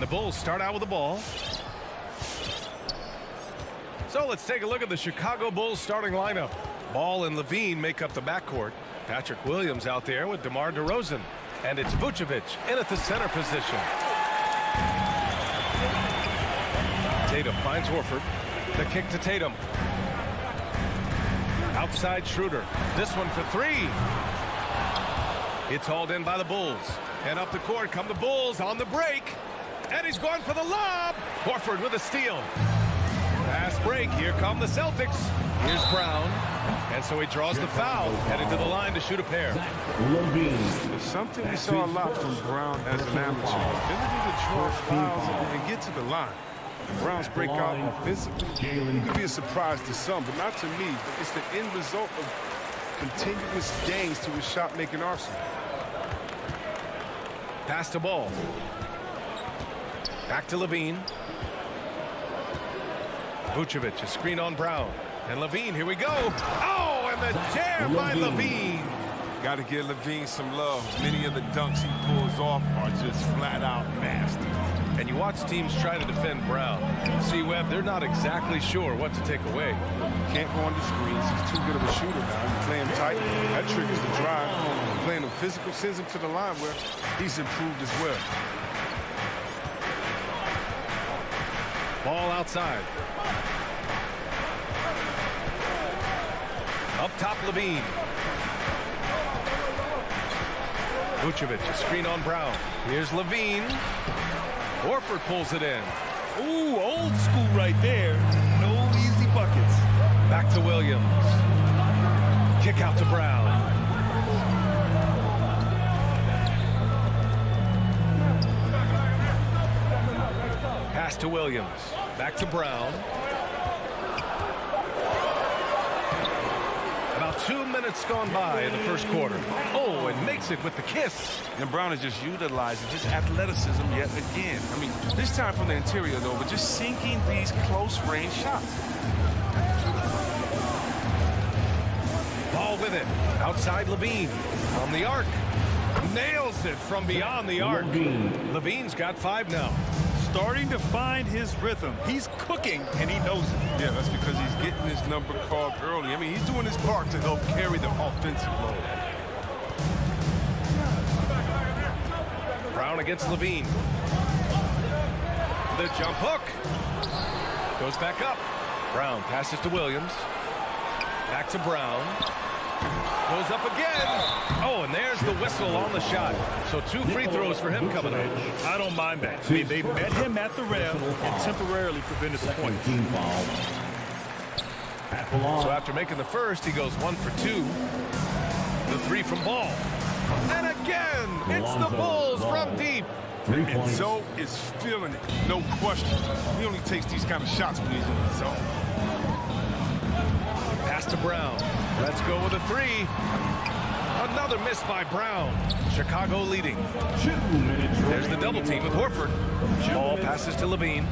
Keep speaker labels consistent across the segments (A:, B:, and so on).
A: the Bulls start out with the ball. So let's take a look at the Chicago Bulls starting lineup. Ball and Levine make up the backcourt. Patrick Williams out there with DeMar DeRozan. And it's Vucevic in at the center position. Tatum finds Horford. The kick to Tatum. Outside Schroeder. This one for three. It's hauled in by the Bulls. And up the court come the Bulls on the break. And he's going for the lob. Horford with a steal. Fast break. Here come the Celtics. Here's Brown. And so he draws the foul. Headed to the line to shoot a pair.
B: It's something we saw a lot from Brown as an amateur. Ability to draw fouls and get to the line. Brown's breakout offensively could be a surprise to some, but not to me. It's the end result of continuous gains to his shot-making arsenal.
A: Pass the ball. Back to Levine. Vucevic, a screen on Brown. And Levine, here we go. Oh, and the jam by Levine.
B: Got to give Levine some love. Many of the dunks he pulls off are just flat-out nasty.
A: And you watch teams try to defend Brown. See, Webb, they're not exactly sure what to take away.
B: Can't go on the screens. He's too good of a shooter now. You play him tight. That triggers the drive. Playing him physical sends him to the line where he's improved as well.
A: Ball outside. Up top, Levine. Vucevic, a screen on Brown. Here's Levine. Horford pulls it in.
C: Ooh, old school right there. No easy buckets.
A: Back to Williams. Kick out to Brown. Pass to Williams. Back to Brown. About 2 minutes gone by in the first quarter. Oh, and makes it with the kiss.
B: And Brown is just utilizing his athleticism yet again. I mean, this time from the interior, though, but just sinking these close-range shots.
A: Ball with it. Outside Levine. From the arc. Nails it from beyond the arc. Levine's got 5 now.
C: Starting to find his rhythm. He's cooking, and he knows it.
B: Yeah, that's because he's getting his number called early. I mean, he's doing his part to help carry the offensive load.
A: Brown against Levine. The jump hook. Goes back up. Brown passes to Williams. Back to Brown. Goes up again. Oh, and there's the whistle on the shot. So 2 free throws for him coming up.
C: I don't mind that. I mean, they met him at the rim and temporarily prevented the point.
A: So after making the first, he goes 1 for 2. The 3 from Ball. And again, it's the Bulls from deep.
B: And Zoe is feeling it, no question. He only takes these kind of shots when he's in the zone.
A: Pass to Brown. Let's go with a 3. Another miss by Brown. Chicago leading. There's the double team with Horford. Ball passes to Levine.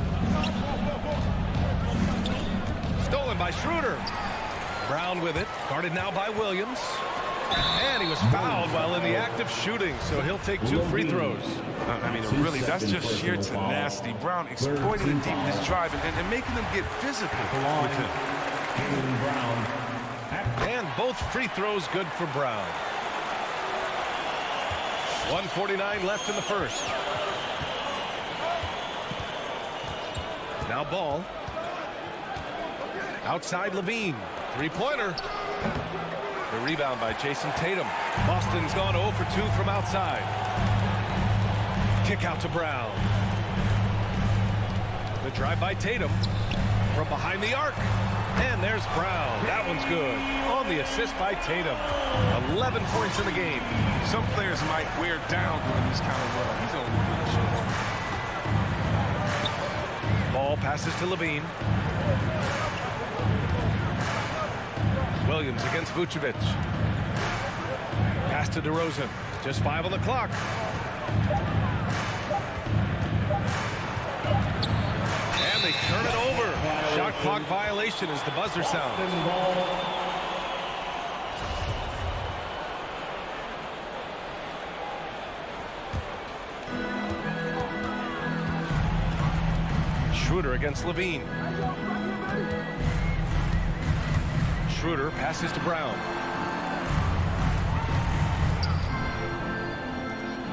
A: Stolen by Schroeder. Brown with it. Guarded now by Williams. And he was fouled while in the act of shooting, so he'll take 2 free throws.
B: I mean, really, that's just sheer tenacity. Brown exploiting the deepness drive and making them get physical with him.
A: And both free throws good for Brown. 1:49 left in the first. Now Ball. Outside Levine. 3-pointer. The rebound by Jason Tatum. Boston's gone 0 for 2 from outside. Kick out to Brown. The drive by Tatum. From behind the arc. And there's Brown. That one's good. On the assist by Tatum. 11 points in the game.
B: Some players might wear down during this kind of run. He's only going to show off.
A: Ball passes to Levine. Williams against Vucevic. Pass to DeRozan. Just 5 on the clock. And they turn it over. Shot clock violation as the buzzer sounds. Schroeder against Levine. Schroeder passes to Brown.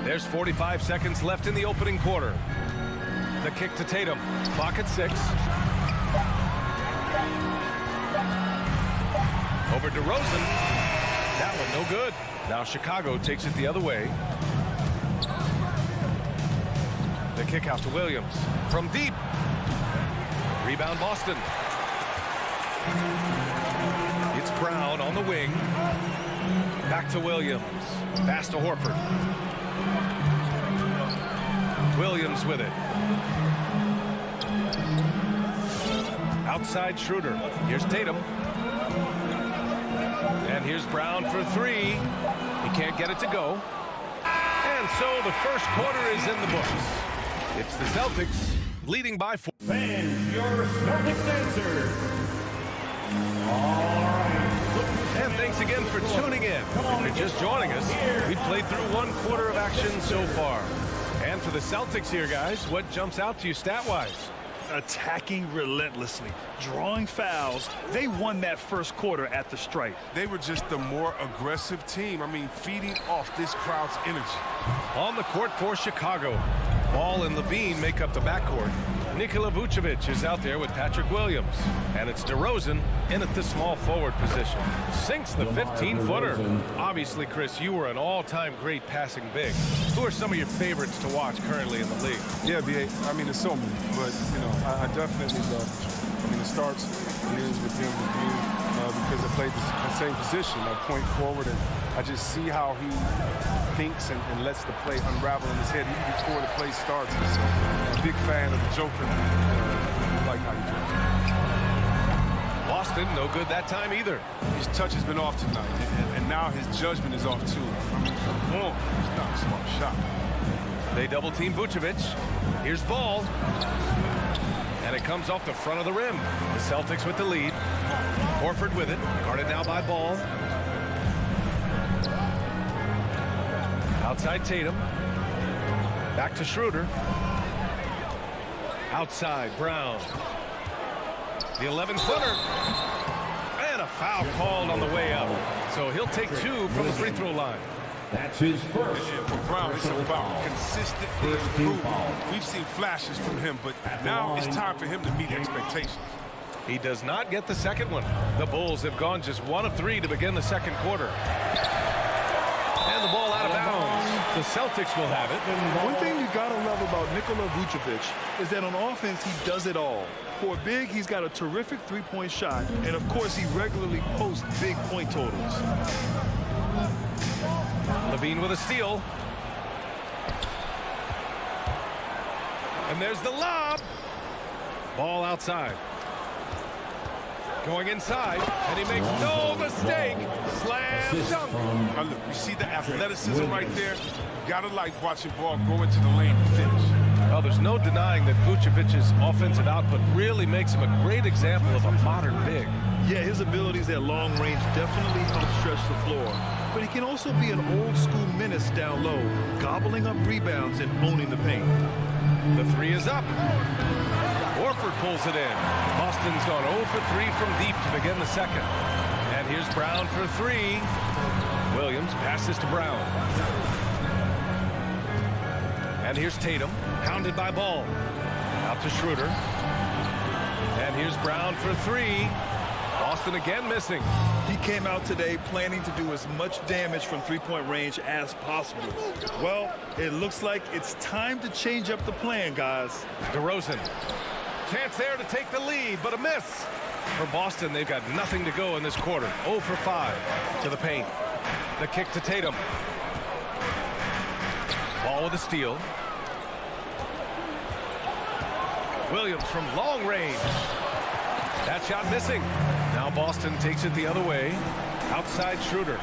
A: There's 45 seconds left in the opening quarter. The kick to Tatum. Clock at 6. Over DeRozan. That one no good. Now Chicago takes it the other way. The kick out to Williams. From deep. Rebound Boston. It's Brown on the wing. Back to Williams. Pass to Horford. Williams with it. Outside Schroeder. Here's Tatum. And here's Brown for 3. He can't get it to go. And so the first quarter is in the books. It's the Celtics leading by 4.
C: Fans, your Celtics answer. All right.
A: And thanks again for tuning in. If you're just joining us, we've played through one quarter of action so far. And for the Celtics here, guys, what jumps out to you stat-wise?
C: Attacking relentlessly, drawing fouls. They won that first quarter at the stripe.
B: They were just the more aggressive team. I mean, feeding off this crowd's energy.
A: On the court for Chicago. Ball and Levine make up the backcourt. Nikola Vucevic is out there with Patrick Williams. And it's DeRozan in at the small forward position. Sinks the 15-footer. Obviously, Chris, you were an all-time great passing big. Who are some of your favorites to watch currently in the league?
B: Yeah, B.A., I mean, there's so many. But, you know, I definitely love, I mean, it starts and ends with him because they play the same position, point forward. And I just see how he thinks and lets the play unravel in his head even before the play starts. And so I'm a big fan of the Joker. I like how he does it.
A: Boston, no good that time either.
B: His touch has been off tonight, and now his judgment is off too. I mean, come on, it's not a smart shot.
A: They double-team Vucevic. Here's Ball. And it comes off the front of the rim. The Celtics with the lead. Horford with it. Guarded now by Ball. Outside Tatum. Back to Schroeder. Outside Brown. The 11-footer. And a foul called on the way up. So he'll take 2 from the free throw line.
D: That's his first.
B: For Brown, it's about consistent improvement. We've seen flashes from him, but now it's time for him to meet expectations.
A: He does not get the second one. The Bulls have gone just 1 of 3 to begin the second quarter. And the ball out of bounds. The Celtics will have it.
C: One thing you gotta love about Nikola Vucevic is that on offense he does it all. For a big, he's got a terrific three-point shot, and of course he regularly posts big point totals.
A: Levine with a steal. And there's the lob. Ball outside. Going inside, and he makes no mistake. Slam dunk.
B: Now look, you see the athleticism right there? Gotta like watching Ball go into the lane and finish.
A: Well, there's no denying that Vucevic's offensive output really makes him a great example of a modern big.
C: Yeah, his abilities at long range definitely help stretch the floor. But he can also be an old-school menace down low, gobbling up rebounds and owning the paint.
A: The 3 is up. Horford pulls it in. Boston's gone 0 for 3 from deep to begin the second. And here's Brown for 3. Williams passes to Brown. And here's Tatum, pounded by Ball. Out to Schroeder. And here's Brown for 3. Boston again missing.
C: He came out today planning to do as much damage from three-point range as possible. Well, it looks like it's time to change up the plan, guys.
A: DeRozan. Chance there to take the lead, but a miss. For Boston, they've got nothing to go in this quarter. 0 for 5 to the paint. The kick to Tatum. Ball with a steal. Williams from long range. That shot missing. Now Boston takes it the other way. Outside Schroeder.
D: 2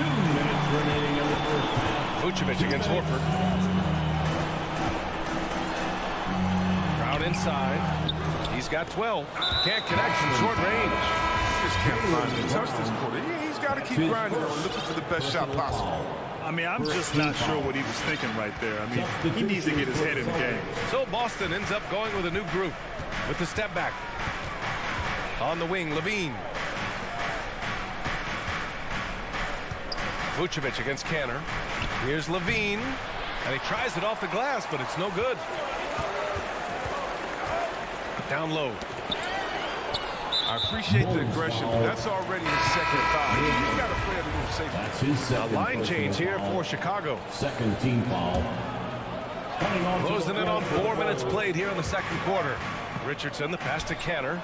D: minutes remaining in the first half.
A: Vucevic against Horford. Crowd inside. He's got 12. Can't connect from short range.
B: Just can't find the touch this quarter. He's got to keep grinding on, looking for the best shot possible.
C: I mean, I'm just not sure what he was thinking right there. I mean, he needs to get his head in the game.
A: So Boston ends up going with a new group with the step back. On the wing, Levine. Vucevic against Kanter. Here's Levine. And he tries it off the glass, but it's no good. Down low.
B: I appreciate the aggression, but that's already his second foul. He's got to play a little safer.
D: That's his second
A: A line
D: personal
A: change here
D: foul.
A: for Chicago.
D: Second team foul. Coming on
A: Closing in on 4 minutes played here in the second quarter. Richardson, the pass to Kanter.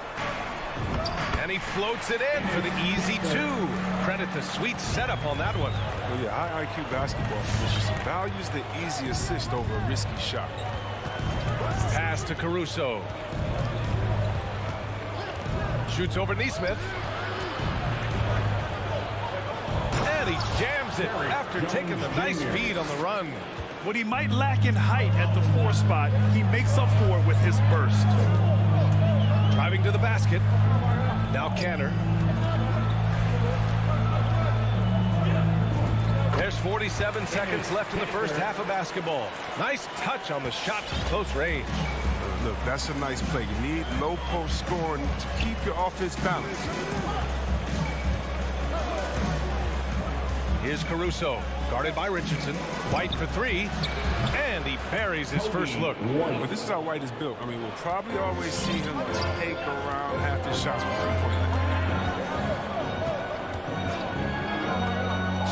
A: And he floats it in for the easy two. Credit the sweet setup on that one.
B: Well, yeah, high IQ basketball just values the easy assist over a risky shot.
A: Pass to Caruso. Shoots over Neesmith. And he jams it after taking the nice feed on the run.
C: What he might lack in height at the 4 spot, he makes up for it with his burst.
A: Driving to the basket. Now Kanter. There's 47 seconds left in the first half of basketball. Nice touch on the shot from close range.
B: Look, that's a nice play. You need low post scoring to keep your offense balanced.
A: Here's Caruso, guarded by Richardson. White for 3, and he buries his first look.
B: But this is how White is built. I mean, we'll probably always see him take around half his shots for three-point.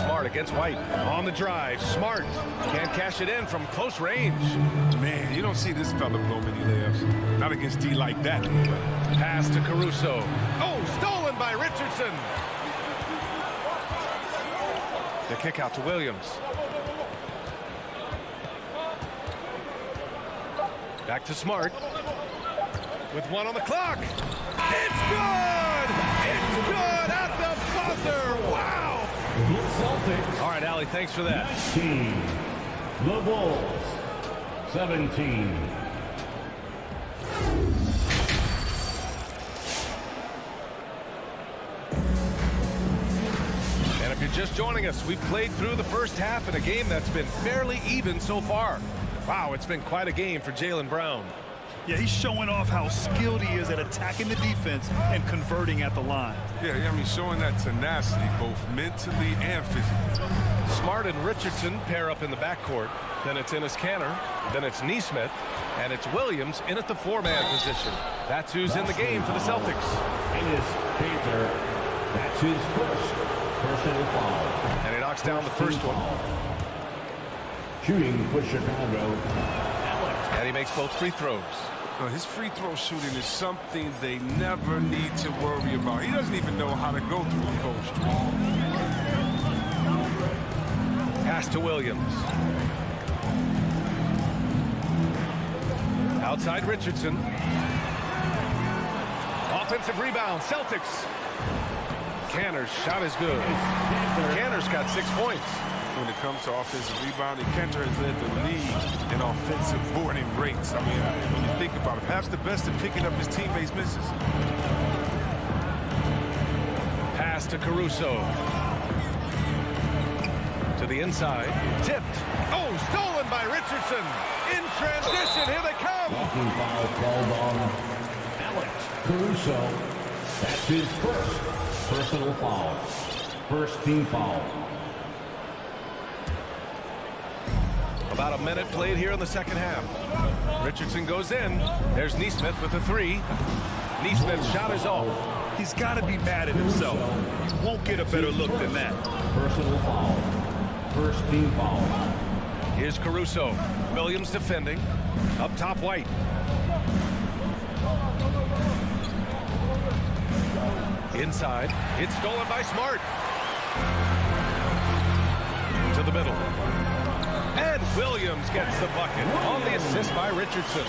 A: Smart against White. On the drive, Smart. Can't cash it in from close range.
B: Man, you don't see this fella blow many layups. Not against D like that.
A: Pass to Caruso. Oh, stolen by Richardson. The kick out to Williams. Back to Smart. With 1 on the clock. It's good! It's good at the buzzer! Wow!
D: Celtics.
A: All right, Allie, thanks for that.
D: 19. The Bulls. 17.
A: And if you're just joining us, we've played through the first half in a game that's been fairly even so far. Wow, it's been quite a game for Jaylen Brown.
C: Yeah, he's showing off how skilled he is at attacking the defense and converting at the line.
B: Yeah, I mean, showing that tenacity both mentally and physically.
A: Smart and Richardson pair up in the backcourt. Then it's Enes Kanter. Then it's Neesmith. And it's Williams in at the 4-man position. That's who's in the game for the Celtics.
D: Enes Kanter. That's his first personal foul.
A: And he knocks down the first one.
D: Shooting for Chicago.
A: And he makes both free throws.
B: His free throw shooting is something they never need to worry about. He doesn't even know how to go through the cold streak.
A: Pass to Williams. Outside Richardson. Offensive rebound, Celtics. Kanter's shot is good. Kanter's got 6 points.
B: When it comes to offensive rebounding, Kanter has led the league in offensive boarding rates. I mean, when you think about it, perhaps the best at picking up his teammates' misses.
A: Pass to Caruso. To the inside. Tipped. Oh, stolen by Richardson. In transition, here they come.
D: Walking foul called on Alex Caruso. That's his first personal foul. First team foul.
A: About a minute played here in the second half. Richardson goes in. There's Neesmith with a 3. Neesmith's shot is off.
C: He's got to be mad at himself. He won't get a better look than that.
D: Personal foul. First team foul.
A: Here's Caruso. Williams defending. Up top, White. Inside. It's stolen by Smart. To the middle. And Williams gets the bucket on the assist by Richardson.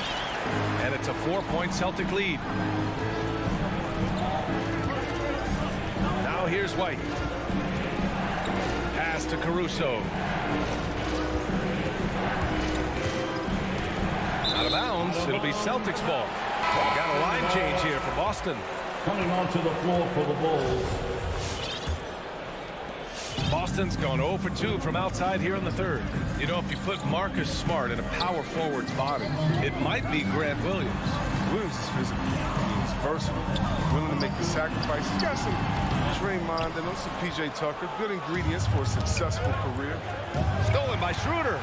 A: And it's a 4-point Celtic lead. Now here's White. Pass to Caruso. Out of bounds. It'll be Celtics ball. Got a line change here for Boston.
D: Coming onto the floor for the Bulls.
A: Boston Boston's gone 0 for 2 from outside here in the third. You know, if you put Marcus Smart in a power forward's body, it might be Grant Williams.
B: Williams is physical. He's versatile, willing to make the sacrifice. He's got some Draymond and also PJ Tucker. Good ingredients for a successful career.
A: Stolen by Schroeder.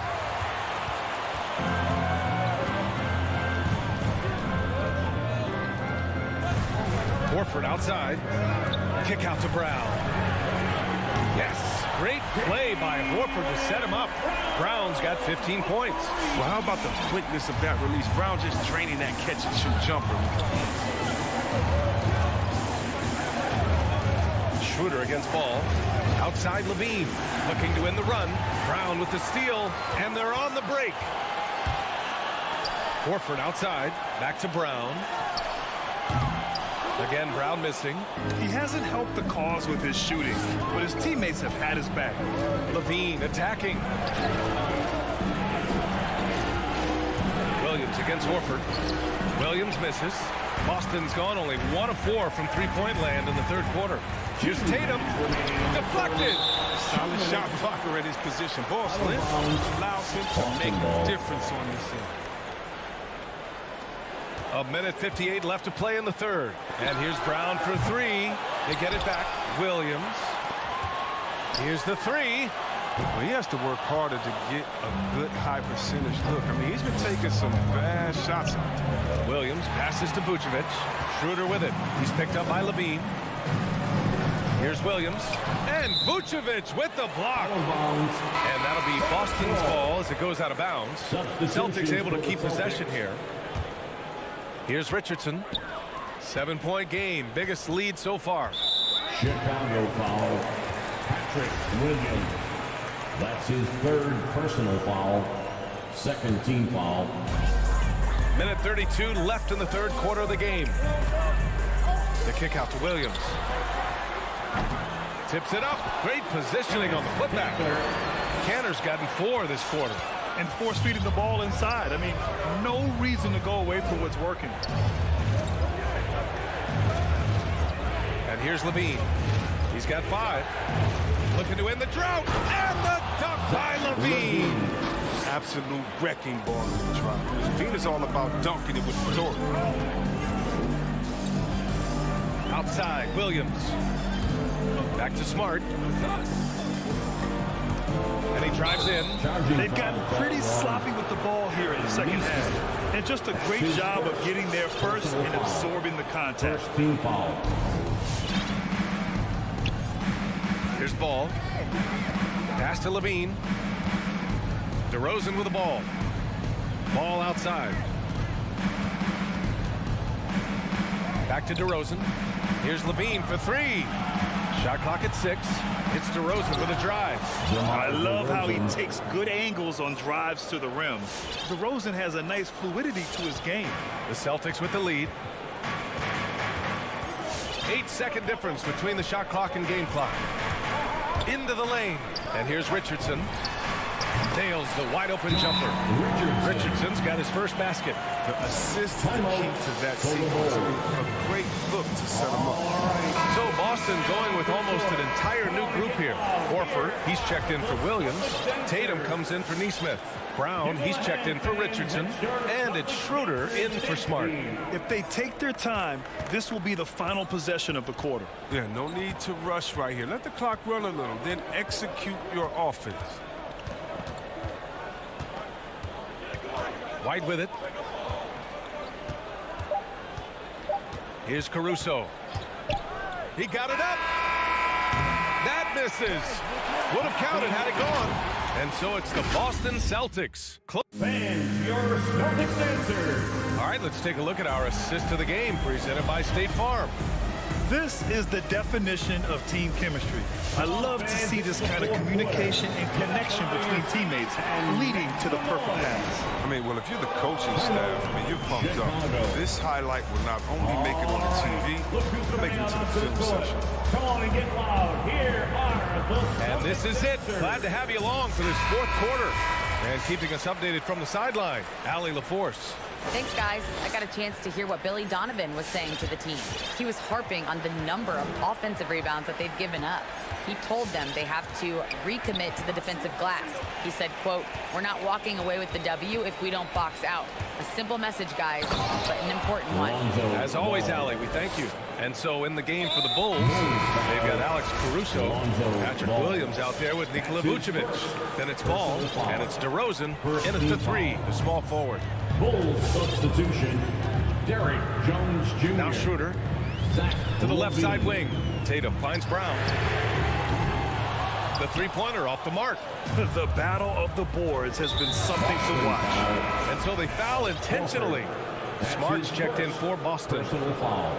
A: Horford outside. Kick out to Brown. Yes, great play by Horford to set him up. Brown's got 15 points.
B: Well, how about the quickness of that release? Brown just draining that catch-and-shoot jumper.
A: Schroeder against Ball. Outside Levine. Looking to win the run. Brown with the steal. And they're on the break. Horford outside. Back to Brown. Again, Brown missing.
C: He hasn't helped the cause with his shooting, but his teammates have had his back.
A: Levine attacking. Williams against Horford. Williams misses. Boston's gone only 1 of 4 from three-point land in the third quarter. Here's Tatum. Deflected.
B: Solid shot blocker at his position. Ball slip allows him to make a difference on this end.
A: A minute 58 left to play in the third. And here's Brown for 3. They get it back. Williams. Here's the 3.
B: Well, he has to work harder to get a good high percentage look. I mean, he's been taking some bad shots out there.
A: Williams passes to Vucevic. Schroeder with it. He's picked up by Levine. Here's Williams. And Vucevic with the block. And that'll be Boston's ball as it goes out of bounds. Celtics able to keep possession here. Here's Richardson. 7-point game. Biggest lead so far.
D: Chicago foul. Patrick Williams. That's his third personal foul. Second team foul.
A: Minute 32 left in the third quarter of the game. The kick out to Williams. Tips it up. Great positioning on the putback. Cantor's gotten 4 this quarter.
C: And force feeding the ball inside. I mean, no reason to go away from what's working.
A: And here's Levine. He's got 5. Looking to end the drought. And the dunk by Levine.
B: Absolute wrecking ball in the drop. Levine is all about dunking it with authority.
A: Outside, Williams. Back to Smart. And he drives in.
C: They've gotten pretty sloppy with the ball here in the second half. And just a great job of getting there first and absorbing the contact.
D: First team foul.
A: Here's Ball. Pass to Levine. DeRozan with the ball. Ball outside. Back to DeRozan. Here's Levine for 3. Shot clock at 6. It's DeRozan with a drive.
C: I love how he takes good angles on drives to the rim. DeRozan has a nice fluidity to his game.
A: The Celtics with the lead. 8-second difference between the shot clock and game clock. Into the lane. And here's Richardson. Nails the wide open jumper. Richardson's got his first basket.
B: The assist is the key to that sequence. A great look to set him up.
A: So Boston going with almost an entire new group here. Horford, he's checked in for Williams. Tatum comes in for Nesmith. Brown, he's checked in for Richardson. And it's Schroeder in for Smart.
C: If they take their time, this will be the final possession of the quarter.
B: Yeah, no need to rush right here. Let the clock run a little, then execute your offense.
A: White with it. Here's Caruso. He got it up. That misses. Would have counted had it gone. And so it's the Boston Celtics.
D: Fans, your Celtics answer.
A: All right, let's take a look at our assist to the game presented by State Farm.
C: This is the definition of team chemistry. I love to see this kind of communication and connection between teammates leading to the perfect pass.
B: I mean, well, if you're the coaching staff, I mean, you're pumped up. This highlight will not only make it on the TV, it'll make it into the film session.
D: Come on and get loud. Here are the
A: And this is it. Glad to have you along for this fourth quarter. And keeping us updated from the sideline, Allie LaForce.
E: Thanks, guys. I got a chance to hear what Billy Donovan was saying to the team. He was harping on the number of offensive rebounds that they've given up. he told them they have to recommit to the defensive glass. He said, quote, "We're not walking away with the W if we don't box out." A simple message, guys, but an important one.
A: As always, Allie, we thank you. And so in the game for the Bulls, they've got Alex Caruso, Patrick Williams out there with Nikola Vucevic. Then it's Ball, and it's DeRozan in at the 3, the small forward.
D: Bulls substitution, Derek Jones Jr.
A: Now Schroeder to the left side wing. Tatum finds Brown. The three-pointer off the mark.
C: The battle of the boards has been something to watch.
A: Until they foul intentionally. Smart's checked in for Boston.
D: Personal foul.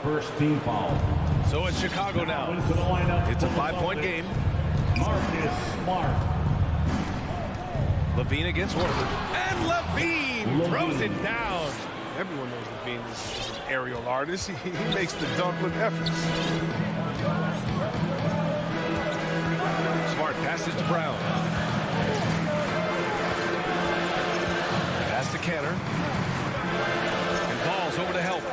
D: First team foul.
A: So it's Chicago now. It's a 5-point game.
D: Marcus Smart.
A: Levine against Horford. And Levine throws it down.
B: Everyone knows Levine is an aerial artist. He makes the dunk look effortless.
A: Smart passes to Brown. Pass to Canner. And Ball's over to help.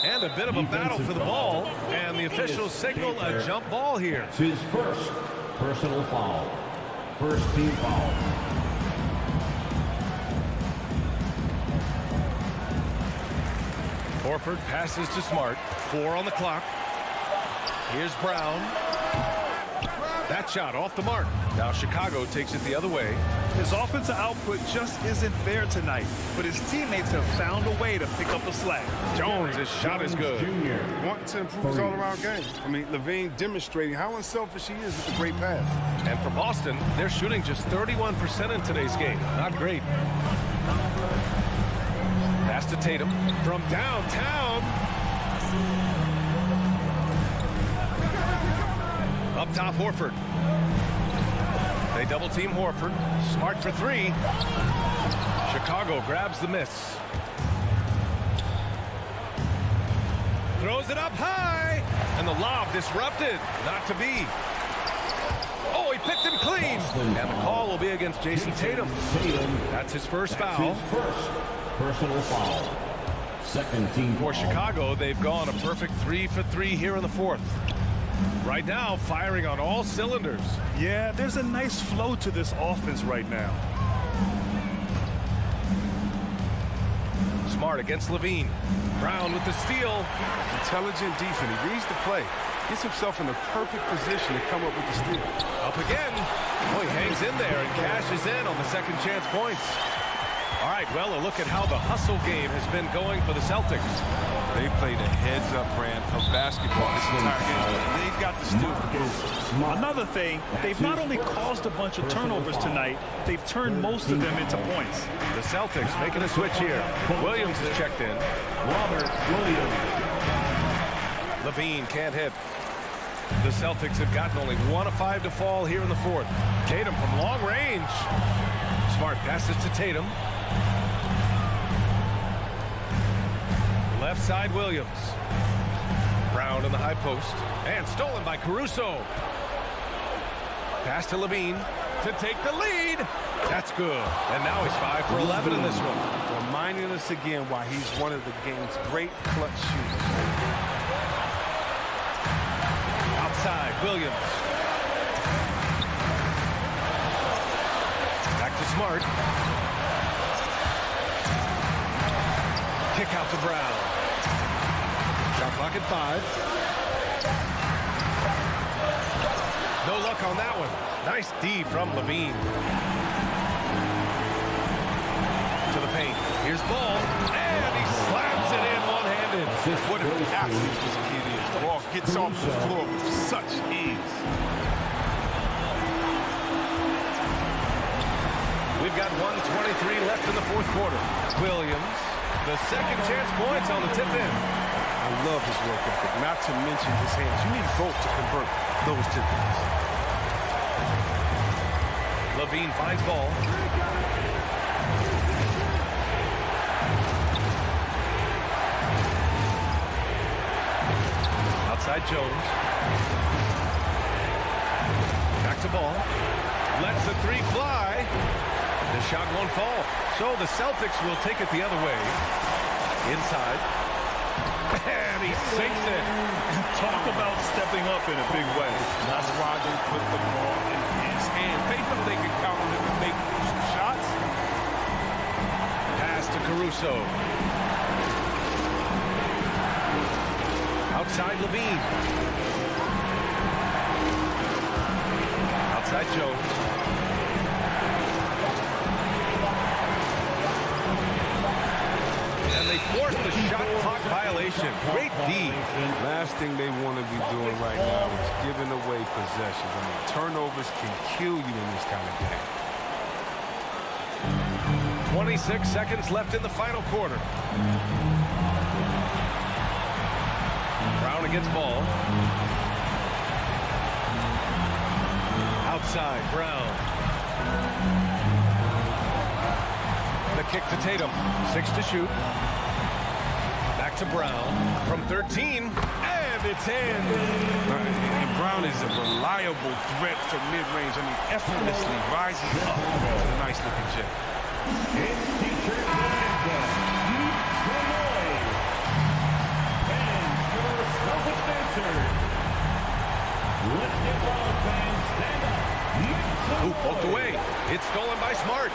A: And a bit of a battle for the ball. And the officials signal a jump ball here.
D: It's his first personal foul. First team foul.
A: Horford passes to Smart. 4 on the clock. Here's Brown. That shot off the mark. Now Chicago takes it the other way.
C: His offensive output just isn't there tonight, but his teammates have found a way to pick up the slack.
A: Jones, his shot is good.
B: Want to improve his all-around game. I mean, Levine demonstrating how unselfish he is with a great pass.
A: And for Boston, they're shooting just 31% in today's game. Not great. Pass to Tatum from downtown. Up top, Horford. They double team Horford. Smart for 3. Chicago grabs the miss. Throws it up high. And the lob disrupted. Not to be. Oh, he picked him clean. And the call will be against Jason Tatum. That's his first foul.
D: First personal foul. Second team
A: For Chicago, they've gone a perfect 3 for 3 here in the 4th. Right now, firing on all cylinders.
C: Yeah, there's a nice flow to this offense right now.
A: Smart against Levine. Brown with the steal.
B: Intelligent defense. He reads the play. Gets himself in the perfect position to come up with the steal.
A: Up again. Oh, he hangs in there and cashes in on the second chance points. All right, well, a look at how the hustle game has been going for the Celtics.
B: They played a heads-up brand of basketball this entire game. They've got the steal.
C: Another thing, they've not only caused a bunch of turnovers tonight, they've turned most of them into points.
A: The Celtics making a switch here. Williams is checked in.
D: Robert Williams.
A: Levine can't hit. The Celtics have gotten only 1 of 5 to fall here in the 4th. Tatum from long range. Smart passes to Tatum. Left side, Williams. Brown in the high post. And stolen by Caruso. Pass to Levine to take the lead. That's good. And now he's 5 for 11 in this one.
B: Reminding us again why he's one of the game's great clutch shooters.
A: Outside, Williams. Back to Smart. Kick out to Brown. Shot clock at 5. No luck on that one. Nice D from Levine. To the paint. Here's Ball. And he slams it in one-handed.
B: What an athlete this kid is. The ball gets off the floor with such ease.
A: We've got 1:23 left in the 4th quarter. Williams, the second chance points on the tip-in.
B: I love his work ethic, not to mention his hands. You need both to convert those tip-ins.
A: Levine finds Ball. Outside Jones. Back to Ball. Lets the 3 fly. The shot won't fall. So the Celtics will take it the other way. Inside. And he sinks it.
C: Talk about stepping up in a big way.
B: That's why they put the ball in his hand. They know they can count on him and make some shots.
A: Pass to Caruso. Outside Levine. Outside Jones. And they force the shot clock violation. Great D.
B: Last thing they want to be doing right now is giving away possessions. I mean, turnovers can kill you in this kind of game.
A: 26 seconds left in the final quarter. Brown against ball. Outside, Brown. The kick to Tatum. 6 to shoot. Back to Brown. From 13. And it's in.
B: And Brown is a reliable threat from mid-range. I mean, effortlessly rising up. It's a nice looking jet.
D: It's featured Celtics dancers. Let's get ball fans. Stand up.
A: Who poked away. It's stolen by Smart.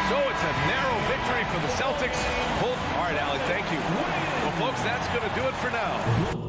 A: So it's a narrow victory for the Celtics. All right, Alec, thank you. Well, folks, that's going to do it for now.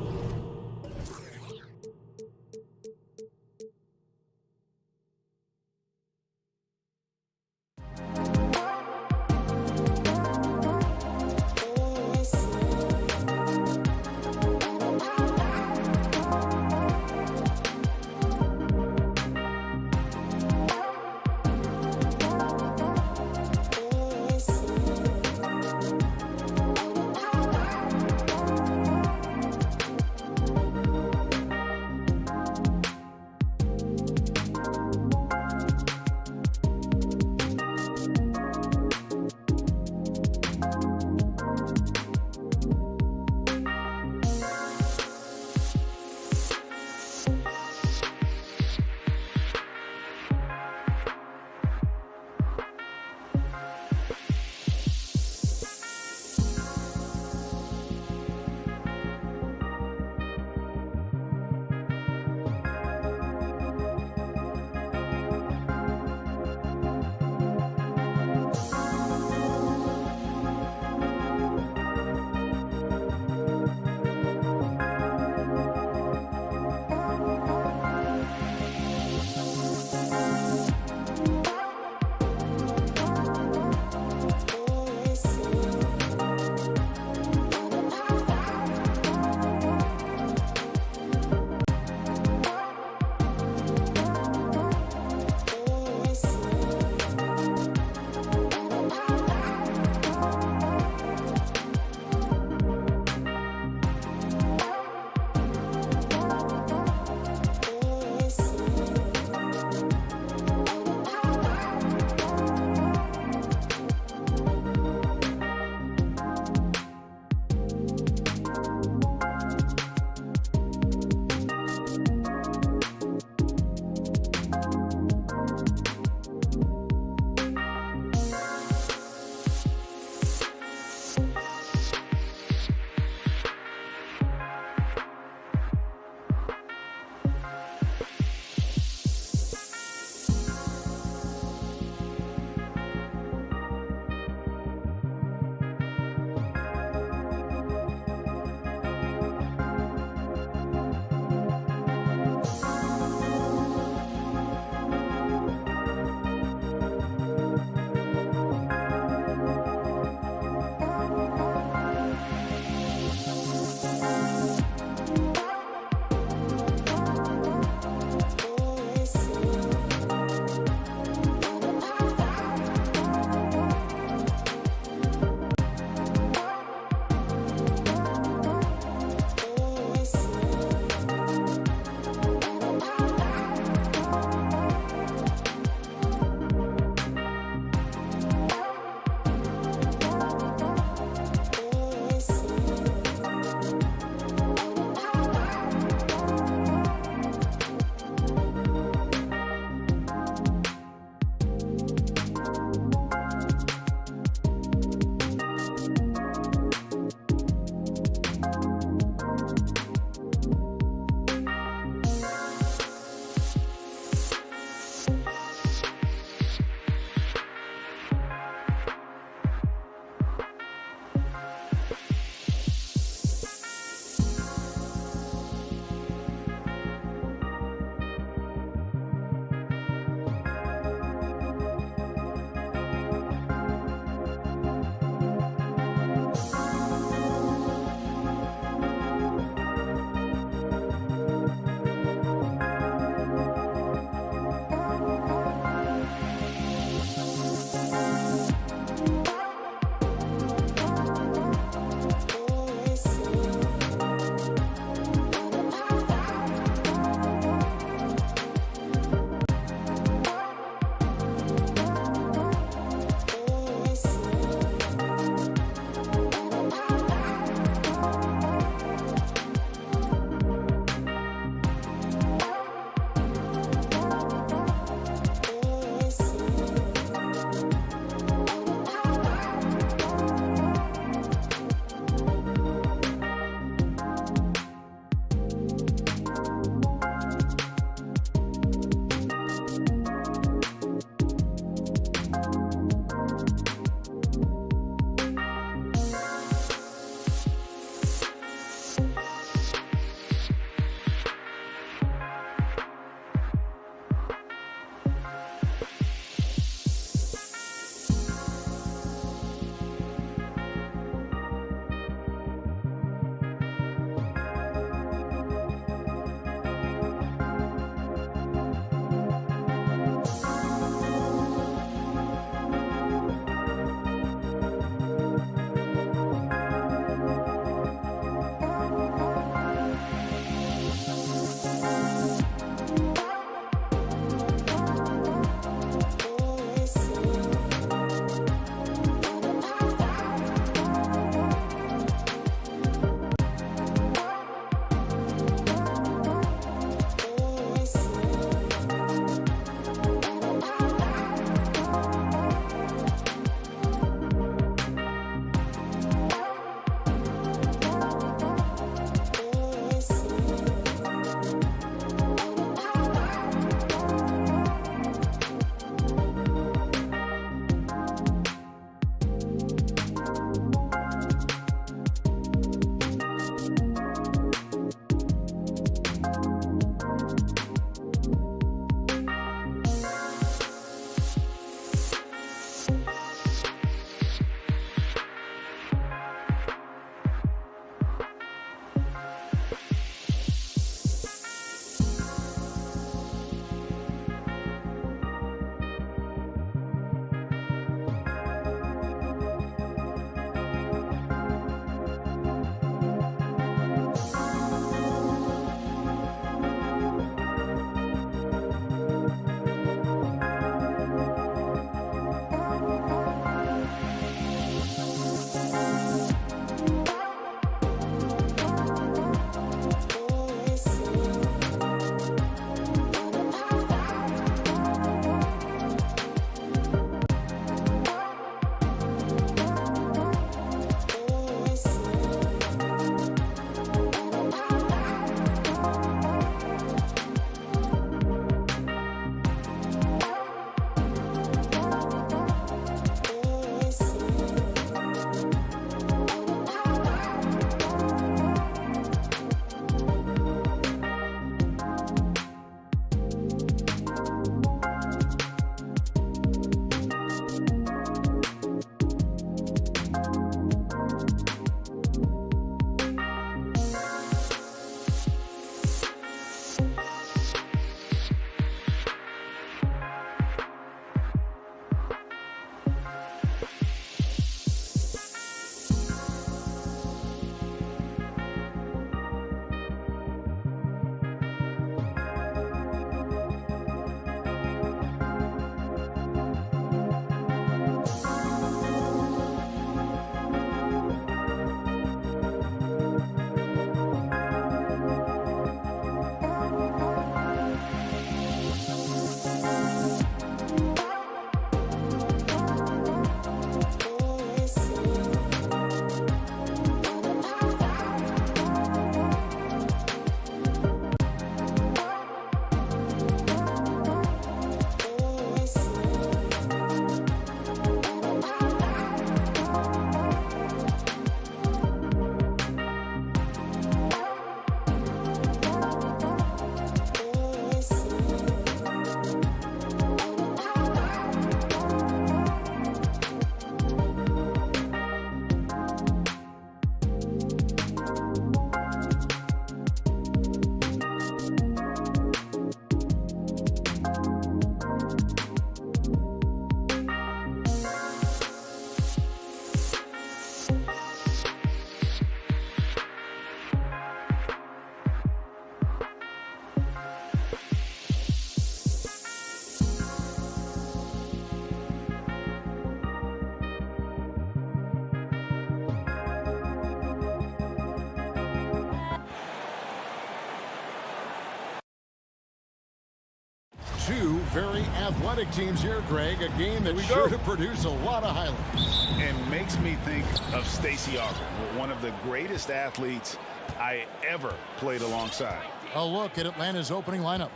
F: very athletic teams here, Greg. A game that's sure to produce a lot of highlights.
C: And makes me think of Stacey Auger, one of the greatest athletes I ever played alongside.
F: A look at Atlanta's opening lineup.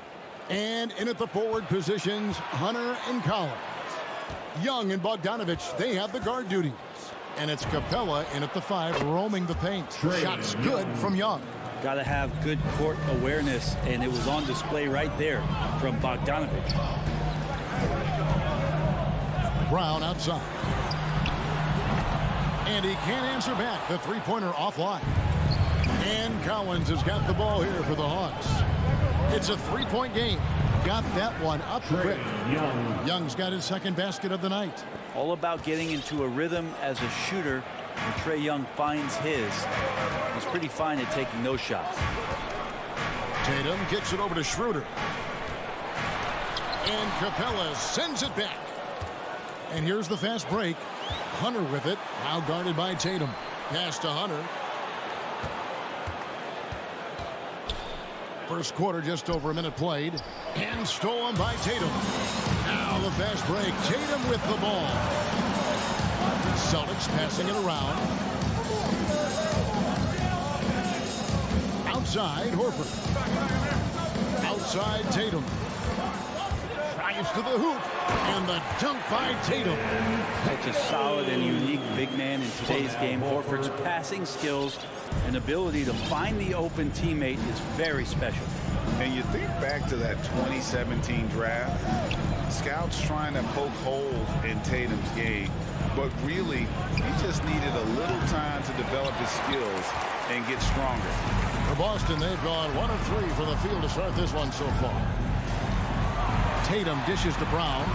F: And in at the forward positions, Hunter and Collins. Young and Bogdanovich, they have the guard duties. And it's Capella in at the 5, roaming the paint. Shots good from Young.
G: Got to have good court awareness, and it was on display right there from Bogdanovich.
F: Brown outside. And he can't answer back. The three-pointer offline. And Collins has got the ball here for the Hawks. It's a three-point game. Got that one up quick. Young's got his second basket of the night.
G: All about getting into a rhythm as a shooter. When Trae Young finds his, he's pretty fine at taking those shots.
F: Tatum kicks it over to Schroeder. And Capella sends it back. And here's the fast break. Hunter with it. Now guarded by Tatum. Pass to Hunter. First quarter, just over a minute played. And stolen by Tatum. Now the fast break. Tatum with the ball. Celtics passing it around. Outside, Horford. Outside, Tatum. Drives to the hoop. And the dunk by Tatum.
G: Such a solid and unique big man in today's game. Horford's passing skills and ability to find the open teammate is very special.
C: And you think back to that 2017 draft, scouts trying to poke holes in Tatum's game, but really he just needed a little time to develop his skills and get stronger.
F: For Boston, they've gone 1 of 3 from the field to start this one so far. Tatum dishes to Brown.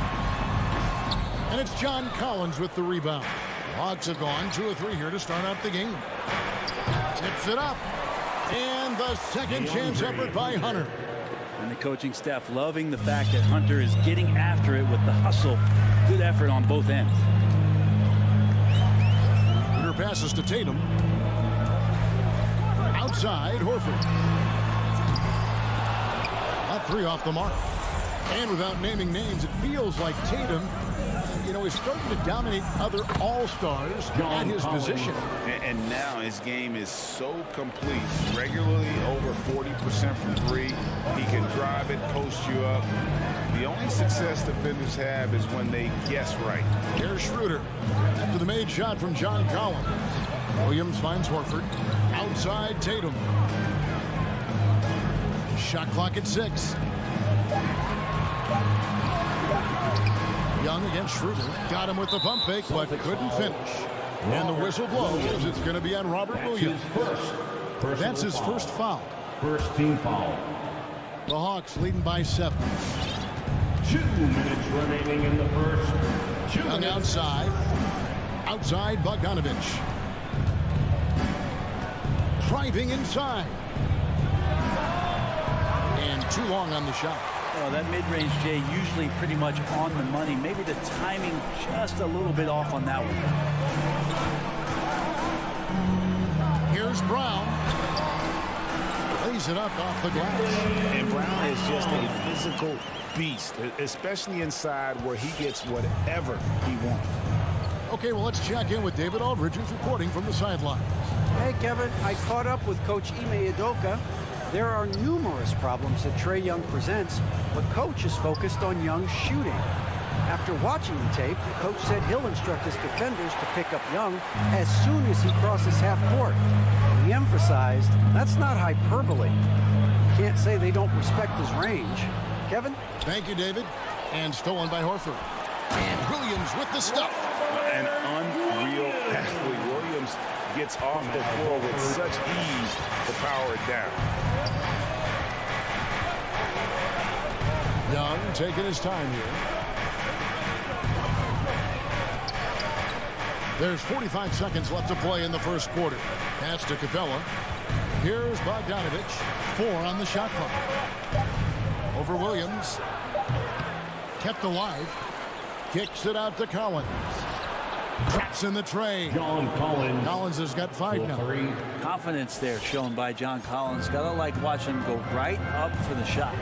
F: And it's John Collins with the rebound. The Hawks have gone 2 of 3 here to start out the game. Tips it up. And the second chance effort by Hunter.
G: And the coaching staff loving the fact that Hunter is getting after it with the hustle. Good effort on both ends.
F: Hunter passes to Tatum. Outside, Horford. Not 3 off the mark. And without naming names, it feels like Tatum, is starting to dominate other all-stars at his position.
C: And now his game is so complete. Regularly over 40% from 3. He can drive it, post you up. The only success defenders have is when they guess right.
F: Here's Schroeder after the made shot from John Collins. Williams finds Horford. Outside, Tatum. Shot clock at 6. Young against Schroeder. Got him with the pump fake, but couldn't finish. And the whistle blows. It's going to be on Robert Williams. That's his first foul.
D: First team foul.
F: The Hawks leading by 7.
D: 2 minutes remaining in the first.
F: Young outside. Outside, Bogdanovich. Driving inside. And too long on the shot.
G: Well, that mid-range, Jay, usually pretty much on the money. Maybe the timing just a little bit off on that one.
F: Here's Brown. Lays it up off the glass.
C: And Brown is just a physical beast, especially inside where he gets whatever he wants.
F: Okay, well, let's check in with David Aldridge, who's reporting from the sidelines.
H: Hey, Kevin, I caught up with Coach Ime Udoka. There are numerous problems that Trae Young presents, but Coach is focused on Young's shooting. After watching the tape, the coach said he'll instruct his defenders to pick up Young as soon as he crosses half court. He emphasized that's not hyperbole. You can't say they don't respect his range. Kevin?
F: Thank you, David. And stolen by Horford. And Williams with the stuff.
C: An unreal athlete. Williams gets off the floor with such ease to power it down.
F: Young taking his time here. There's 45 seconds left to play in the first quarter. Pass to Capella. Here's Bogdanovich. 4 on the shot clock. Over Williams. Kept alive. Kicks it out to Collins. Traps in the tray.
D: John Collins.
F: Collins has got 5 now.
G: Confidence there shown by John Collins. Gotta like watching him go right up for the shot.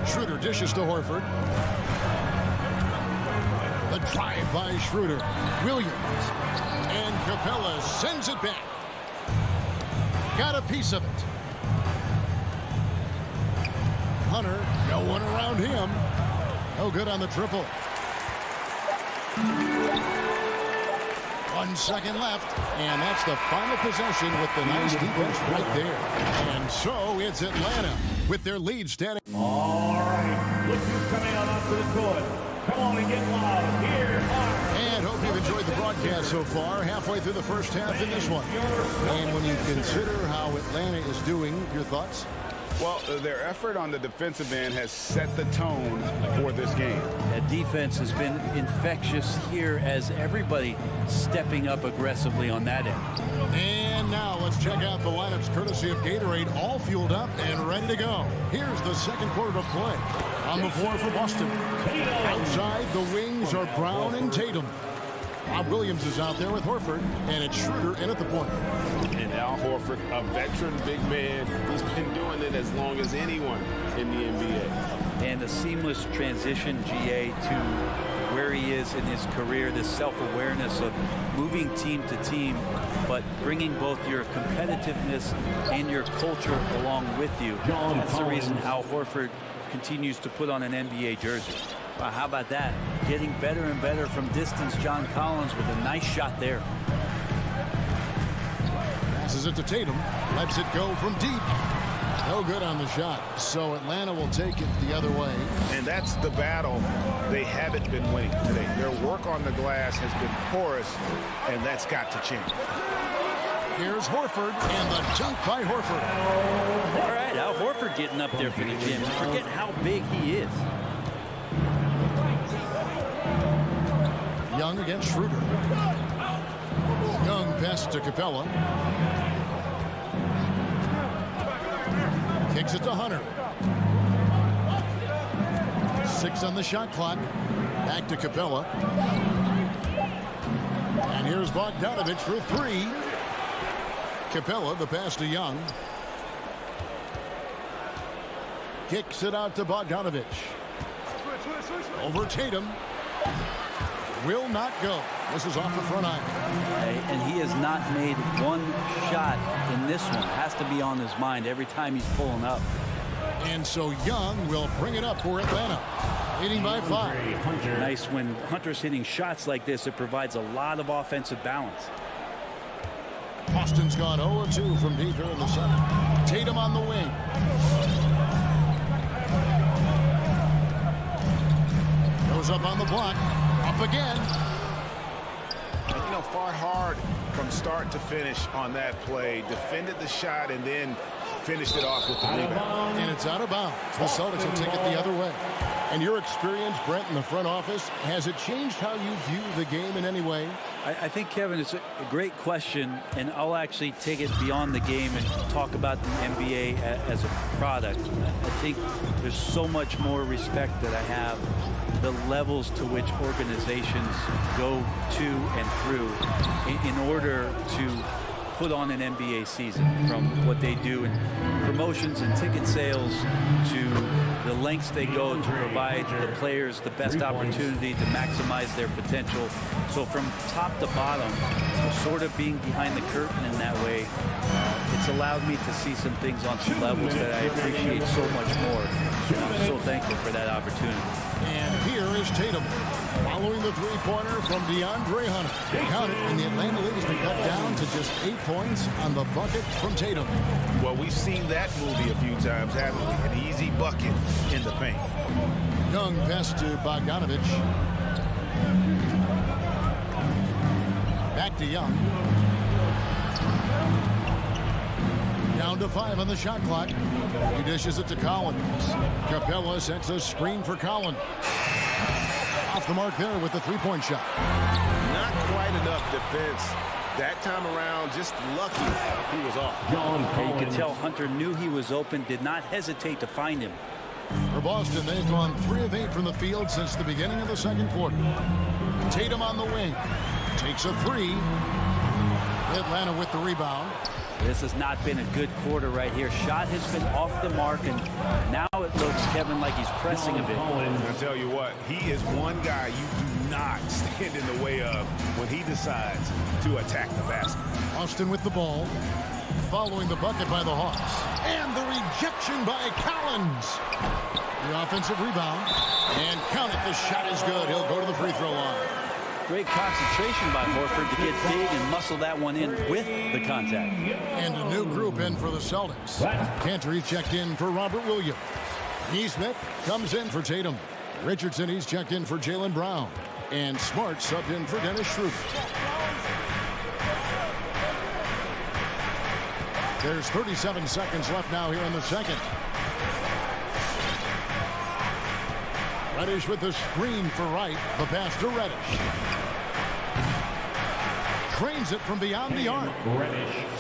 F: Schroeder dishes to Horford. The drive by Schroeder. Williams. And Capella sends it back. Got a piece of it. Hunter, no one around him. No good on the triple. 1 second left, and that's the final possession with the nice defense right there. And so it's Atlanta with their lead standing.
D: All right, look who's coming out onto the court. Come on and get loud. Here are...
F: And hope you've enjoyed the broadcast so far. Halfway through the first half in this one. And when you consider how Atlanta is doing, your thoughts?
C: Well, their effort on the defensive end has set the tone for this game.
G: That defense has been infectious here as everybody stepping up aggressively on that end.
F: And now let's check out the lineups courtesy of Gatorade, all fueled up and ready to go. Here's the second quarter of play. On the floor for Boston. Outside, the wings are Brown and Tatum. Rob Williams is out there with Horford, and it's Schroeder in at the point.
B: And Al Horford, a veteran big man, he's been doing it as long as anyone in the NBA.
G: And a seamless transition, GA, to where he is in his career, this self-awareness of moving team to team, but bringing both your competitiveness and your culture along with you. That's the reason Al Horford continues to put on an NBA jersey. Wow, how about that? Getting better and better from distance. John Collins with a nice shot there.
F: Passes it to Tatum. Lets it go from deep. No good on the shot. So Atlanta will take it the other way.
C: And that's the battle they haven't been winning today. Their work on the glass has been porous, and that's got to change.
F: Here's Horford, and the dunk by Horford.
G: All right, Al Horford getting up there for the gym. Forget how big he is.
F: Young against Schroeder. Young pass to Capella. Kicks it to Hunter. 6 on the shot clock. Back to Capella. And here's Bogdanovich for 3. Capella, the pass to Young. Kicks it out to Bogdanovich. Over Tatum. Will not go. This is off the front iron.
G: And he has not made one shot in this one. Has to be on his mind every time he's pulling up.
F: And so Young will bring it up for Atlanta. Leading by 5.
G: Nice when Hunter's hitting shots like this. It provides a lot of offensive balance.
F: Boston's gone 0-2 from deep here in the 7th. Tatum on the wing. Goes up on the block. Up again.
C: And, you know, fought hard from start to finish on that play. Defended the shot and then finished it off with the rebound.
F: And it's out of bounds. The Celtics will take it the other way. And your experience, Brent, in the front office, has it changed how you view the game in any way?
G: I think, Kevin, it's a great question, and I'll actually take it beyond the game and talk about the NBA as a product. I think there's so much more respect that I have, the levels to which organizations go to and through in order to put on an NBA season, from what they do in promotions and ticket sales to the lengths they go to provide the players the best opportunity to maximize their potential. So from top to bottom, sort of being behind the curtain in that way, it's allowed me to see some things on some levels that I appreciate so much more. And I'm so thankful for that opportunity.
F: And here is Tatum following the three-pointer from DeAndre Hunter. Count it, and the Atlanta lead has been cut down to just 8 points on the bucket from Tatum.
C: Well, we've seen that movie a few times, haven't we? An easy bucket in the paint.
F: Young pass to Bogdanovich. Back to Young. Down to 5 on the shot clock. He dishes it to Collins. Capella sets a screen for Collins. Off the mark there with the three-point shot.
B: Not quite enough defense. That time around, just lucky he was off.
G: You could tell Hunter knew he was open, did not hesitate to find him.
F: For Boston, they've gone 3 of 8 from the field since the beginning of the second quarter. Tatum on the wing. Takes a 3. Atlanta with the rebound.
G: This has not been a good quarter right here. Shot has been off the mark, and now it looks, Kevin, like he's pressing a bit.
C: I tell you what, he is one guy you do not stand in the way of when he decides to attack the basket.
F: Austin with the ball, following the bucket by the Hawks. And the rejection by Collins. The offensive rebound. And count it, the shot is good. He'll go to the free throw line.
G: Great concentration by Horford to get big and muscle that one in with the contact.
F: And a new group in for the Celtics. Cantor checked in for Robert Williams. Neesmith comes in for Tatum. Richardson, he's checked in for Jaylen Brown. And Smart subbed in for Dennis Schroeder. There's 37 seconds left now here in the second. Reddish with the screen for Wright. The pass to Reddish. Trains it from beyond the arc.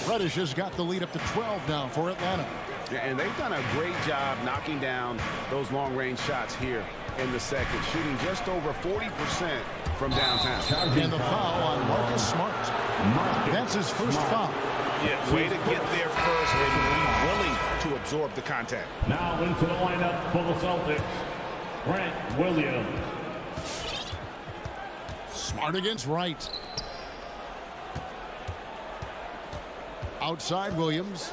F: Reddish has got the lead up to 12 now for Atlanta.
C: Yeah, and they've done a great job knocking down those long-range shots here in the second, shooting just over 40% from downtown.
F: And the foul on Marcus Smart. That's his first foul.
C: Yeah, way to get there first and be willing to absorb the contact.
D: Now into the lineup for the Celtics, Grant Williams.
F: Smart against Wright. Outside Williams.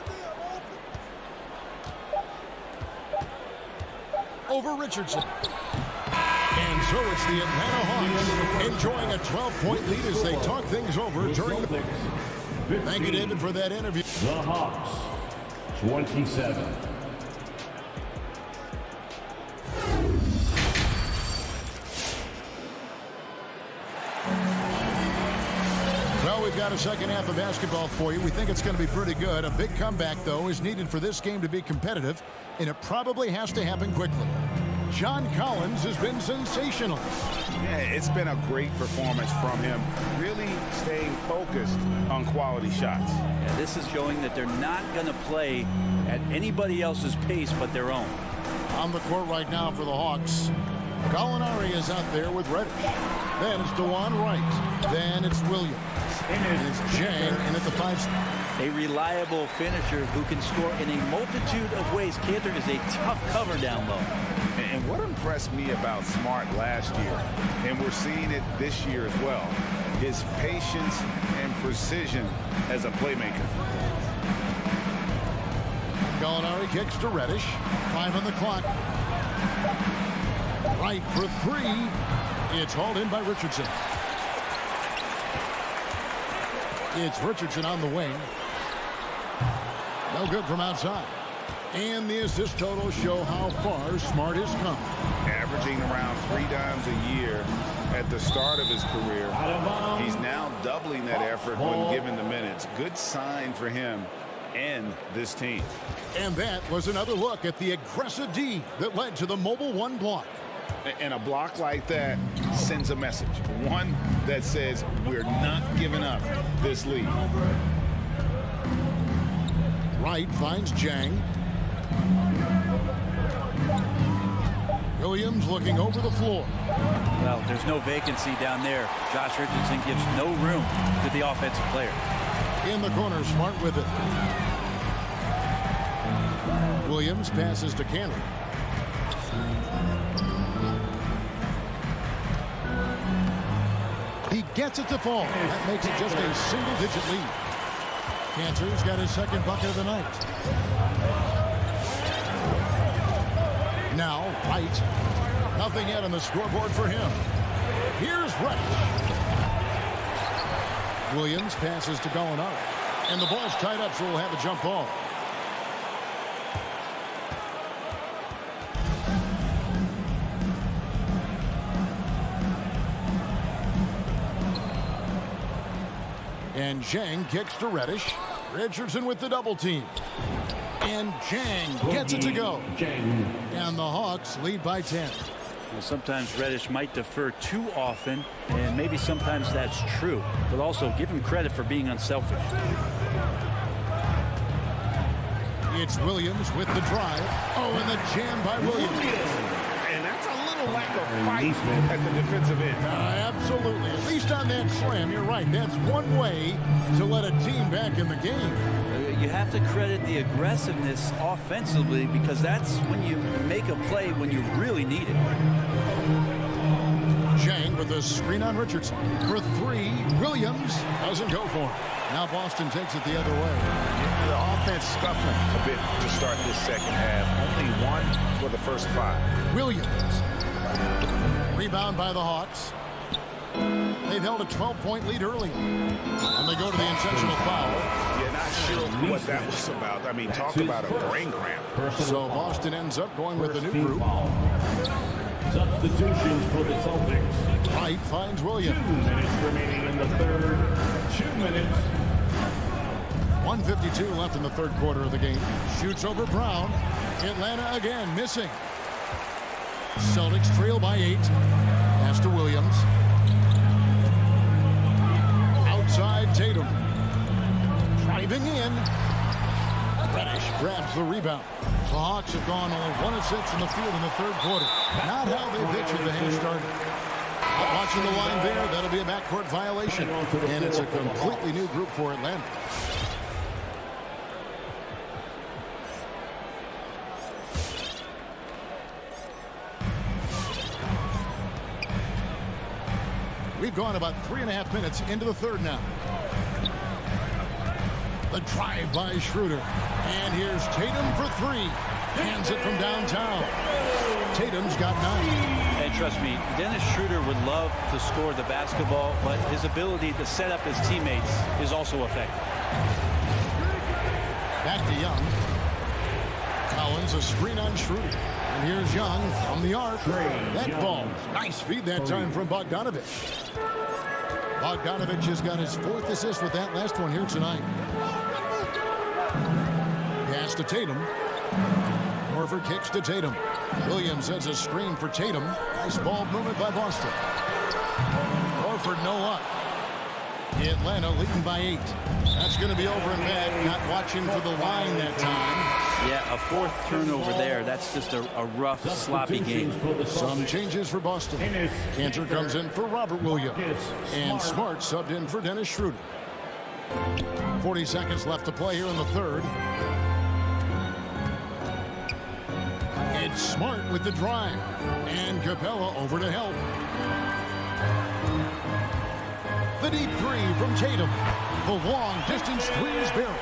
F: Over Richardson. And so it's the Atlanta Hawks enjoying a 12-point lead as they talk things over during the... Thank you, David, for that interview.
D: The Hawks, 27.
F: Well, we've got a second half of basketball for you. We think it's going to be pretty good. A big comeback, though, is needed for this game to be competitive, and it probably has to happen quickly. John Collins has been sensational.
C: Yeah, it's been a great performance from him, really staying focused on quality shots.
G: Yeah, this is showing that they're not going to play at anybody else's pace but their own.
F: On the court right now for the Hawks, Gallinari is out there with Reddish. Then it's DeJuan Wright. Then it's Williams. And it's Jang in at the 5 spot.
G: A reliable finisher who can score in a multitude of ways. Cantor is a tough cover down low.
C: And what impressed me about Smart last year, and we're seeing it this year as well, his patience and precision as a playmaker.
F: Gallinari kicks to Reddish. 5 on the clock. Wright for 3. It's hauled in by Richardson. It's Richardson on the wing. No good from outside. And the assist totals show how far Smart has come.
C: Averaging around 3 times a year at the start of his career. He's now doubling that effort when given the minutes. Good sign for him and this team.
F: And that was another look at the aggressive D that led to the Mobile One block.
C: And a block like that sends a message. One that says we're not giving up this lead.
F: Wright finds Jang. Williams looking over the floor.
G: Well, there's no vacancy down there. Josh Richardson gives no room to the offensive player.
F: In the corner, Smart with it. Williams passes to Cantor. He gets it to fall. That makes it just a single-digit lead. Cantor's got his second bucket of the night. Now, Wright. Nothing yet on the scoreboard for him. Here's Reddish. Williams passes to Gallinari. And the ball's tied up, so we'll have a jump ball. And Jang kicks to Reddish. Richardson with the double team. And Jang gets it to go. And the Hawks lead by 10.
G: Well, sometimes Reddish might defer too often, and maybe sometimes that's true. But also give him credit for being unselfish.
F: It's Williams with the drive. Oh, and the jam by Williams.
C: And There's a little lack of fight at the defensive end.
F: Absolutely. At least on that slam, you're right. That's one way to let a team back in the game.
G: You have to credit the aggressiveness offensively because that's when you make a play when you really need it.
F: Chang with a screen on Richardson. For three, Williams doesn't go for it. Now Boston takes it the other way.
C: The offense scuffling a bit to start this second half. Only one for the first 5.
F: Williams. Rebound by the Hawks. They've held a 12-point lead early. And they go to the intentional foul.
C: Yeah, not sure what that was about. I mean, talk about a brain cramp.
F: So Boston ends up going with a new group.
D: Substitutions for the Celtics.
F: Wright finds Williams.
D: 2 minutes remaining in the third. 2 minutes.
F: 1:52 left in the third quarter of the game. Shoots over Brown. Atlanta again missing. Celtics trail by 8. Pass to Williams. Outside Tatum. Driving in. Reddish grabs the rebound. The Hawks have gone only 1 of 6 in the field in the third quarter. Not how they pictured the half started. Watching the line there, that'll be a backcourt violation. And it's a completely new group for Atlanta. We've gone about 3.5 minutes into the third now. The drive by Schroeder. And here's Tatum for 3. Hands it from downtown. Tatum's got 9.
G: And trust me, Dennis Schroeder would love to score the basketball, but his ability to set up his teammates is also effective.
F: Back to Young. Collins a screen on Schroeder. And here's Young from the arc. That ball. Nice feed that time from Bogdanovich. Bogdanovich has got his 4th assist with that last one here tonight. Pass to Tatum. Horford kicks to Tatum. Williams has a screen for Tatum. Nice ball movement by Boston. Horford no luck. Atlanta leading by 8. That's going to be over and back. Not watching for the line that time.
G: Yeah, a 4th turnover there. That's just a rough, sloppy game.
F: Some changes for Boston. Cantor comes in for Robert Williams. And Smart subbed in for Dennis Schroeder. 40 seconds left to play here in the third. It's Smart with the drive. And Capella over to help. The deep 3 from Tatum. The long distance 3 is barreled.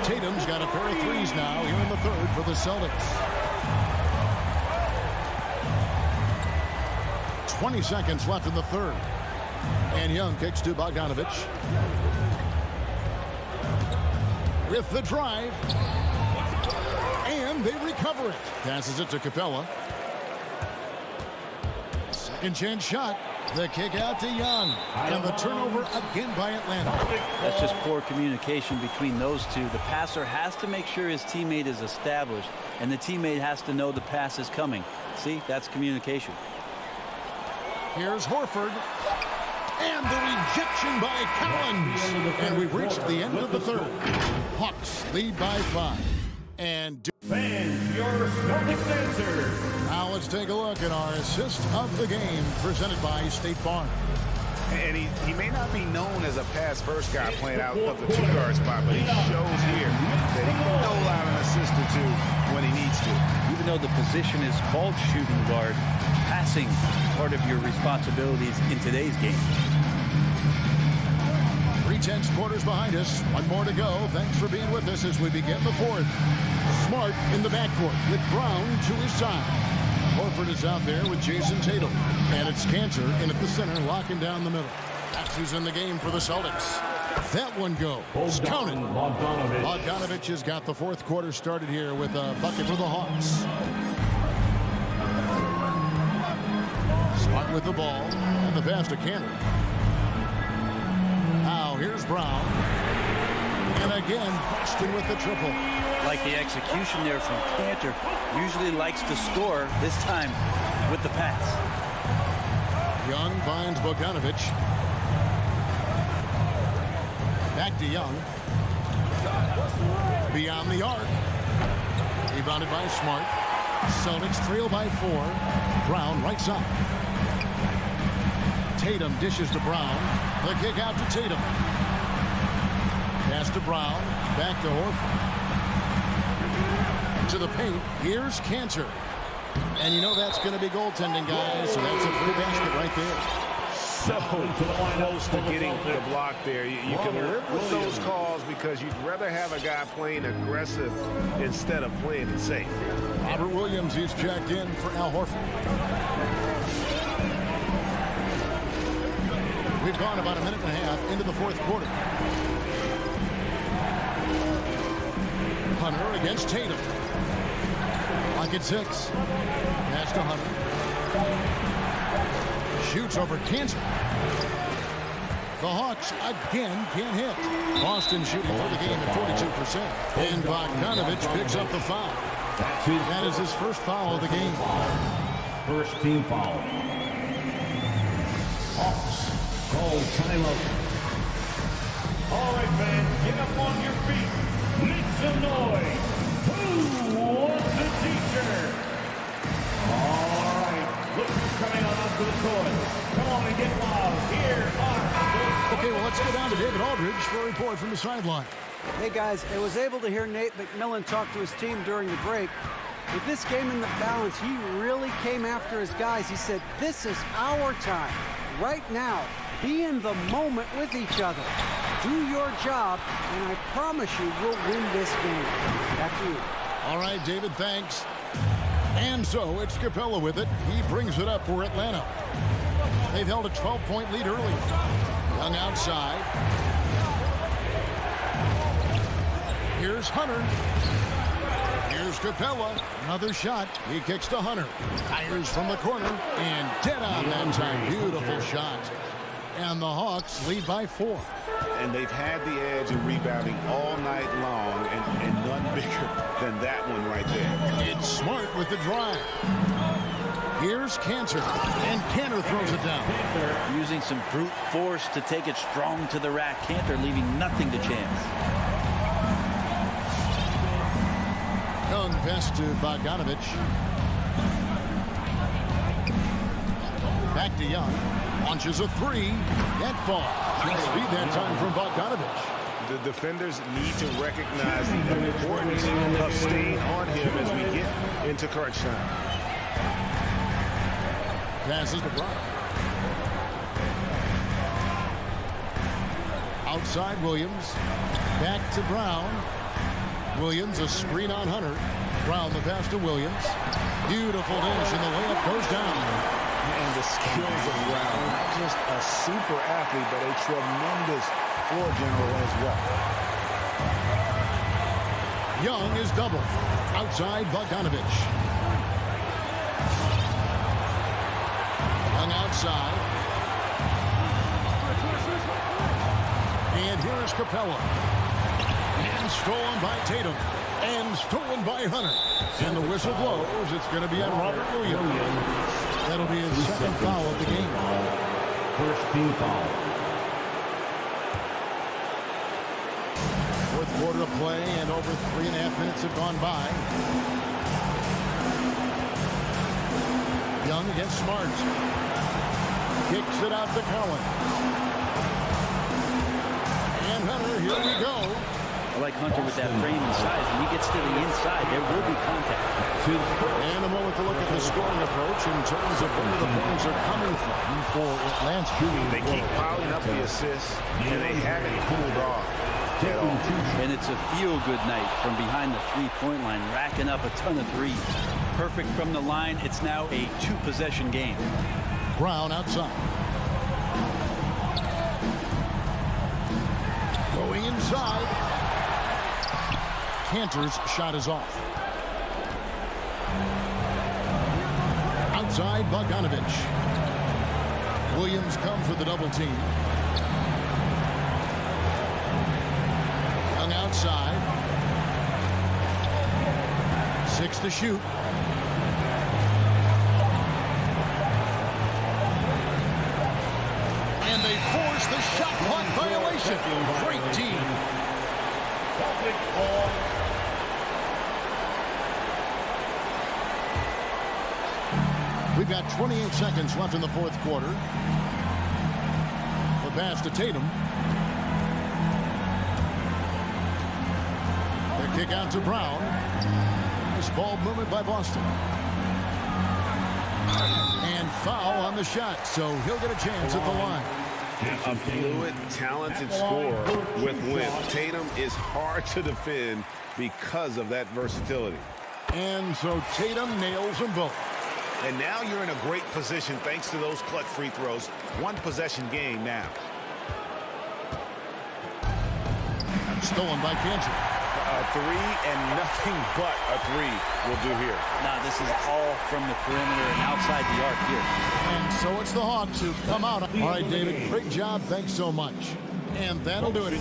F: Tatum's got a pair of 3s now here in the third for the Celtics. 20 seconds left in the third. And Young kicks to Bogdanovich. With the drive. And they recover it. Passes it to Capella. Second chance shot. The kick out to Young. And the turnover again by Atlanta.
G: That's just poor communication between those two. The passer has to make sure his teammate is established, and the teammate has to know the pass is coming. See, that's communication.
F: Here's Horford. And the rejection by Collins. And we've reached the end of the third. Hawks lead by 5. And
D: Fans, your Celtics answer.
F: now let's take a look at our assist of the game presented by State Farm.
C: And he may not be known as a pass-first guy playing out of the 2-guard spot, but he shows here that he can dole out an assist or 2 when he needs to.
G: Even though the position is called shooting guard, passing is part of your responsibilities in today's game.
F: 3/10 quarters behind us. One more to go. Thanks for being with us as we begin the fourth. Smart in the backcourt with Brown to his side. Horford is out there with Jason Tatum. And it's Cantor in at the center, locking down the middle. That's who's in the game for the Celtics. That one goes. Counted. Bogdanovich has got the fourth quarter started here with a bucket for the Hawks. Smart with the ball. And the pass to Cantor. Now here's Brown. And again, Boston with the triple.
G: Like the execution there from Cantor. Usually likes to score, this time with the pass.
F: Young finds Bogdanovich. Back to Young. Beyond the arc. Rebounded by Smart. Celtics trail by 4. Brown right side. Tatum dishes to Brown. The kick out to Tatum. Pass to Brown. Back to Horford. To the paint. Here's Cantor. And you know that's going to be goaltending, guys. So that's a free basket right there.
B: So close to getting the block there. You can live with those calls because you'd rather have a guy playing aggressive instead of playing it safe.
F: Robert Williams is checked in for Al Horford. We've gone about a minute and a half into the fourth quarter. Hunter against Tatum. Lock at 6. Pass to Hunter. Shoots over Cantor. The Hawks again can't hit. Boston shooting for the game at 42%. And Bogdanovich picks up the foul. That is his first foul of the game.
D: First team foul. Hawks call timeout.
I: All right, fans, get up on your feet. Make some noise. Who wants a t-shirt? All right, look who's coming on up to the court. Come on and get loud. Here are the...
F: Okay, well, let's go down to David Aldridge for a report from the sideline.
H: Hey guys, I was able to hear Nate McMillan talk to his team during the break. With this game in the balance, he really came after his guys. He said, this is our time. Right now, be in the moment with each other. Do your job, and I promise you we'll win this game. Back to you.
F: All right, David, thanks. And so it's Capella with it. He brings it up for Atlanta. They've held a 12-point lead early. Young outside. Here's Hunter. Here's Capella. Another shot. He kicks to Hunter. Fires from the corner. And dead on that time. Beautiful shot. And the Hawks lead by 4.
C: And they've had the edge in rebounding all night long, and none bigger than that one right there.
F: It's Smart with the drive. Here's Cantor. And Cantor throws it down.
G: Using some brute force to take it strong to the rack. Cantor leaving nothing to chance.
F: Young pass to Bogdanovich. Back to Young. Launches a 3. That fall. Good speed that time from Bogdanovich.
B: The defenders need to recognize the importance of staying on him as we get into crunch time.
F: Passes to Brown. Outside Williams. Back to Brown. Williams a screen on Hunter. Brown the pass to Williams. Beautiful dish and the layup goes down.
C: And the skills of Brown, not just a super athlete, but a tremendous floor general as well.
F: Young is doubled. Outside Bogdanovich. Young outside. And here is Capella. And stolen by Tatum. And stolen by Hunter. And the whistle blows. It's going to be on Robert Williams. That'll be his second foul of the game.
D: First team foul.
F: Fourth quarter of play, and over 3.5 minutes have gone by. Young against Smart. Kicks it out to Cowan. And Hunter, here we go.
G: I like Hunter with that frame and size. When he gets to the inside, there will be contact.
F: And a moment to look at the scoring approach in terms of where the points are coming from for Atlanta.
B: They keep piling up the assists, and they haven't cooled off at all.
G: And it's a feel-good night from behind the three-point line, racking up a ton of threes. Perfect from the line. It's now a two-possession game.
F: Brown outside. Going inside. Cantor's shot is off. Outside Bogdanovich. Williams comes with the double team. Young outside. 6 to shoot. And they force the shot clock violation. Great team. We've got 28 seconds left in the fourth quarter. The pass to Tatum. The kick out to Brown. This ball movement by Boston. And foul on the shot, so he'll get a chance at the line.
C: A fluid, talented scorer with width. Tatum is hard to defend because of that versatility.
F: And so Tatum nails them both.
C: And now you're in a great position thanks to those clutch free throws. One possession game now.
F: Stolen by Kansas.
C: A three and nothing but a three will do here.
G: Now this is all from the perimeter and outside the arc here.
F: And so it's the Hawks who come out. All right, David, great job. Thanks so much. And that'll do it.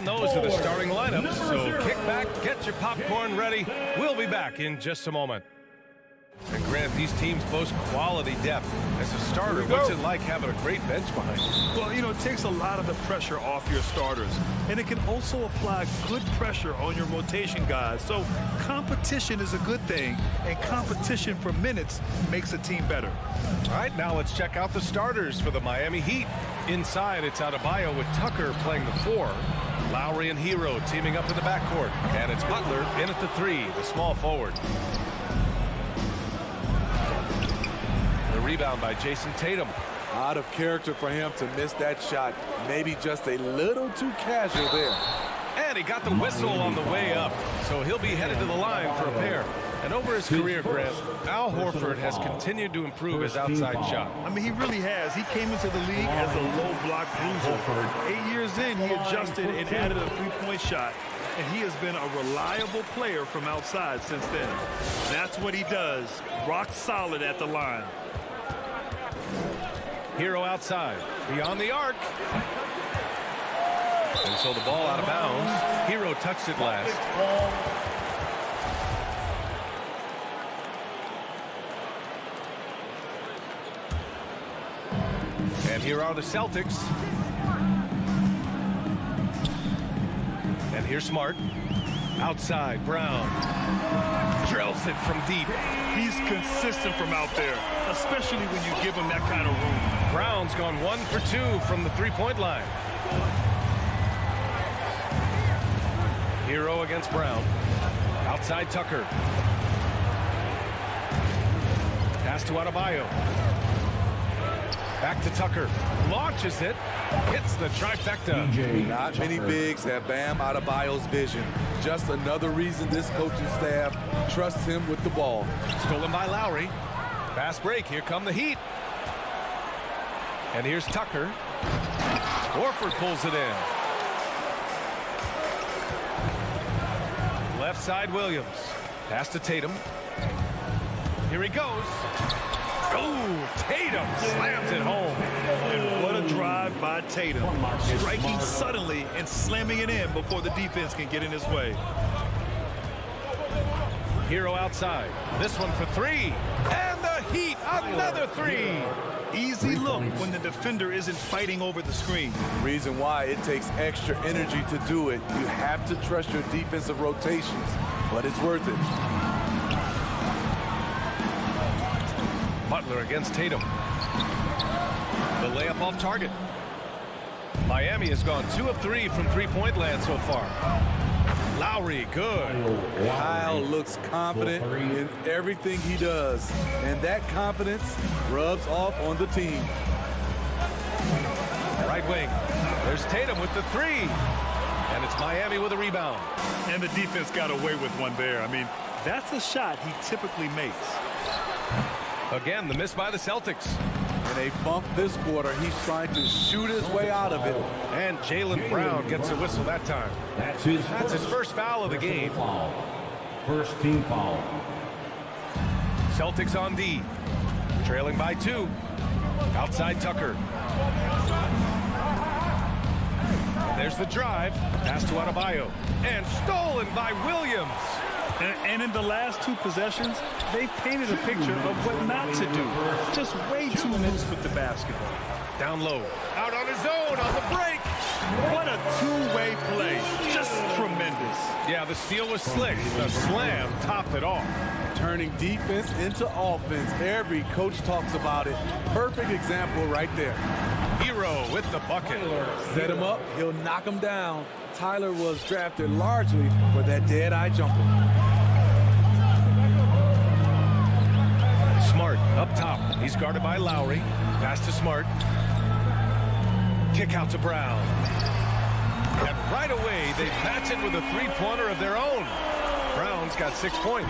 A: And those are the starting lineups. So kick back, get your popcorn ready. We'll be back in just a moment. And Grant, these teams boast quality depth. As a starter, what's it like having a great bench behind you?
J: Well, you know, it takes a lot of the pressure off your starters. And it can also apply good pressure on your rotation guys. So competition is a good thing. And competition for minutes makes a team better.
A: All right, now let's check out the starters for the Miami Heat. Inside, it's Adebayo with Tucker playing the 4. Lowry and Hero teaming up in the backcourt. And it's Butler in at the 3, the small forward. Rebound by Jason Tatum.
K: Out of character for him to miss that shot. Maybe just a little too casual there.
A: And he got the whistle on the way up. So he'll be headed to the line for a pair. And over his career, Grant, Al Horford has continued to improve his outside shot.
J: I mean, he really has. He came into the league as a low block bruiser. 8 years in, he adjusted and added a three-point shot. And he has been a reliable player from outside since then. That's what he does. Rock solid at the line.
A: Hero outside, beyond the arc. And so the ball out of bounds. Hero touched it last. And here are the Celtics. And here's Smart. Outside, Brown. Drills it from deep.
J: He's consistent from out there, especially when you give him that kind of room.
A: Brown's gone 1 for 2 from the three-point line. Hero against Brown. Outside Tucker. Pass to Adebayo. Back to Tucker. Launches it. Hits the trifecta.
K: Not many bigs have Bam Adebayo's vision. Just another reason this coaching staff trusts him with the ball.
A: Stolen by Lowry. Fast break. Here come the Heat. And here's Tucker. Horford pulls it in. Left side Williams. Pass to Tatum. Here he goes. Oh, Tatum slams it home.
J: And what a drive by Tatum. Striking suddenly and slamming it in before the defense can get in his way.
A: Hero outside. This one for 3. And the Heat, another 3.
J: Easy look when the defender isn't fighting over the screen.
K: Reason why it takes extra energy to do it. You have to trust your defensive rotations, but it's worth it.
A: Butler against Tatum. The layup off target. Miami has gone 2 of 3 from three-point land so far. Lowry, good.
K: Kyle looks confident in everything he does, and that confidence rubs off on the team.
A: Right wing. There's Tatum with the 3. And it's Miami with a rebound.
J: And the defense got away with one there. I mean, that's a shot he typically makes.
A: Again, the miss by the Celtics.
K: In a bump this quarter, he's trying to shoot his way out of it.
A: And Jaylen Brown gets a whistle that time.
D: That's his
A: first foul of the game.
D: First team foul.
A: Celtics on D. Trailing by 2. Outside Tucker. And there's the drive. Pass to Adebayo. And stolen by Williams.
J: And in the last 2 possessions, they've painted a picture of what not to do. Just way too loose with the basketball.
A: Down low. Out on his own on the break.
J: What a two-way play. Just tremendous.
A: Yeah, the steal was slick. The slam topped it off.
K: Turning defense into offense. Every coach talks about it. Perfect example right there.
A: Hero with the bucket.
K: Set him up, he'll knock him down. Tyler was drafted largely for that dead-eye jumper.
A: Smart up top. He's guarded by Lowry. Pass to Smart. Kick out to Brown. And right away, they match it with a three-pointer of their own. Brown's got 6 points.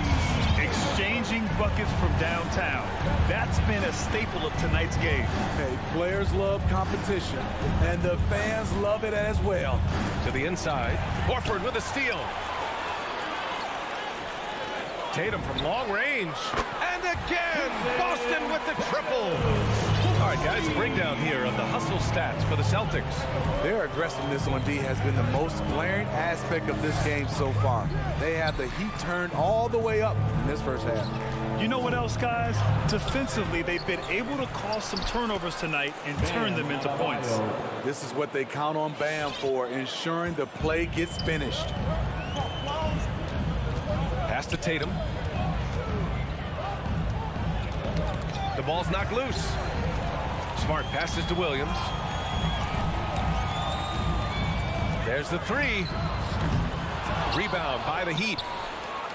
J: Exchanging buckets from downtown. That's been a staple of tonight's game.
K: Hey, players love competition, and the fans love it as well.
A: To the inside. Horford with a steal. Tatum from long range. And again, Boston with the triple. All right, guys, a breakdown here of the hustle stats for the Celtics.
K: Their aggressiveness on D has been the most glaring aspect of this game so far. They have the heat turned all the way up in this first half.
J: You know what else, guys? Defensively, they've been able to cause some turnovers tonight and turn them into points.
K: This is what they count on Bam for, ensuring the play gets finished.
A: Pass to Tatum. The ball's knocked loose. Smart passes to Williams. There's the three. Rebound by the Heat.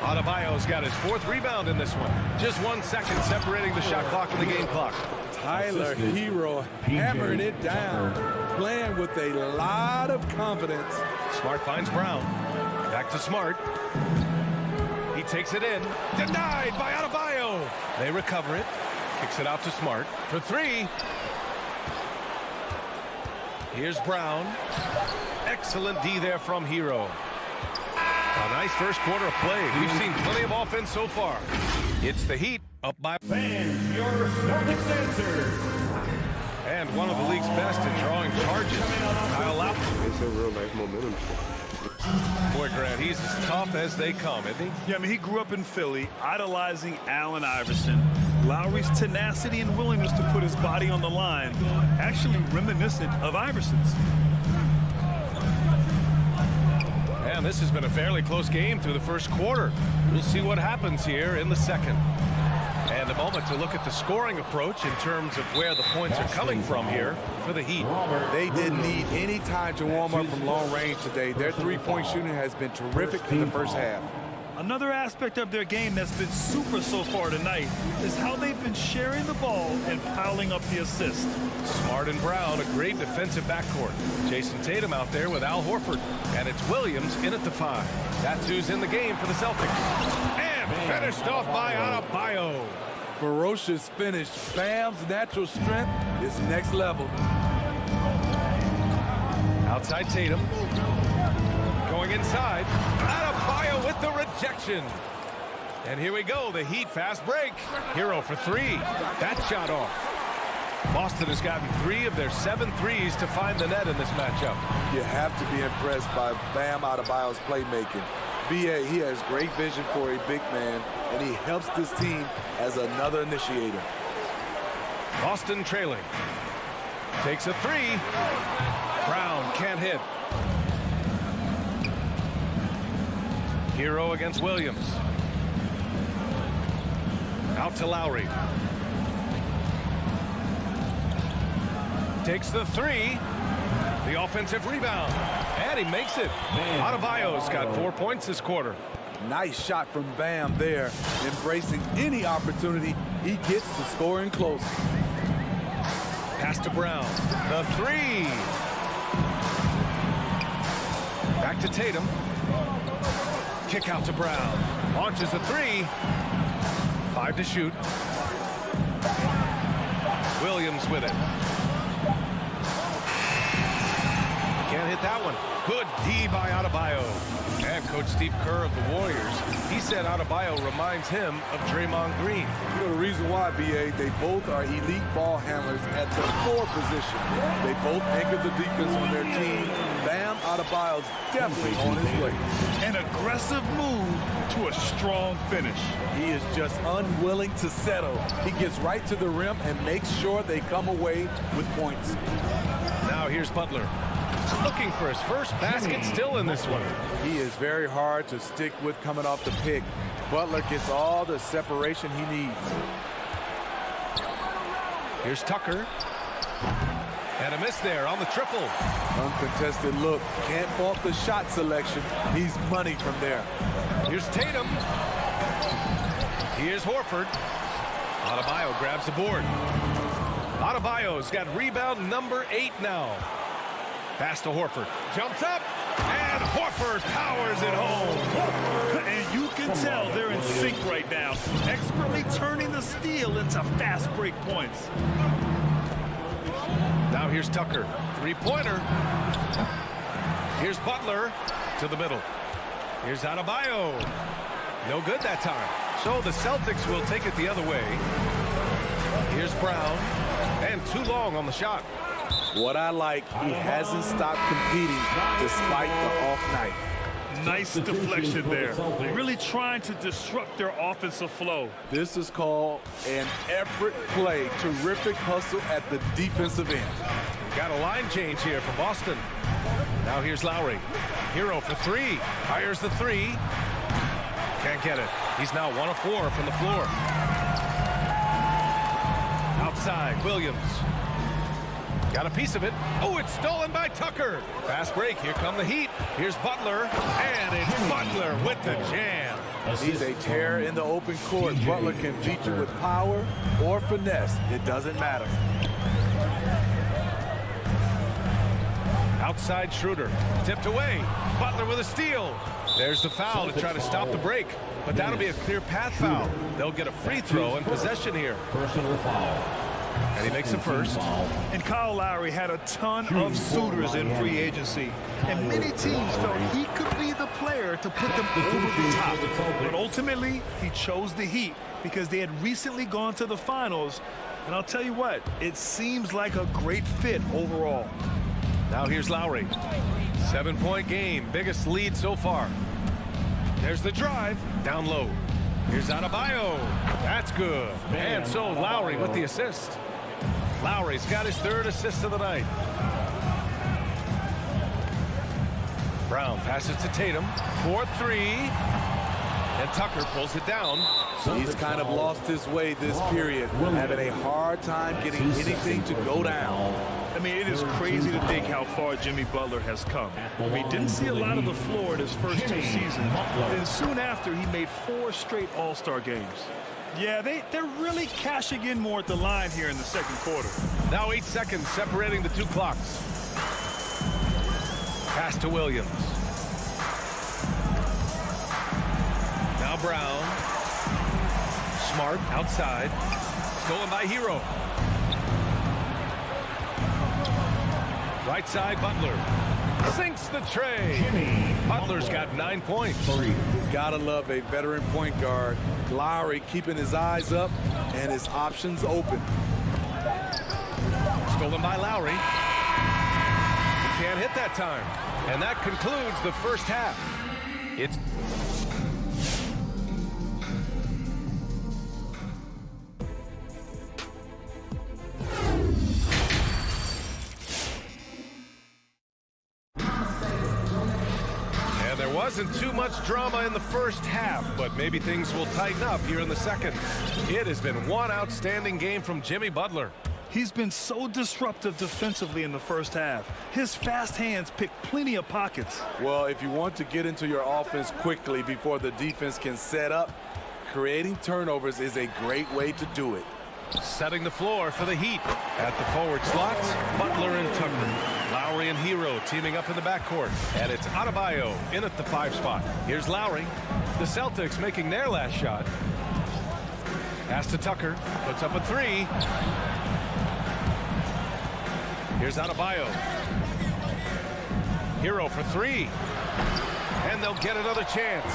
A: Adebayo's got his 4th rebound in this one. Just 1 second separating the shot clock and the game clock.
K: Tyler Hero hammering it down, playing with a lot of confidence.
A: Smart finds Brown. Back to Smart. He takes it in. Denied by Adebayo. They recover it. Kicks it out to Smart for 3. Here's Brown. Excellent D there from Hero. A nice first quarter of play. We've seen plenty of offense so far. It's the Heat up by...
I: Fans, your starting answer.
A: And one of the league's best at drawing charges. Kyle Lowry.
B: It's a real nice momentum.
A: Boy, Grant, he's as tough as they come, isn't he?
J: Yeah, I mean, he grew up in Philly, idolizing Allen Iverson. Lowry's tenacity and willingness to put his body on the line, actually reminiscent of Iverson's.
A: And this has been a fairly close game through the first quarter. We'll see what happens here in the second. And a moment to look at the scoring approach in terms of where the points are coming from here for the Heat.
K: They didn't need any time to warm up from long range today. Their three-point shooting has been terrific in the first half.
J: Another aspect of their game that's been super so far tonight is how they've been sharing the ball and piling up the assists.
A: Smart and Brown, a great defensive backcourt. Jason Tatum out there with Al Horford. And it's Williams in at the 5. That's who's in the game for the Celtics. And finished off by Adebayo.
K: Ferocious finish. Bam's natural strength is next level.
A: Outside Tatum. Going inside. Adebayo with the rejection. And here we go, the Heat fast break. Hero for 3. That shot off. Boston has gotten 3 of their 7 threes to find the net in this matchup.
K: You have to be impressed by Bam Adebayo's playmaking. BA, he has great vision for a big man, and he helps this team as another initiator.
A: Boston trailing. Takes a 3. Brown can't hit. Hero against Williams. Out to Lowry. Takes the 3. The offensive rebound. And he makes it. Adebayo's got 4 points this quarter.
K: Nice shot from Bam there. Embracing any opportunity he gets to scoring close.
A: Pass to Brown. The 3. Back to Tatum. Kick out to Brown. Launches a 3. 5 to shoot. Williams with it. Can't hit that one. Good D by Adebayo. And Coach Steve Kerr of the Warriors, he said Adebayo reminds him of Draymond Green.
K: You know the reason why, BA, they both are elite ball handlers at the 4 position. They both anchor the defense on their team. Bam Adebayo's definitely on his way.
J: An aggressive move to a strong finish.
K: He is just unwilling to settle. He gets right to the rim and makes sure they come away with points.
A: Now here's Butler. Looking for his first basket still in this one.
K: He is very hard to stick with coming off the pick. Butler gets all the separation he needs.
A: Here's Tucker. And a miss there on the triple.
K: Uncontested look. Can't fault the shot selection. He's money from there.
A: Here's Tatum. Here's Horford. Adebayo grabs the board. Adebayo's got rebound number 8 now. Pass to Horford. Jumps up. And Horford powers it home.
J: And you can tell they're in sync right now. Expertly turning the steal into fast break points.
A: Now here's Tucker. 3-pointer. Here's Butler to the middle. Here's Adebayo. No good that time. So the Celtics will take it the other way. Here's Brown. And too long on the shot.
K: What I like, he hasn't stopped competing despite the off night.
J: Nice deflection there. Really trying to disrupt their offensive flow.
K: This is called an effort play. Terrific hustle at the defensive end.
A: Got a line change here for Boston. Now here's Lowry. Hero for three. Fires the three. Can't get it. He's now 1 of 4 from the floor. Outside, Williams. Got a piece of it. Oh, it's stolen by Tucker. Fast break. Here come the Heat. Here's Butler. And it's Butler with the jam.
K: He's a terror in the open court. Butler can beat you with power or finesse. It doesn't matter.
A: Outside Schroeder. Tipped away. Butler with a steal. There's the foul to try to stop the break. But that'll be a clear path foul. They'll get a free throw and possession here.
D: Personal foul.
A: And he makes the first.
J: And Kyle Lowry had a ton of suitors in free agency. And many teams felt he could be the player to put them over the top. But ultimately, he chose the Heat because they had recently gone to the finals. And I'll tell you what, it seems like a great fit overall.
A: Now here's Lowry. 7-point game. Biggest lead so far. There's the drive. Down low. Here's Adebayo. That's good. And so Lowry with the assist. Lowry's got his 3rd assist of the night. Brown passes to Tatum. 4-3. And Tucker pulls it down.
K: He's kind of lost his way this period, having a hard time getting anything to go down.
J: I mean, it is crazy to think how far Jimmy Butler has come. We didn't see a lot of the floor in his first 2 seasons. And soon after, he made 4 straight All-Star games. Yeah, they're really cashing in more at the line here in the second quarter.
A: Now 8 seconds separating the 2 clocks. Pass to Williams. Now Brown. Smart outside. Stolen by Hero. Right side, Butler. Sinks the tray. Butler's got 9 points.
K: Gotta love a veteran point guard. Lowry keeping his eyes up and his options open.
A: Stolen by Lowry. He can't hit that time. And that concludes the first half. It's wasn't too much drama in the first half, but maybe things will tighten up here in the second. It has been one outstanding game from Jimmy Butler.
J: He's been so disruptive defensively in the first half. His fast hands pick plenty of pockets.
K: Well, if you want to get into your offense quickly before the defense can set up, creating turnovers is a great way to do it.
A: Setting the floor for the Heat. At the forward slots, Butler and Tucker. Lowry and Hero teaming up in the backcourt. And it's Adebayo in at the 5 spot. Here's Lowry. The Celtics making their last shot. Pass to Tucker. Puts up a 3. Here's Adebayo. Hero for 3. And they'll get another chance.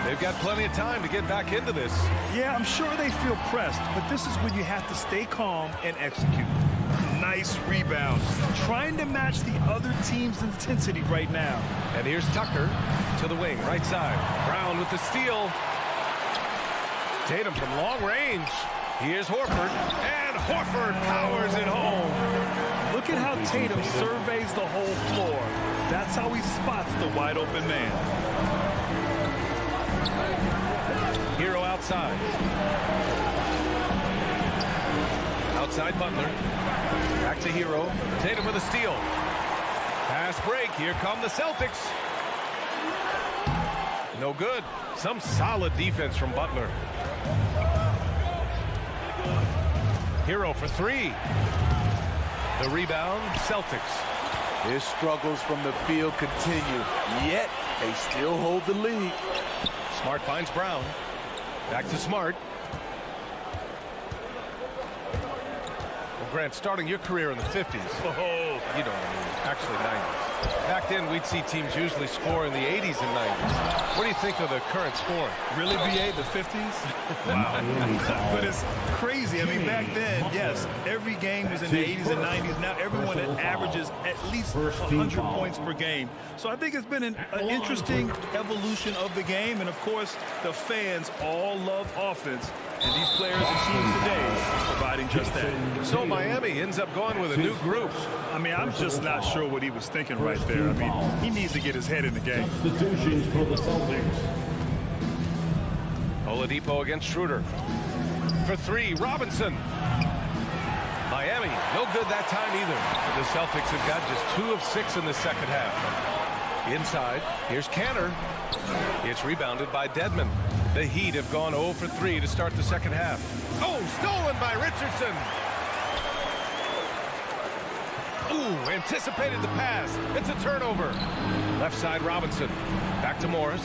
A: They've got plenty of time to get back into this.
J: Yeah, I'm sure they feel pressed, but this is when you have to stay calm and execute. Nice rebound. Trying to match the other team's intensity right now.
A: And here's Tucker to the wing, right side. Brown with the steal. Tatum from long range. Here's Horford, and Horford powers it home.
J: Look at how Tatum surveys the whole floor. That's how he spots the wide open man.
A: Hero outside. Outside Butler. Back to Hero. Tatum with a steal. Pass break. Here come the Celtics. No good. Some solid defense from Butler. Hero for 3. The rebound, Celtics.
K: His struggles from the field continue, yet they still hold the lead.
A: Smart finds Brown. Back to Smart. Well, Grant, starting your career in the 50s.
J: Oh,
A: You know what I mean. Actually, 90s. Back then, we'd see teams usually score in the 80s and 90s. What do you think of the current score?
J: Really, BA, the 50s? Wow. But it's crazy. I mean, back then, yes, every game was in the 80s and 90s. Now everyone averages at least 100 points per game. So I think it's been an interesting evolution of the game. And, of course, the fans all love offense. And these players and teams today are providing just that.
A: So Miami ends up going with a new group.
J: I mean, I'm just not sure what he was thinking right there. I mean, he needs to get his head in the game.
D: Substitutions for the Celtics.
A: Oladipo against Schroeder. For three, Robinson. Miami, no good that time either. The Celtics have got just 2 of 6 in the second half. Inside, here's Canner. It's rebounded by Dedmon. The Heat have gone 0 for 3 to start the second half. Oh, stolen by Richardson. Ooh, anticipated the pass. It's a turnover. Left side, Robinson. Back to Morris.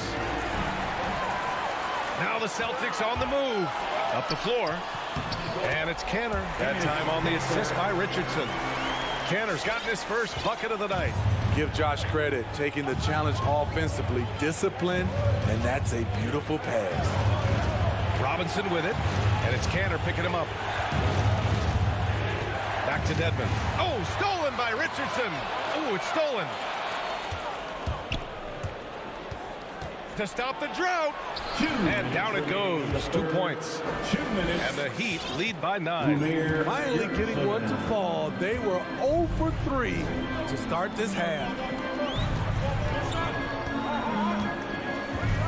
A: Now the Celtics on the move. Up the floor. And it's Canner. That time on the assist by Richardson. Canner's gotten his first bucket of the night.
K: Give Josh credit, taking the challenge offensively, discipline, and that's a beautiful pass.
A: Robinson with it, and it's Canner picking him up. Back to Dedmon. Oh, stolen by Richardson. Oh, it's stolen. To stop the drought. And down it goes. 2 points.
D: 2 minutes.
A: And the Heat lead by 9.
K: Finally getting one to fall. They were 0 for 3 to start this half.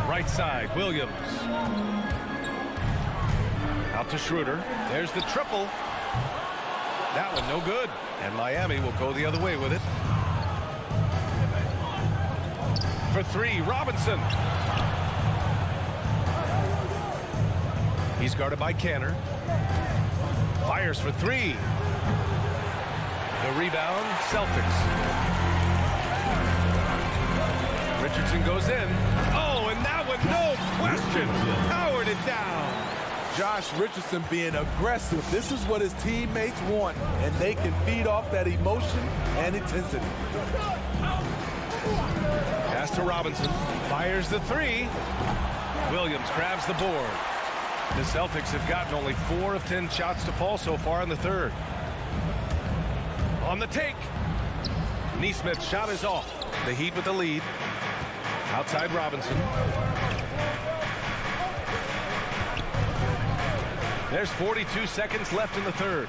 A: Right side, Williams. Out to Schroeder. There's the triple. That one no good. And Miami will go the other way with it. For three, Robinson. He's guarded by Canner. Fires for three. The rebound, Celtics. Richardson goes in. Oh, and that one, no question. Powered it down.
K: Josh Richardson being aggressive. This is what his teammates want, and they can feed off that emotion and intensity.
A: Pass to Robinson. Fires the three. Williams grabs the board. The Celtics have gotten only 4 of 10 shots to fall so far in the third. On the take. Neesmith's shot is off. The Heat with the lead. Outside Robinson. There's 42 seconds left in the third.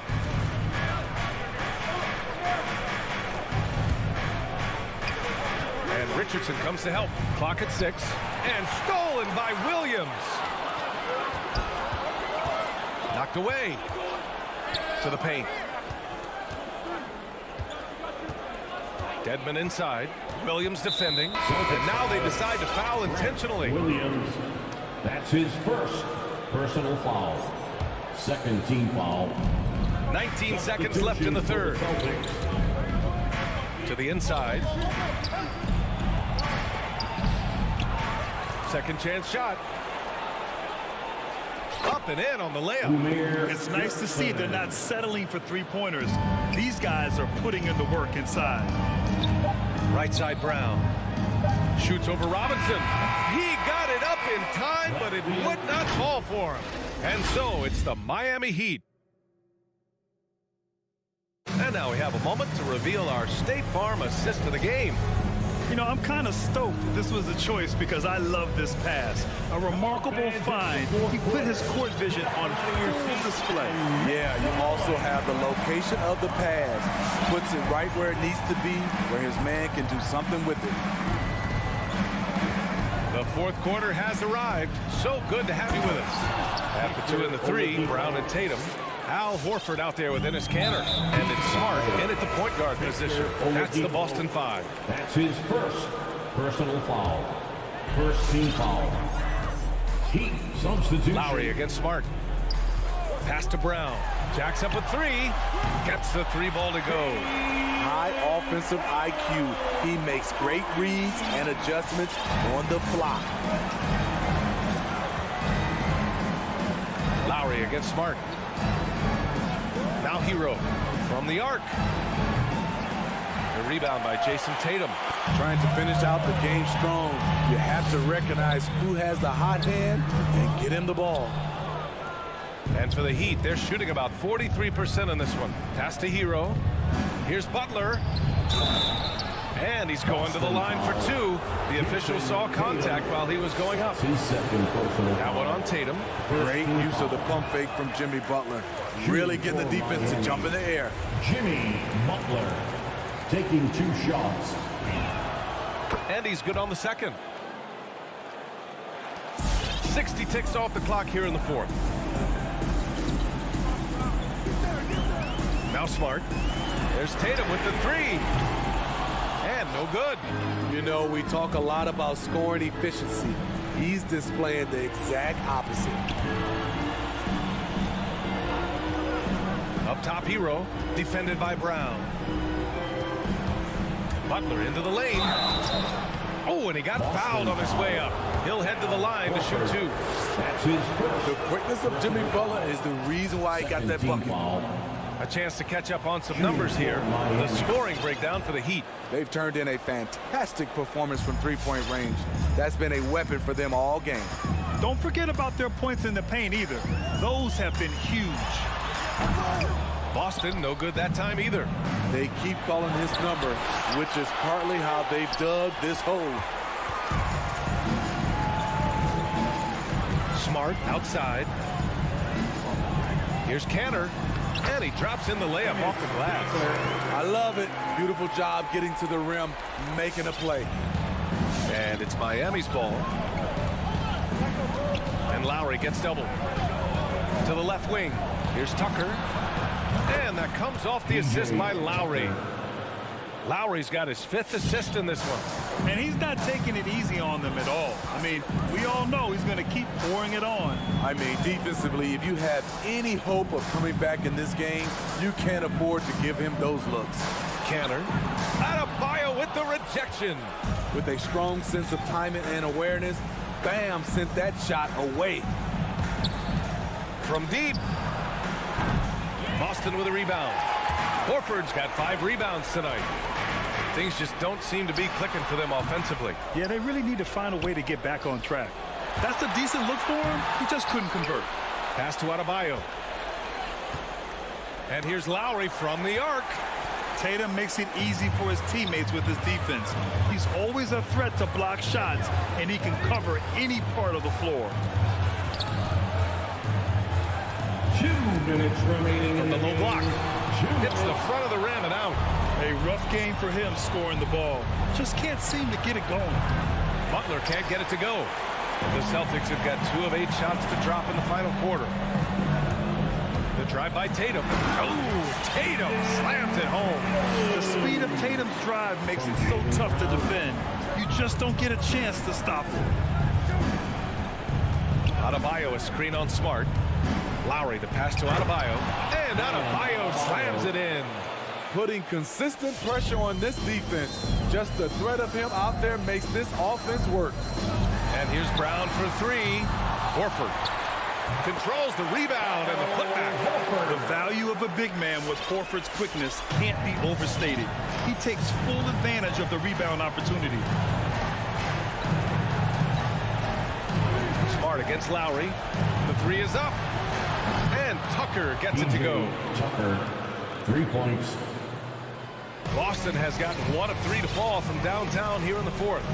A: And Richardson comes to help. Clock at 6. And stolen by Williams. Knocked away. To the paint. Dedmon inside. Williams defending. And now they decide to foul intentionally.
D: Williams, that's his first personal foul. Second team foul.
A: 19 seconds left in the third. To the inside. Second chance shot. Up and in on the layup.
J: It's nice to see they're not settling for three-pointers. These guys are putting in the work inside.
A: Right side Brown. Shoots over Robinson. He got it up in time, but it would not fall for him. And so it's the Miami Heat. And now we have a moment to reveal our State Farm assist of the game.
J: You know, I'm kind of stoked this was a choice because I love this pass. A remarkable find. He put his court vision on full display.
K: Yeah, you also have the location of the pass. Puts it right where it needs to be, where his man can do something with it.
A: The fourth quarter has arrived. So good to have you with us. After 2 and the 3, Brown and Tatum. Al Horford out there with Enes Kanter. And it's Smart in at the point guard position. That's the Boston 5.
D: That's his first personal foul. First team foul. Heat substitution.
A: Lowry against Smart. Pass to Brown. Jacks up a 3. Gets the 3 ball to go.
K: High offensive IQ. He makes great reads and adjustments on the fly.
A: Lowry against Smart. Now Hero from the arc. The rebound by Jason Tatum.
K: Trying to finish out the game strong. You have to recognize who has the hot hand and get him the ball.
A: And for the Heat, they're shooting about 43% on this one. Pass to Hero. Here's Butler. And he's going to the line for two. The official saw contact while he was going up. That one on Tatum.
K: Great use of the pump fake from Jimmy Butler. Really getting the defense to jump in the air.
D: Jimmy Butler taking 2 shots.
A: And he's good on the second. 60 ticks off the clock here in the fourth. Now Smart. There's Tatum with the three. And no good.
K: You know, we talk a lot about scoring efficiency. He's displaying the exact opposite.
A: Up top, Hero. Defended by Brown. Butler into the lane. Oh, and he got fouled on his way up. He'll head to the line to shoot two.
D: That's his first.
K: The quickness of Jimmy Butler is the reason why he got that bucket.
A: A chance to catch up on some numbers here. The scoring breakdown for the Heat.
K: They've turned in a fantastic performance from three-point range. That's been a weapon for them all game.
J: Don't forget about their points in the paint either. Those have been huge.
A: Boston, no good that time either.
K: They keep calling his number, which is partly how they've dug this hole.
A: Smart outside. Here's Canner. And he drops in the layup off the glass.
K: I love it. Beautiful job getting to the rim, making a play.
A: And it's Miami's ball. And Lowry gets doubled. To the left wing. Here's Tucker. And that comes off the assist by Lowry. Lowry's got his 5th assist in this one.
J: And he's not taking it easy on them at all. I mean, we all know he's going to keep pouring it on.
K: I mean, defensively, if you have any hope of coming back in this game, you can't afford to give him those looks.
A: Canner. Adebayo with the rejection.
K: With a strong sense of timing and awareness, Bam sent that shot away.
A: From deep. Boston with a rebound. Horford's got 5 rebounds tonight. Things just don't seem to be clicking for them offensively.
J: Yeah, they really need to find a way to get back on track. That's a decent look for him. He just couldn't convert.
A: Pass to Adebayo. And here's Lowry from the arc.
J: Tatum makes it easy for his teammates with his defense. He's always a threat to block shots, and he can cover any part of the floor.
D: 2 minutes remaining.
A: From the low block. Hits the front of the rim and out.
J: A rough game for him scoring the ball. Just can't seem to get it going.
A: Butler can't get it to go. The Celtics have got 2 of 8 shots to drop in the final quarter. The drive by Tatum. Oh, Tatum slams it home.
J: The speed of Tatum's drive makes it so tough to defend. You just don't get a chance to stop him.
A: Adebayo, a screen on Smart. Lowry, the pass to Adebayo. And Adebayo slams it in.
K: Putting consistent pressure on this defense. Just the threat of him out there makes this offense work.
A: And here's Brown for 3. Horford controls the rebound and the putback.
J: The value of a big man with Horford's quickness can't be overstated. He takes full advantage of the rebound opportunity.
A: Smart against Lowry. The 3 is up. And Tucker gets it to go.
D: Tucker, 3 points.
A: Boston has gotten 1 of 3 to fall from downtown here in the fourth.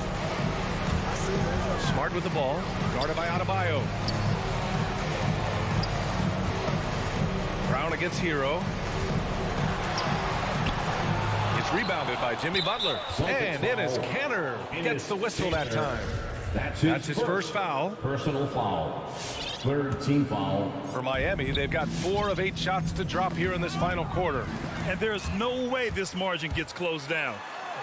A: Smart with the ball, guarded by Adebayo. Brown against Hero. It's rebounded by Jimmy Butler. And it is Canner. Gets the whistle that time.
D: That's
A: his first foul.
D: Personal foul. 3rd team foul.
A: For Miami, they've got 4 of 8 shots to drop here in this final quarter.
J: And there's no way this margin gets closed down.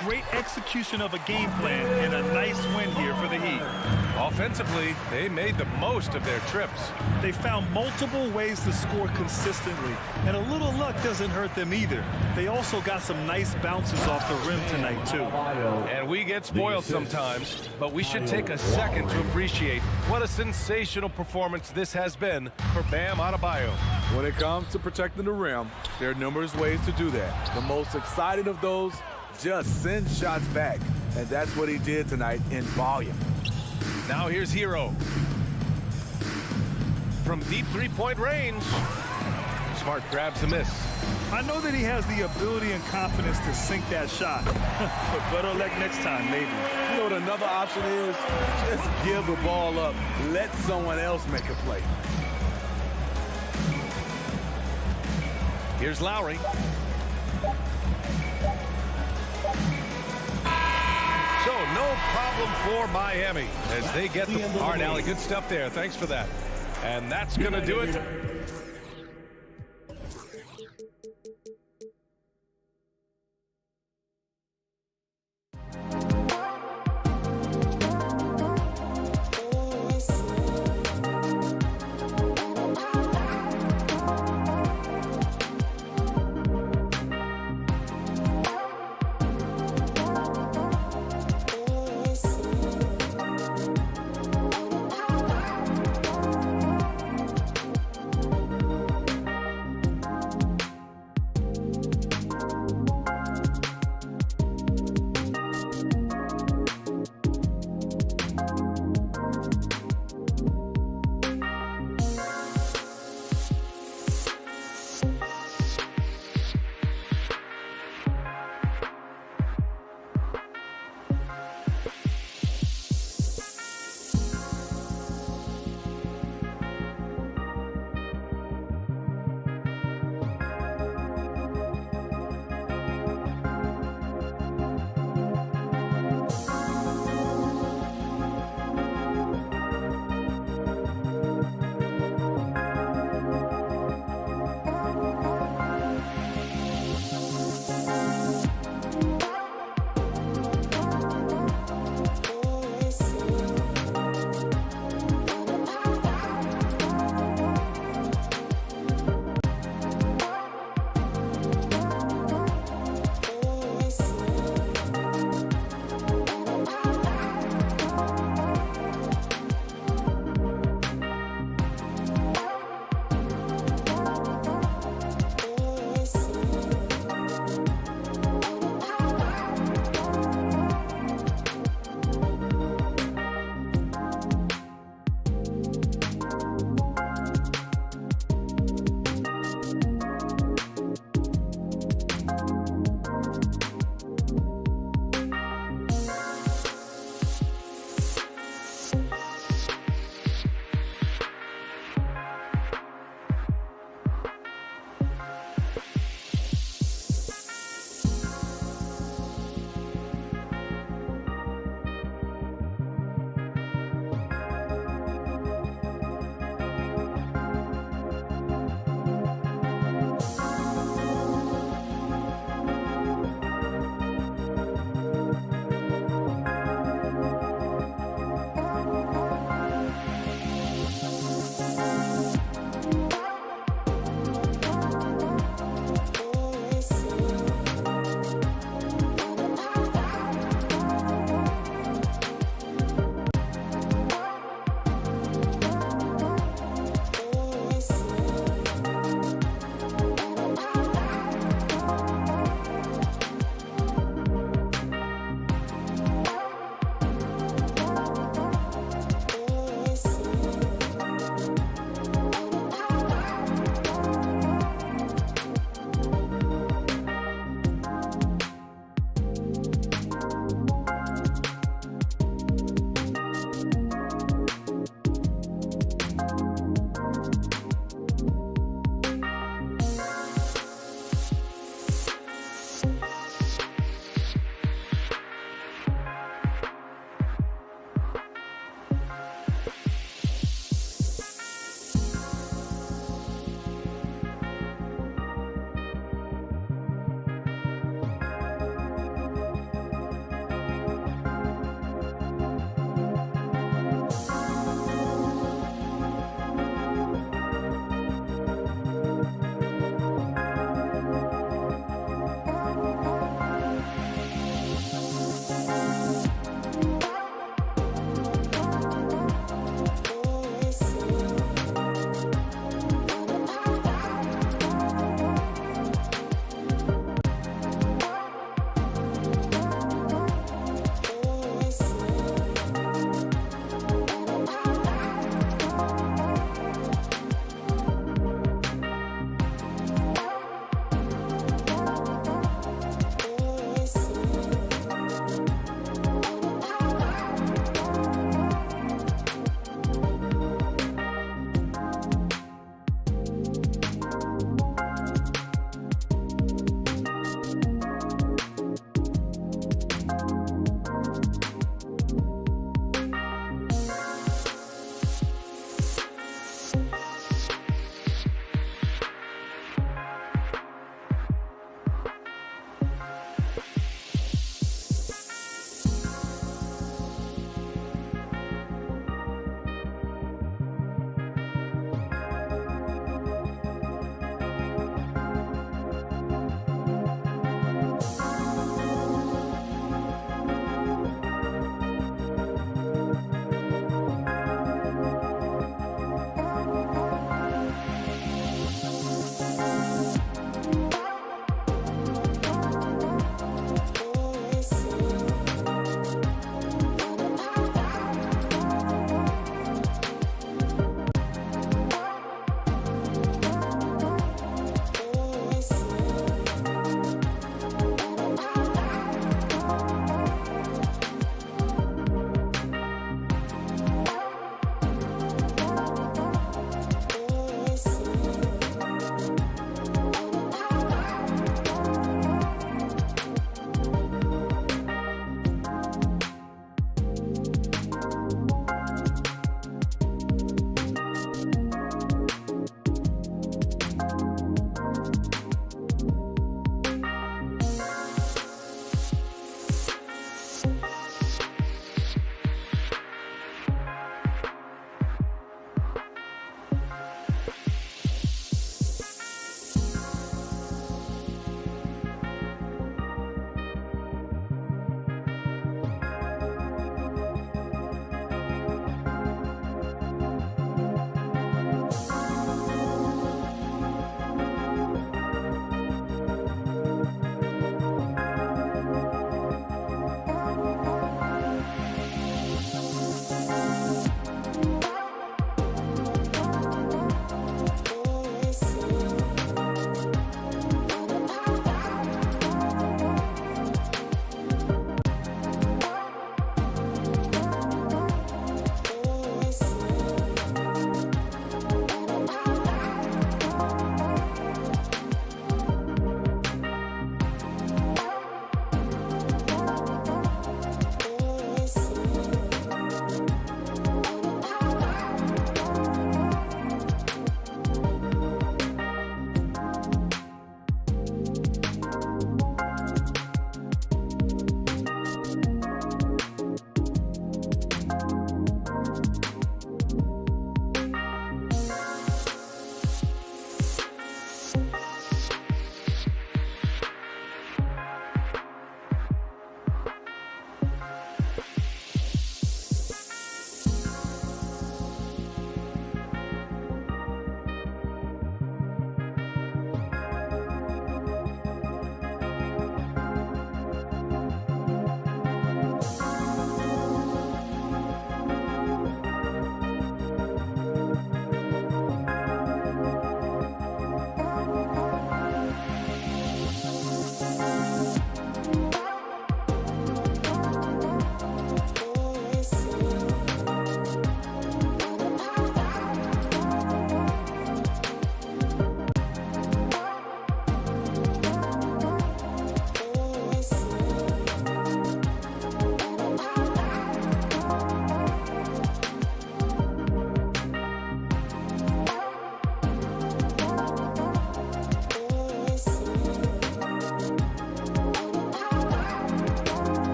J: Great execution of a game plan and a nice win here for the Heat.
A: Offensively, they made the most of their trips.
J: They found multiple ways to score consistently, and a little luck doesn't hurt them either. They also got some nice bounces off the rim tonight, too.
A: And we get spoiled sometimes, but we should take a second to appreciate what a sensational performance this has been for Bam Adebayo.
K: When it comes to protecting the rim, there are numerous ways to do that. The most exciting of those, just send shots back. And that's what he did tonight in volume.
A: Now here's Hero. From deep three-point range. Smart grabs a miss.
J: I know that he has the ability and confidence to sink that shot. But better luck next time, maybe.
K: You know what another option is? Just give the ball up. Let someone else make a play.
A: Here's Lowry. So no problem for Miami as they get the... All right, Allie, good stuff there. Thanks for that. And that's going to do it.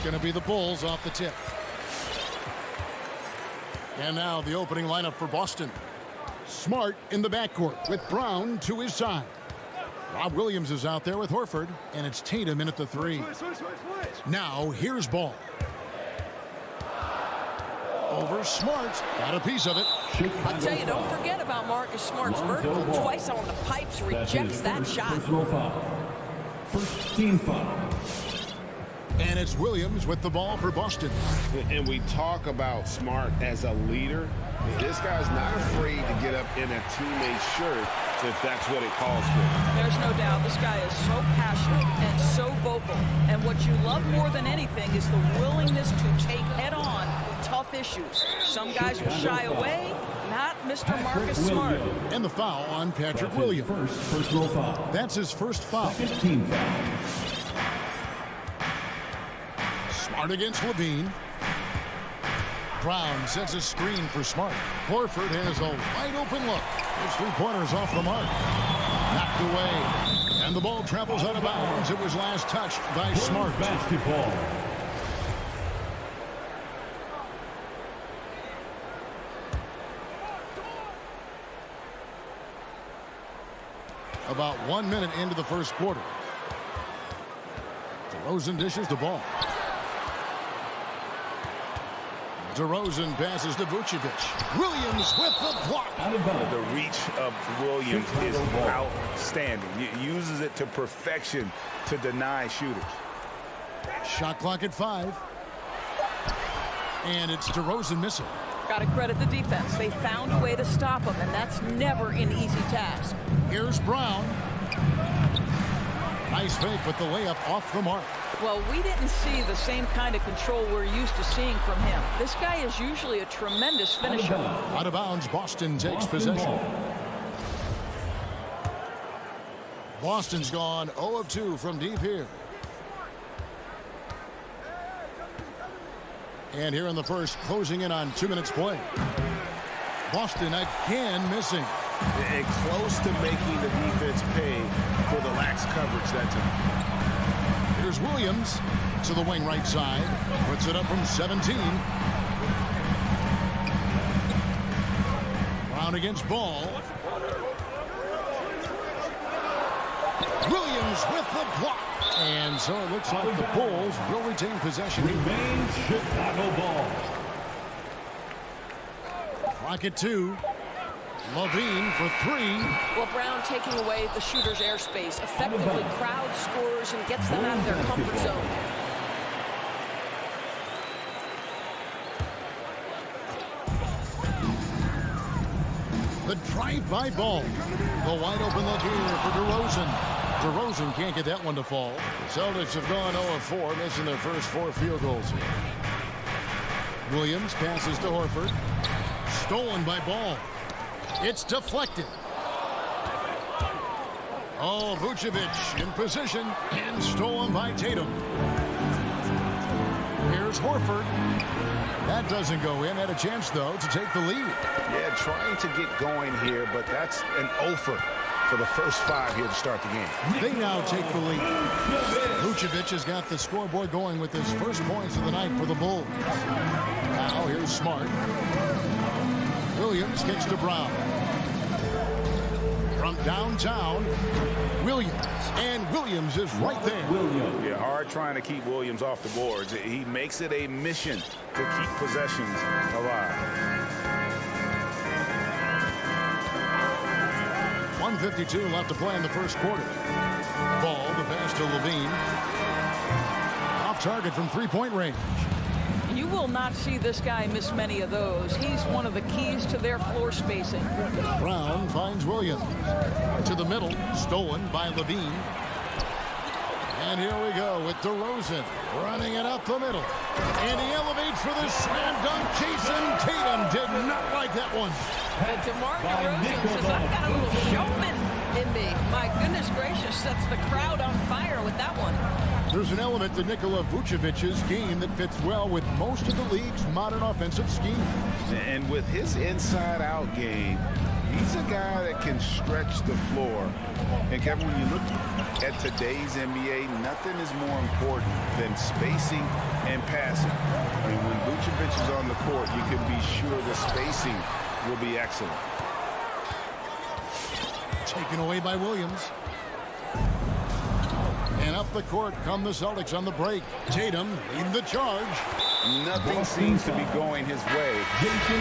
F: It's going to be the Bulls off the tip. And now the opening lineup for Boston. Smart in the backcourt with Brown to his side. Rob Williams is out there with Horford, and it's Tatum in at the 3. Now here's Ball. Over Smart. Got a piece of it.
L: I'll tell you, don't forget about Marcus Smart's vertical. Twice on the pipes, rejects that shot.
D: First team foul.
F: And it's Williams with the ball for Boston.
B: And we talk about Smart as a leader. This guy's not afraid to get up in a teammate's shirt if that's what it calls for.
L: There's no doubt this guy is so passionate and so vocal. And what you love more than anything is the willingness to take head-on tough issues. Some guys will shy away, not Mr. Marcus Smart.
F: And the foul on Patrick Williams.
D: First personal foul.
F: That's his first foul.
D: Second team foul.
F: Smart against Levine. Brown sets a screen for Smart. Horford has a wide open look. His three-pointers off the mark. Knocked away. And the ball travels out of bounds. It was last touched by Smart.
D: Basketball.
F: About 1 minute into the first quarter. DeRozan dishes the ball. DeRozan passes to Vucevic. Williams with the block.
C: The reach of Williams is outstanding. He uses it to perfection to deny shooters.
F: Shot clock at 5. And it's DeRozan missing.
L: Got to credit the defense. They found a way to stop him, and that's never an easy task.
F: Here's Brown. Nice fake, but the layup off the mark.
L: Well, we didn't see the same kind of control we're used to seeing from him. This guy is usually a tremendous finisher.
F: Out of bounds, Boston takes possession. Boston's gone 0 of 2 from deep here. And here in the first, closing in on 2 minutes play. Boston again missing.
C: And close to making the defense pay for the lax coverage that time.
F: Here's Williams to the wing right side. Puts it up from 17. Brown against Ball. Williams with the block. And so it looks like the Bulls will retain possession.
D: Remains Chicago ball.
F: Clock at 2. Levine for 3.
L: Well, Brown taking away the shooter's airspace effectively crowds scores and gets them out of their comfort zone.
F: The drive-by Ball. The wide open look here for DeRozan. DeRozan can't get that one to fall. The Celtics have gone 0 of 4, missing their first 4 field goals here. Williams passes to Horford. Stolen by Ball. It's deflected. Oh, Vucevic in position and stolen by Tatum. Here's Horford. That doesn't go in. Had a chance, though, to take the lead.
C: Yeah, trying to get going here, but that's an offer for the first 5 here to start the game.
F: They now take the lead. Vucevic has got the scoreboard going with his first points of the night for the Bulls. Now here's Smart. Williams gets to Brown. From downtown, Williams. And Williams is right there.
C: Yeah, hard trying to keep Williams off the boards. He makes it a mission to keep possessions alive.
F: 1:52 left to play in the first quarter. Ball, the pass to Levine. Off target from three-point range.
L: You will not see this guy miss many of those. He's one of the keys to their floor spacing.
F: Brown finds Williams. To the middle, stolen by Levine. And here we go with DeRozan running it up the middle. And he elevates for the slam dunk. Jason Tatum did not like that one.
L: And DeMar DeRozan says, I've got a little showman in me. My goodness gracious, sets the crowd on fire with that one.
F: There's an element to Nikola Vucevic's game that fits well with most of the league's modern offensive scheme.
C: And with his inside-out game, He's a guy that can stretch the floor. And Kevin, when you look at today's NBA, nothing is more important than spacing and passing. I mean, when Vucevic is on the court, you can be sure the spacing will be excellent.
F: Taken away by Williams. And up the court come the Celtics on the break. Tatum leading the charge.
C: Nothing seems to be going his way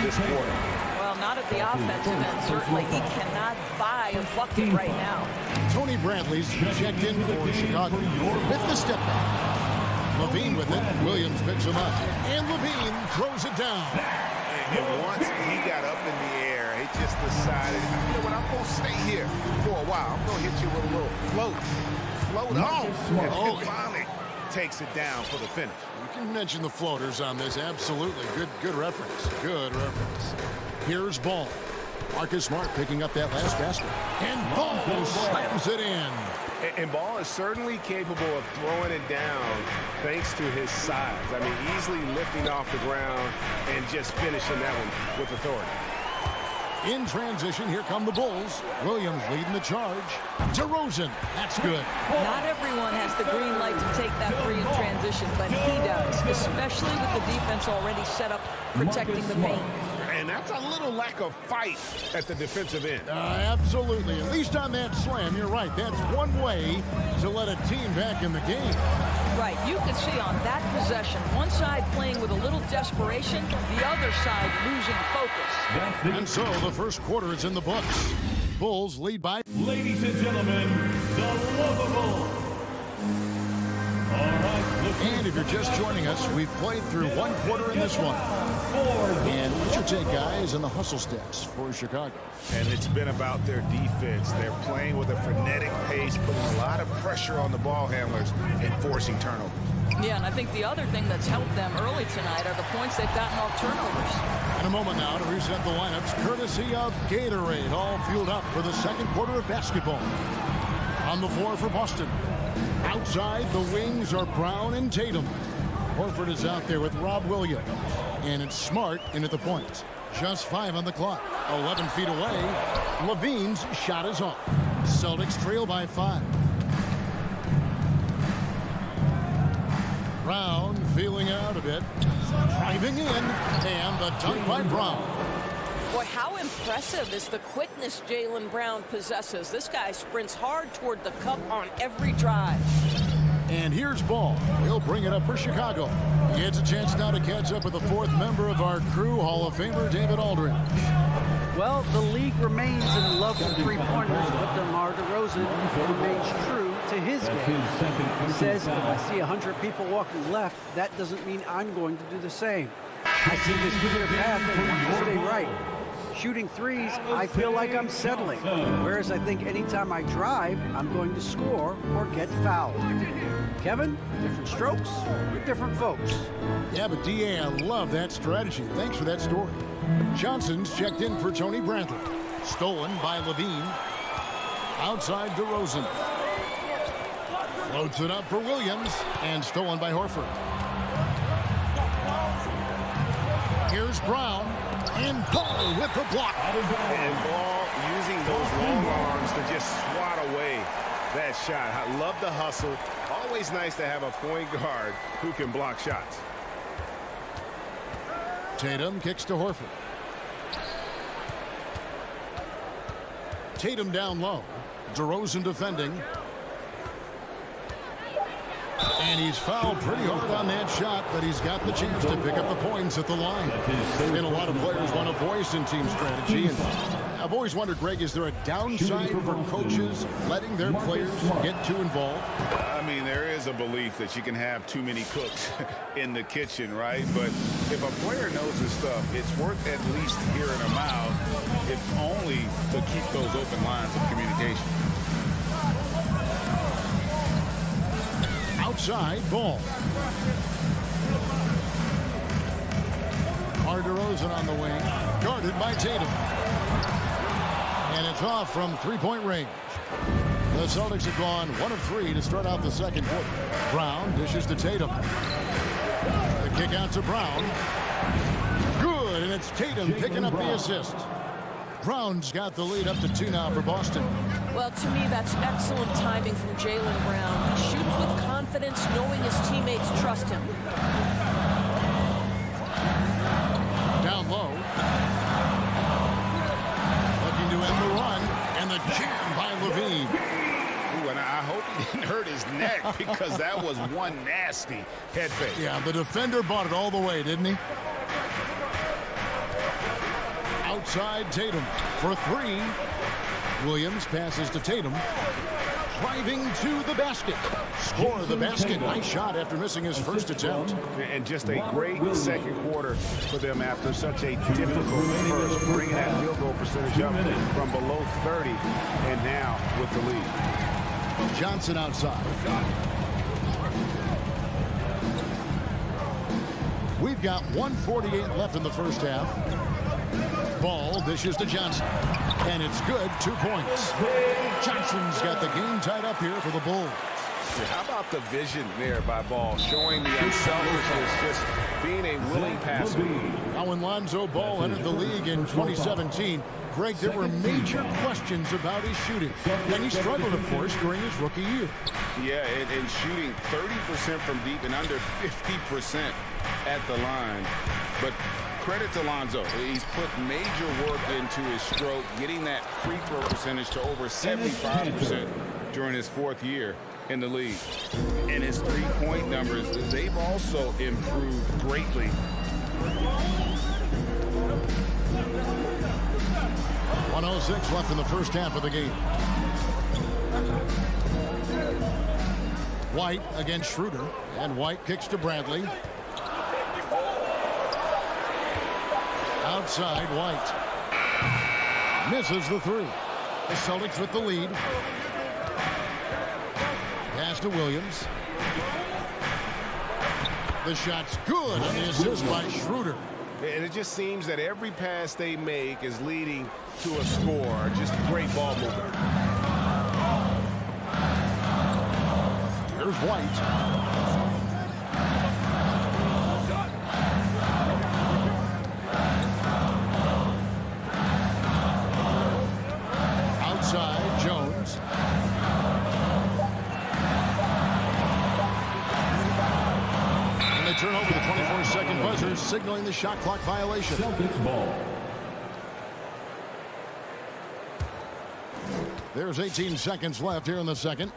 C: this quarter.
L: Well, not at the offensive end. Certainly, he cannot buy a bucket right now.
F: Tony Bradley's checked in for Chicago with the step back. Levine with it. Williams picks him up. And Levine throws it down.
C: And once he got up in the air, he just decided, you know what, I'm going to stay here for a while. I'm going to hit you with a little float up. And finally takes it down for the finish.
F: You can mention the floaters on this. Absolutely. Good reference. Good reference. Here's Ball. Marcus Smart picking up that last basket. And Ball slams it in.
B: And Ball is certainly capable of throwing it down thanks to his size. I mean, easily lifting off the ground and just finishing that one with authority.
F: In transition, here come the Bulls. Williams leading the charge. DeRozan, that's good.
L: Not everyone has the green light to take that three in transition, but he does, especially with the defense already set up protecting the paint.
B: And that's a little lack of fight at the defensive end.
F: Absolutely. At least on that slam, you're right. That's one way to let a team back in the game.
L: Right. You can see on that possession, one side playing with a little desperation, the other side losing focus.
F: And so the first quarter is in the books. Bulls lead by.
I: Ladies and gentlemen, the lovable. All right.
F: And if you're just joining us, we've played through one quarter in this one. And what's your take, guys, on the hustle stats for Chicago?
C: And it's been about their defense. They're playing with a frenetic pace, putting a lot of pressure on the ball handlers and forcing turnovers.
L: Yeah, and I think the other thing that's helped them early tonight are the points they've gotten off turnovers.
F: In a moment now to reset the lineups, courtesy of Gatorade, all fueled up for the second quarter of basketball. On the floor for Boston. Outside, the wings are Brown and Tatum. Horford is out there with Rob Williams. And it's Smart in at the point. Just 5 on the clock. 11 feet away. Levine's shot is off. Celtics trail by 5. Brown feeling out a bit. Driving in. And the dunk by Brown.
M: Boy, how impressive is the quickness Jaylen Brown possesses. This guy sprints hard toward the cup on every drive.
F: And here's Ball. He'll bring it up for Chicago. He gets a chance now to catch up with the fourth member of our crew, Hall of Famer David Aldridge.
H: Well, the league remains in love with three-pointers, but DeMar DeRozan remains true to his game. He says, if I see 100 people walking left, that doesn't mean I'm going to do the same. I see this clear path and want to stay right. Shooting threes, I feel like I'm settling. Whereas I think anytime I drive, I'm going to score or get fouled. Kevin, different strokes for different folks.
F: Yeah, but D.A., I love that strategy. Thanks for that story. Johnson's checked in for Tony Bradley. Stolen by Levine. Outside DeRozan. Floats it up for Williams. And stolen by Horford. Here's Brown. And Ball with the block.
B: And Ball using those long arms to just swat away that shot. I love the hustle. Always nice to have a point guard who can block shots.
F: Tatum kicks to Horford. Tatum down low. DeRozan defending. And he's fouled pretty hard on that shot, but he's got the chance to pick up the points at the line. And a lot of players want a voice in team strategy. And I've always wondered, Greg, is there a downside for coaches letting their players get too involved?
C: I mean, there is a belief that you can have too many cooks in the kitchen, right? But if a player knows his stuff, it's worth at least hearing him out, if only to keep those open lines of communication.
F: Outside, Ball. DeRozan on the wing, guarded by Tatum. And it's off from three-point range. The Celtics have gone 1 of 3 to start out the second quarter. Brown dishes to Tatum. The kick out to Brown. Good, and it's Tatum picking up the assist. Brown's got the lead up to 2 now for Boston.
M: Well, to me, that's excellent timing from Jaylen Brown. He shoots with confidence, knowing his teammates trust him.
F: Down low. Looking to end the run, and the jam by Levine.
C: Ooh, and I hope he didn't hurt his neck because that was one nasty head fake.
F: Yeah, the defender bought it all the way, didn't he? Outside Tatum for 3. Williams passes to Tatum. Driving to the basket. Score the basket. Nice shot after missing his first attempt.
C: And just a great second quarter for them after such a difficult first. Bringing that field goal percentage up from below 30 and now with the lead.
F: Johnson outside. We've got 1:48 left in the first half. Ball dishes to Johnson. And it's good. 2 points. Johnson's got the game tied up here for the Bulls.
C: How about the vision there by Ball, showing the unselfishness, just being a willing passer.
F: Now when Lonzo Ball entered the league in 2017, Greg, there were major questions about his shooting. And he struggled, of course, during his rookie year.
C: Yeah, and shooting 30% from deep and under 50% at the line. But credit to Lonzo. He's put major work into his stroke, getting that free throw percentage to over 75% during his 4th year in the league. And his three-point numbers, they've also improved greatly.
F: 1:06 left in the first half of the game. White against Schroeder, and White kicks to Bradley. Outside, White. Misses the 3. The Celtics with the lead. Pass to Williams. The shot's good, and the assist by Schroeder.
C: And it just seems that every pass they make is leading to a score. Just great ball movement.
F: Here's White. Outside, Jones. And they turn over the 24-second buzzer, signaling the shot clock violation.
D: Celtics ball.
F: There's 18 seconds left here in the second.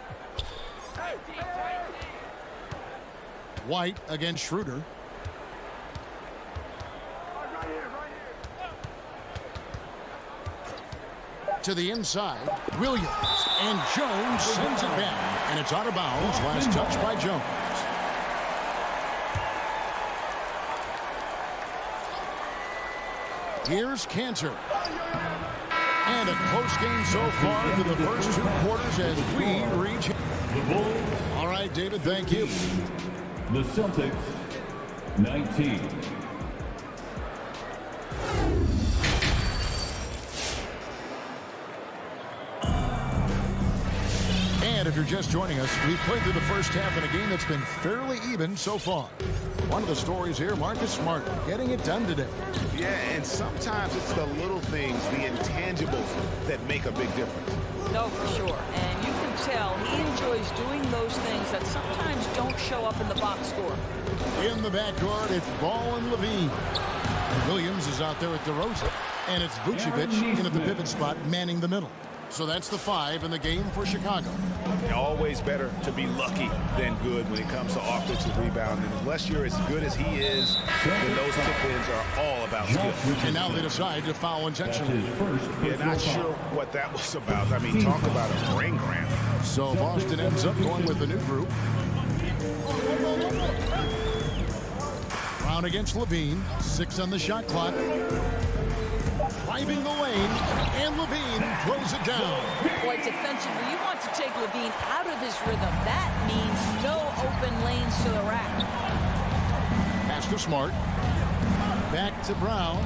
F: White against Schroeder. To the inside, Williams, and Jones sends it back, and it's out of bounds. Last touch by Jones. Here's Cantor. And a close game so far for the first 2 quarters as we reach.
D: The Bulls.
F: All right, David, thank you.
D: The Celtics, 19.
F: And if you're just joining us, we've played through the first half in a game that's been fairly even so far. One of the stories here, Marcus Smart getting it done today.
C: Yeah, and sometimes it's the little things, the intangibles, that make a big difference.
L: No, for sure. And you can tell he enjoys doing those things that sometimes don't show up in the box score.
F: In the backcourt, it's Ball and Levine. And Williams is out there at DeRozan. And it's Vucevic in at the pivot spot, manning the middle. So that's the 5 in the game for Chicago.
C: Always better to be lucky than good when it comes to offensive rebounding. Unless you're as good as he is, then those tip-ins are all about skill.
F: And now they decide to foul intentionally.
C: Yeah, not sure what that was about. I mean, talk about a brain cramp.
F: So Boston ends up going with the new group. Brown against Levine. 6 on the shot clock. Driving the lane, and Levine throws it down.
L: Boy, defensively, you want to take Levine out of his rhythm. That means no open lanes to the rack.
F: Pass to Smart. Back to Brown.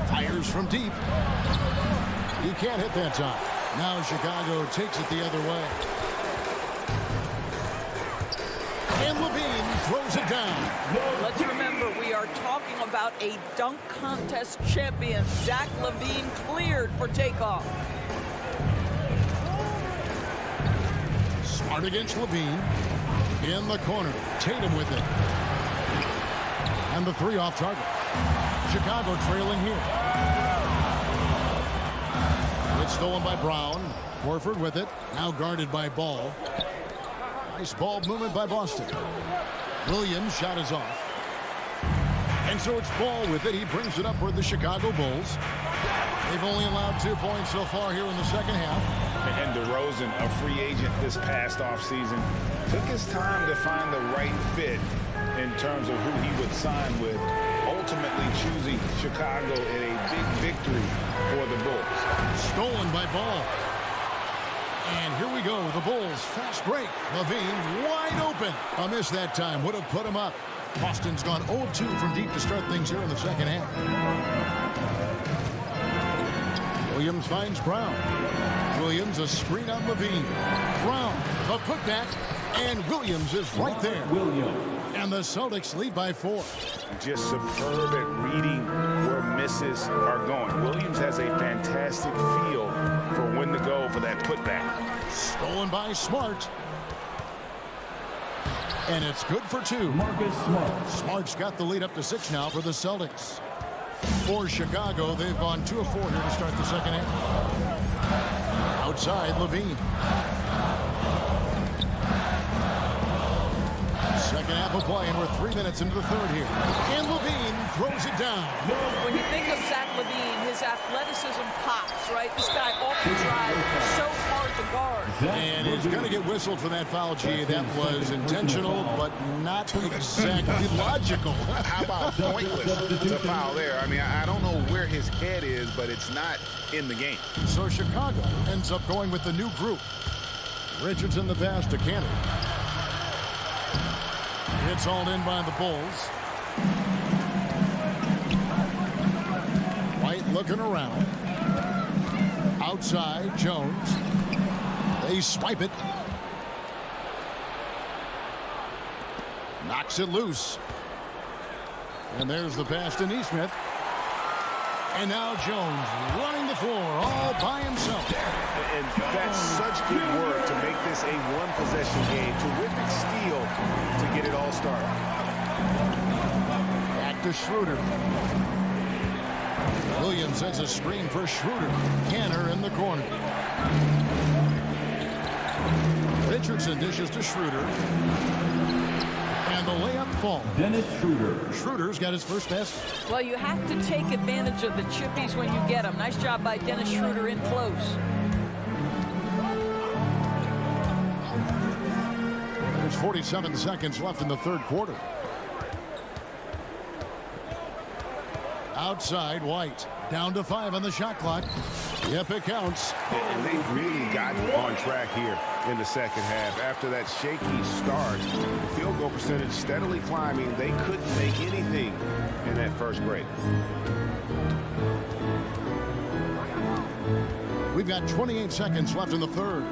F: Fires from deep. He can't hit that time. Now Chicago takes it the other way. And Levine throws it down.
L: Let's remember, we are talking about a dunk contest champion. Zach LaVine cleared for takeoff.
F: Smart against LaVine. In the corner. Tatum with it. And the three off target. Chicago trailing here. It's stolen by Brown. Horford with it. Now guarded by Ball. Nice ball movement by Boston. Williams' shot is off. And so it's Ball with it. He brings it up for the Chicago Bulls. They've only allowed 2 points so far here in the second half.
C: And DeRozan, a free agent this past offseason, took his time to find the right fit in terms of who he would sign with, ultimately choosing Chicago in a big victory for the Bulls.
F: Stolen by Ball. And here we go. The Bulls fast break. LaVine wide open. A miss that time would have put him up. Boston's gone 0 of 2 from deep to start things here in the second half. Williams finds Brown. Williams a screen on LaVine. Brown a putback. And Williams is right there. And the Celtics lead by 4.
C: Just superb at reading where misses are going. Williams has a fantastic feel for when to go for that putback.
F: Stolen by Smart. And it's good for 2.
I: Marcus Smart.
F: Smart's got the lead up to 6 now for the Celtics. For Chicago, they've gone 2 of 4 here to start the second half. Outside, LaVine. Second half of play, and we're 3 minutes into the third here. And LaVine throws it down.
L: When you think of Zach LaVine, his athleticism pops, right? This guy off the drive, so hard to guard.
F: And he's going to get whistled for that foul, G. That was intentional, but not exactly logical.
C: How about pointless to foul there? I mean, I don't know where his head is, but it's not in the game.
F: So Chicago ends up going with the new group. Richardson the pass to Cannon. It's all in by the Bulls. White looking around. Outside, Jones. They swipe it. Knocks it loose. And there's the pass to Nesmith. And now Jones running the floor all by himself.
C: And that's such good work to make this a one-possession game. Terrific steal to get it all started.
F: Back to Schroeder. Williams sets a screen for Schroeder. Canner in the corner. Richardson dishes to Schroeder. And the layup falls.
I: Dennis Schroeder.
F: Schroeder's got his first basket.
L: Well, you have to take advantage of the chippies when you get them. Nice job by Dennis Schroeder in close.
F: There's 47 seconds left in the third quarter. Outside, White. Down to 5 on the shot clock. Yep, it counts.
C: And they've really gotten on track here in the second half. After that shaky start, field goal percentage steadily climbing. They couldn't make anything in that first break.
F: We've got 28 seconds left in the third.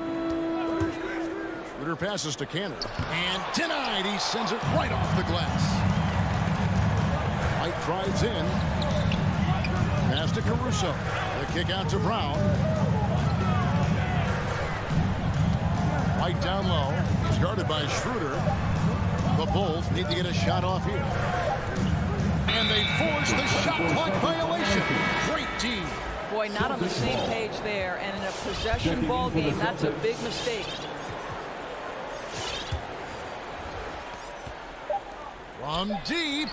F: Schroeder passes to Cannon. And denied. He sends it right off the glass. White drives in. Pass to Caruso. The kick out to Brown. White down low. He's guarded by Schroeder. The Bulls need to get a shot off here. And they force the shot clock violation. Great team.
L: Boy, not on the same page there. And in a possession ball game, that's a big mistake.
F: From deep.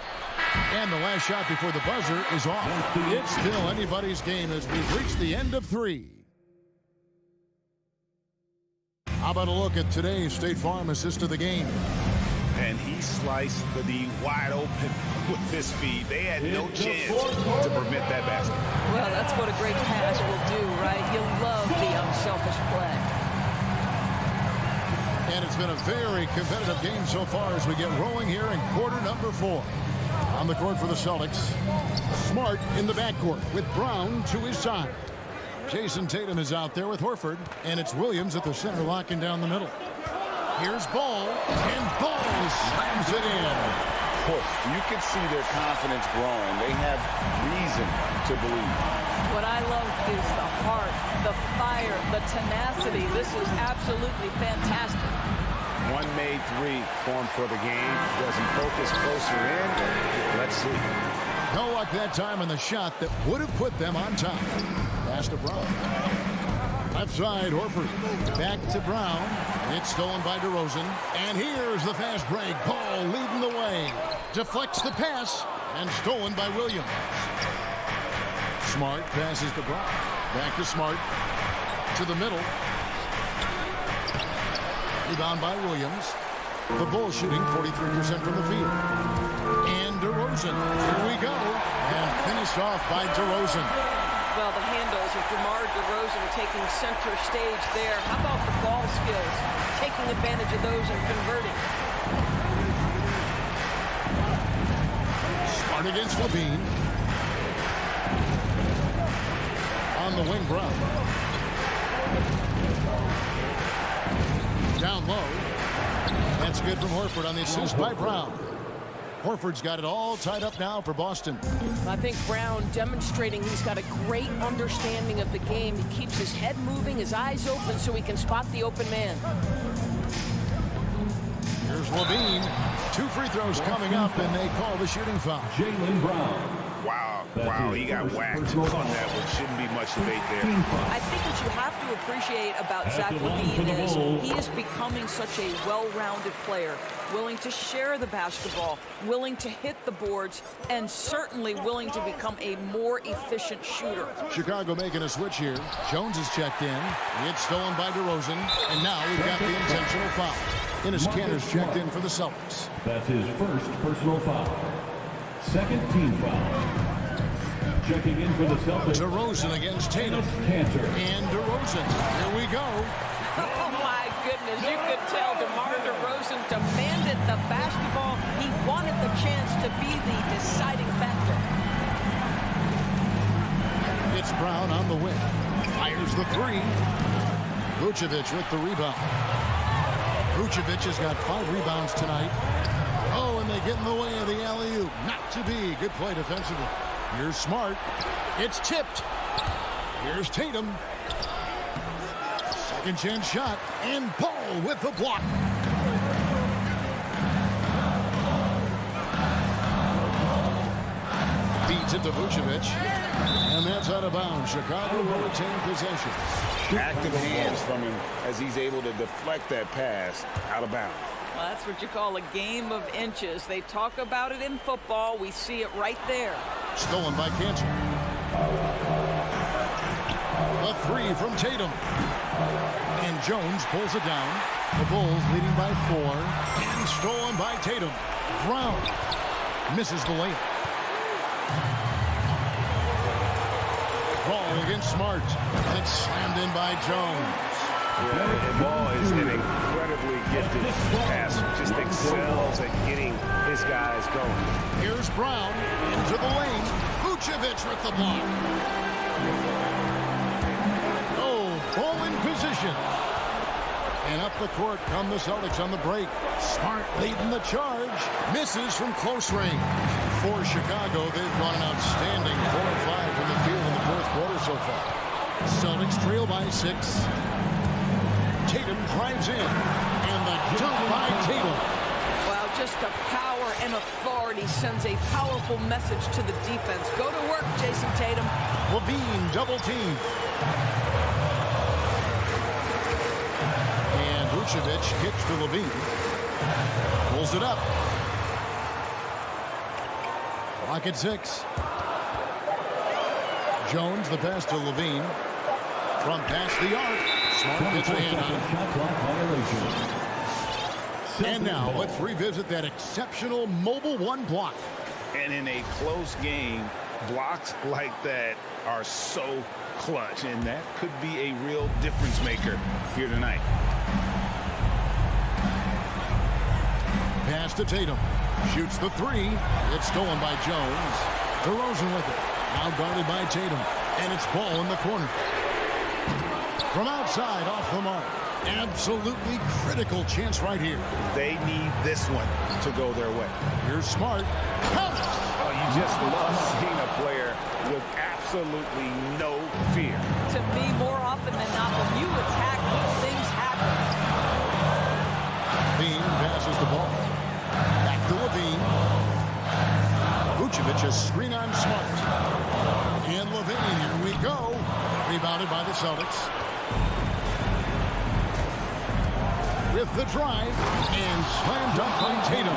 F: And the last shot before the buzzer is off. It's still anybody's game as we've reached the end of 3. How about a look at today's State Farm assist of the game?
C: And he sliced the D wide open with his feet. They had no chance to prevent that basket.
L: Well, that's what a great pass will do, right? You love the unselfish play.
F: And it's been a very competitive game so far as we get rolling here in quarter number 4. On the court for the Celtics, Smart in the backcourt with Brown to his side. Jason Tatum is out there with Horford, and it's Williams at the center locking down the middle. Here's Ball, and Ball slams it in.
C: push. You can see their confidence growing. They have reason to believe.
L: What I love is the heart, the fire, the tenacity. This is absolutely fantastic.
C: One made three formed for the game. Does he focus closer in? Let's see.
F: No luck that time on the shot that would have put them on top. Pass to Brown. Left side, Horford. Back to Brown. It's stolen by DeRozan. And here's the fast break. Paul leading the way. Deflects the pass. And stolen by Williams. Smart passes to Brown. Back to Smart. To the middle. Rebound by Williams. The Bulls shooting 43% from the field. And DeRozan. Here we go. And finished off by DeRozan.
M: Well, the handles of DeMar DeRozan taking center stage there. How about the ball skills? Taking advantage of those and converting.
F: Smart against Levine. On the wing, Brown. Down low. That's good from Horford on the assist by Brown. Horford's got it all tied up now for Boston.
M: I think Brown demonstrating he's got a great understanding of the game. He keeps his head moving, his eyes open so he can spot the open man.
F: Here's Levine. 2 free throws coming up, and they call the shooting foul.
D: Jaylen Brown.
C: Wow, he got whacked on that one. Shouldn't be much debate there.
L: I think what you have to appreciate about Zach Levine is he is becoming such a well-rounded player, willing to share the basketball, willing to hit the boards, and certainly willing to become a more efficient shooter.
F: Chicago making a switch here. Jones is checked in. It's stolen by DeRozan, and now we've got the intentional foul. Enes Kanter's checked in for the Celtics.
D: That's his first personal foul. Second team foul. Checking in for the Celtics.
F: DeRozan against Tatum.
D: Cantor.
F: And DeRozan. Here we go.
L: Oh, my goodness. You could tell DeMar DeRozan demanded the basketball. He wanted the chance to be the deciding factor.
F: It's Brown on the wing. Fires the three. Vucevic with the rebound. Vucevic has got 5 rebounds tonight. Oh, and they get in the way of the alley-oop. Not to be. Good play defensively. Here's Smart. It's tipped. Here's Tatum. Second chance shot. And Paul with the block. Feeds it to Vucevic. And that's out of bounds. Chicago will retain possession.
C: Active hands from him as he's able to deflect that pass out of bounds.
L: Well, that's what you call a game of inches. They talk about it in football. We see it right there.
F: Stolen by Cantor. A 3 from Tatum. And Jones pulls it down. The Bulls leading by 4. And stolen by Tatum. Brown misses the layup. Ball against Smart. And it's slammed in by Jones.
B: Yeah, and Ball is an incredibly gifted passer. Just excels at getting his guys going.
F: Here's Brown into the lane. Vucevic with the block. Oh, ball in position. And up the court come the Celtics on the break. Smart leading the charge. Misses from close range. For Chicago, they've gone an outstanding 4 of 5 from the field in the fourth quarter so far. Celtics trail by 6. Tatum drives in, and the dunk by Tatum.
L: Well, just the power and authority sends a powerful message to the defense. Go to work, Jason Tatum.
F: Levine double team. And Vucevic kicks to Levine. Pulls it up. Clock at 6. Jones, the pass to Levine. From past the arc. Smart gets a hand on it. And now let's revisit that exceptional mobile 1 block.
C: And in a close game, blocks like that are so clutch, and that could be a real difference maker here tonight.
F: Pass to Tatum. Shoots the 3. It's stolen by Jones. DeRozan with it. Now guarded by Tatum. And it's Ball in the corner. From outside, off the mark. Absolutely critical chance right here.
C: They need this one to go their way.
F: Here's Smart.
C: Oh, you just love seeing a player with absolutely no fear.
L: To me, more often than not, when you attack, good things happen.
F: Levine passes the ball. Back to Levine. Vucevic, a screen on Smart. And Levine, here we go. Rebounded by the Celtics. With the drive, and slam dunk by Tatum.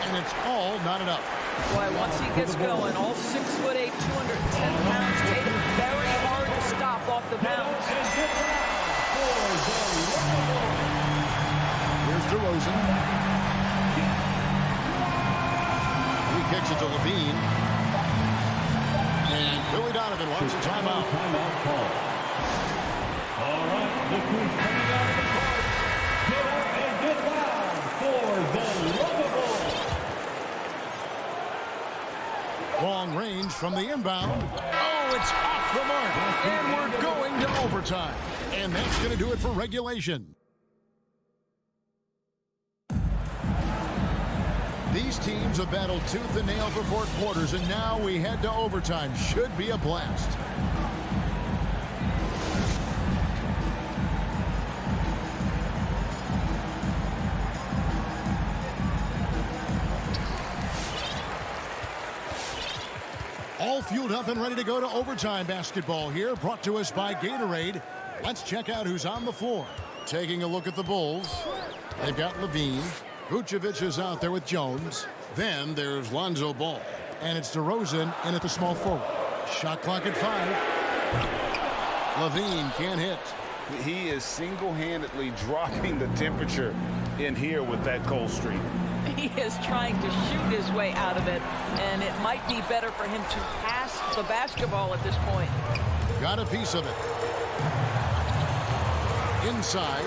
F: And it's all knotted up.
L: Boy, once he gets going, all 6'8", 210 pounds, Tatum very hard to stop off the bounce.
F: Here's DeRozan. He kicks it to Levine. And Billy Donovan wants a timeout.
I: Timeout call. All right, look who's coming out of the court. Get loud for the lovable.
F: Long range from the inbound. Oh, it's off the mark. And we're going to overtime. And that's going to do it for regulation. These teams have battled tooth and nail for 4 quarters, and now we head to overtime. Should be a blast. All fueled up and ready to go to overtime basketball here, brought to us by Gatorade. Let's check out who's on the floor. Taking a look at the Bulls. They've got Levine. Vucevic is out there with Jones. Then there's Lonzo Ball. And it's DeRozan in at the small forward. Shot clock at 5. Levine can't hit.
C: He is single-handedly dropping the temperature in here with that cold streak.
L: He is trying to shoot his way out of it, and it might be better for him to pass the basketball at this point.
F: Got a piece of it. Inside.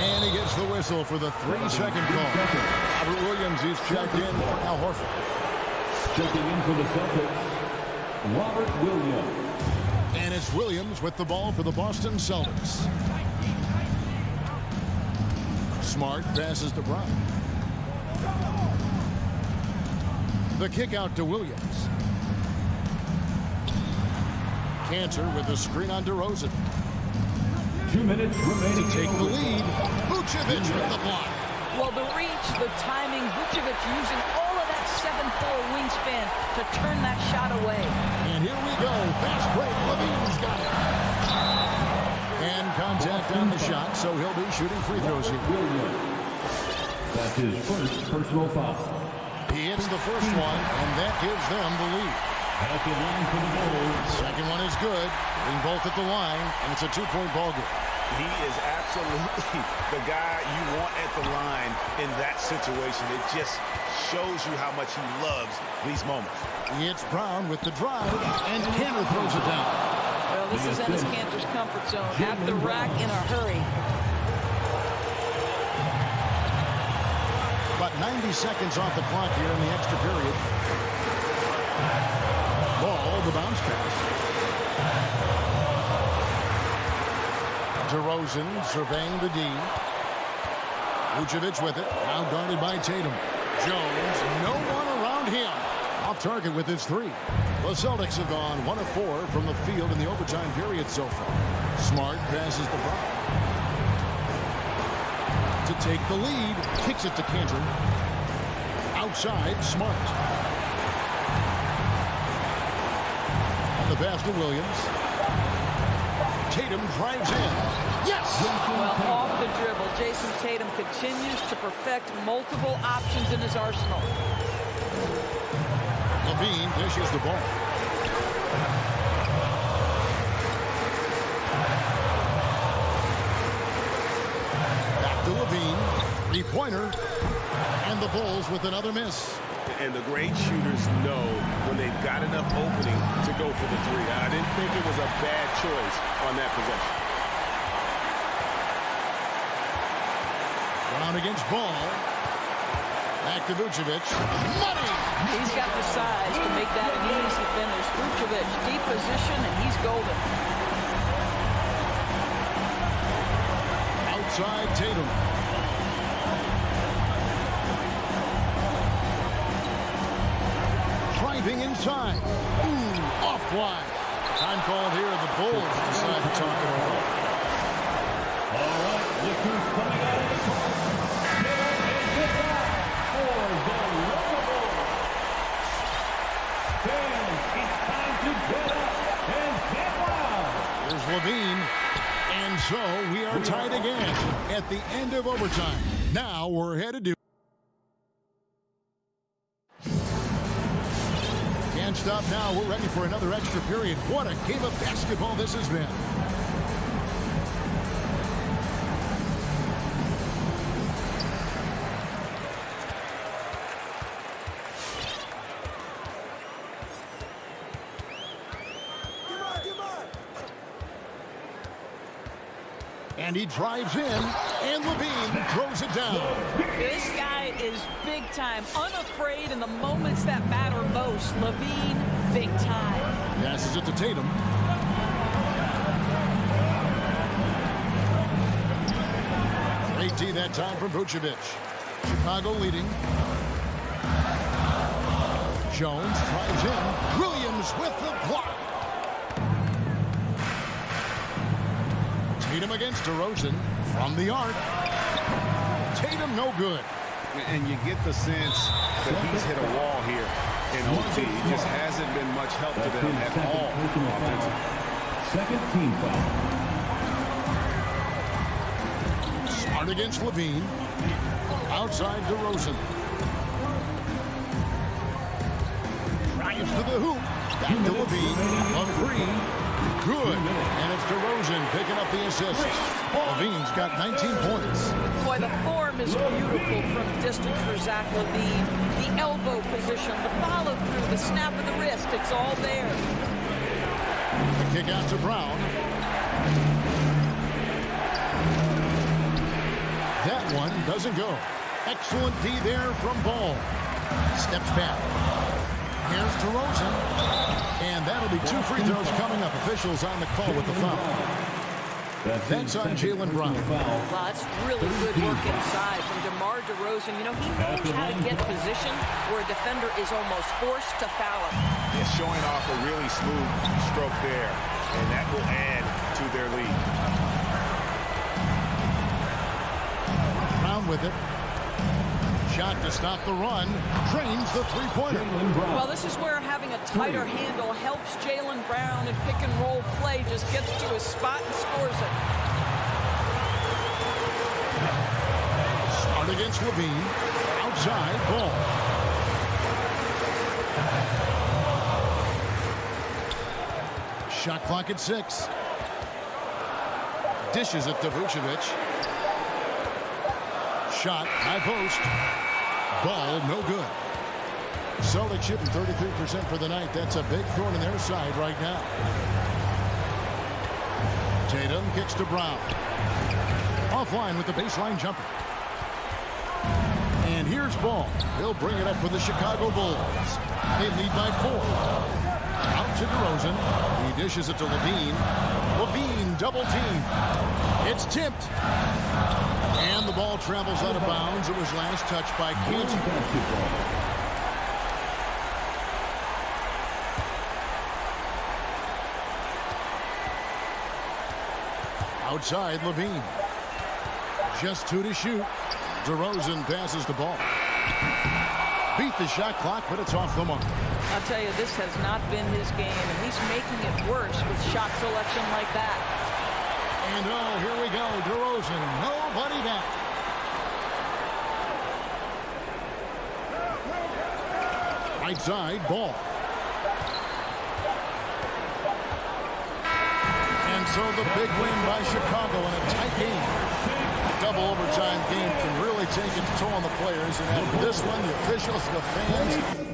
F: And he gets the whistle for the 3-second call. Robert Williams is checked in for Al Horford.
I: Checking in for the Celtics, Robert Williams.
F: And it's Williams with the ball for the Boston Celtics. Smart passes to Brown. The kick out to Williams. Cantor with the screen on DeRozan.
I: 2 minutes remaining.
F: To take the lead, Vucevic with the block.
L: Well, the reach, the timing, Vucevic using all of that 7'4" wingspan to turn that shot away.
F: And here we go. Fast break. Levine's got it. And contact on the shot, so he'll be shooting free throws here.
I: That's his first personal foul.
F: He hits the first one, and that gives them the lead.
I: Second line for the Bulls.
F: Second one is good. Being both at the line, and it's a 2-point ball game.
C: He is absolutely the guy you want at the line in that situation. It just shows you how much he loves these moments.
F: It's Brown with the drive, and Cantor throws it down.
L: Well, this is Enes Kanter's comfort zone. At the rack in a hurry.
F: About 90 seconds off the clock here in the extra period. Ball, the bounce pass. DeRozan surveying the D. Vucevic with it. Now guarded by Tatum. Jones, no one around him. Off target with his 3. The Celtics have gone 1 of 4 from the field in the overtime period so far. Smart passes the ball. To take the lead, kicks it to Cantor. Outside, Smart. The pass to Williams. Tatum drives in. Yes!
L: Well, off the dribble, Jason Tatum continues to perfect multiple options in his arsenal.
F: Levine dishes the ball. Back to Levine. 3-pointer. And the Bulls with another miss.
C: And the great shooters know when they've got enough opening to go for the 3. I didn't think it was a bad choice on that possession.
F: Brown against Ball. Back to Vucevic. Money!
L: He's got the size to make that an easy finish. Vucevic, deep position, and he's golden.
F: outside Tatum. Driving inside. Ooh, off wide. Time called here. The Bulls decide to talk it over.
I: All right, look who's coming out of the court. For the Local. Fans, it's time to get up and get loud.
F: Here's Levine. And so we are tied again at the end of overtime. Now we're headed to... Can't stop now. We're ready for another extra period. What a game of basketball this has been. And he drives in, and Levine throws it down.
L: This guy is big time, unafraid in the moments that matter most. Levine, big time.
F: Passes it to Tatum. Great D that time from Vucevic. Chicago leading. Jones drives in. Williams with the block. Tatum against DeRozan from the arc. Tatum no good.
C: And you get the sense that he's hit a wall here in OT. It just hasn't been much help to them at all offensively.
D: Second team foul.
F: Smart against Levine. Outside DeRozan. Drives to the hoop. Back to Levine. A three. Good. And it's DeRozan picking up the assist. Levine's got 19 points.
L: Boy, the form is beautiful from distance for Zach Levine. The elbow position, the follow through, the snap of the wrist, it's all there.
F: The kick out to Brown. That one doesn't go. Excellent D there from Ball. Steps back. Here's DeRozan. And that'll be 2 free throws coming up. Officials on the call with the foul. That's on Jaylen Brown.
M: Wow, that's really good work inside from DeMar DeRozan. You know, he knows how to get position where a defender is almost forced to foul him.
C: He's showing off a really smooth stroke there, and that will add to their lead.
F: Brown with it. Shot to stop the run. Drains the three-pointer.
L: Well, this is where having a tighter handle helps Jaylen Brown in pick-and-roll play. Just gets to his spot and scores it.
F: Smart against Levine. Outside, Ball. Shot clock at 6. Dishes it to Vucevic. Shot, high post. Ball, no good. Celtics shooting 33% for the night. That's a big thorn in their side right now. Tatum kicks to Brown. Offline with the baseline jumper. And here's Ball. He'll bring it up for the Chicago Bulls. They lead by 4. Out to DeRozan. He dishes it to Levine. Levine double team. It's tipped. And the ball travels out of bounds. It was last touched by Canty. Outside, Levine. Just 2 to shoot. DeRozan passes the ball. Beat the shot clock, but it's off the mark.
L: I'll tell you, this has not been his game, and he's making it worse with shot selection like that.
F: And oh, here we go. DeRozan, nobody back. Right side, Ball. And so the big win by Chicago in a tight game. Double overtime game can really take its toll on the players. And after this one, the officials, the fans,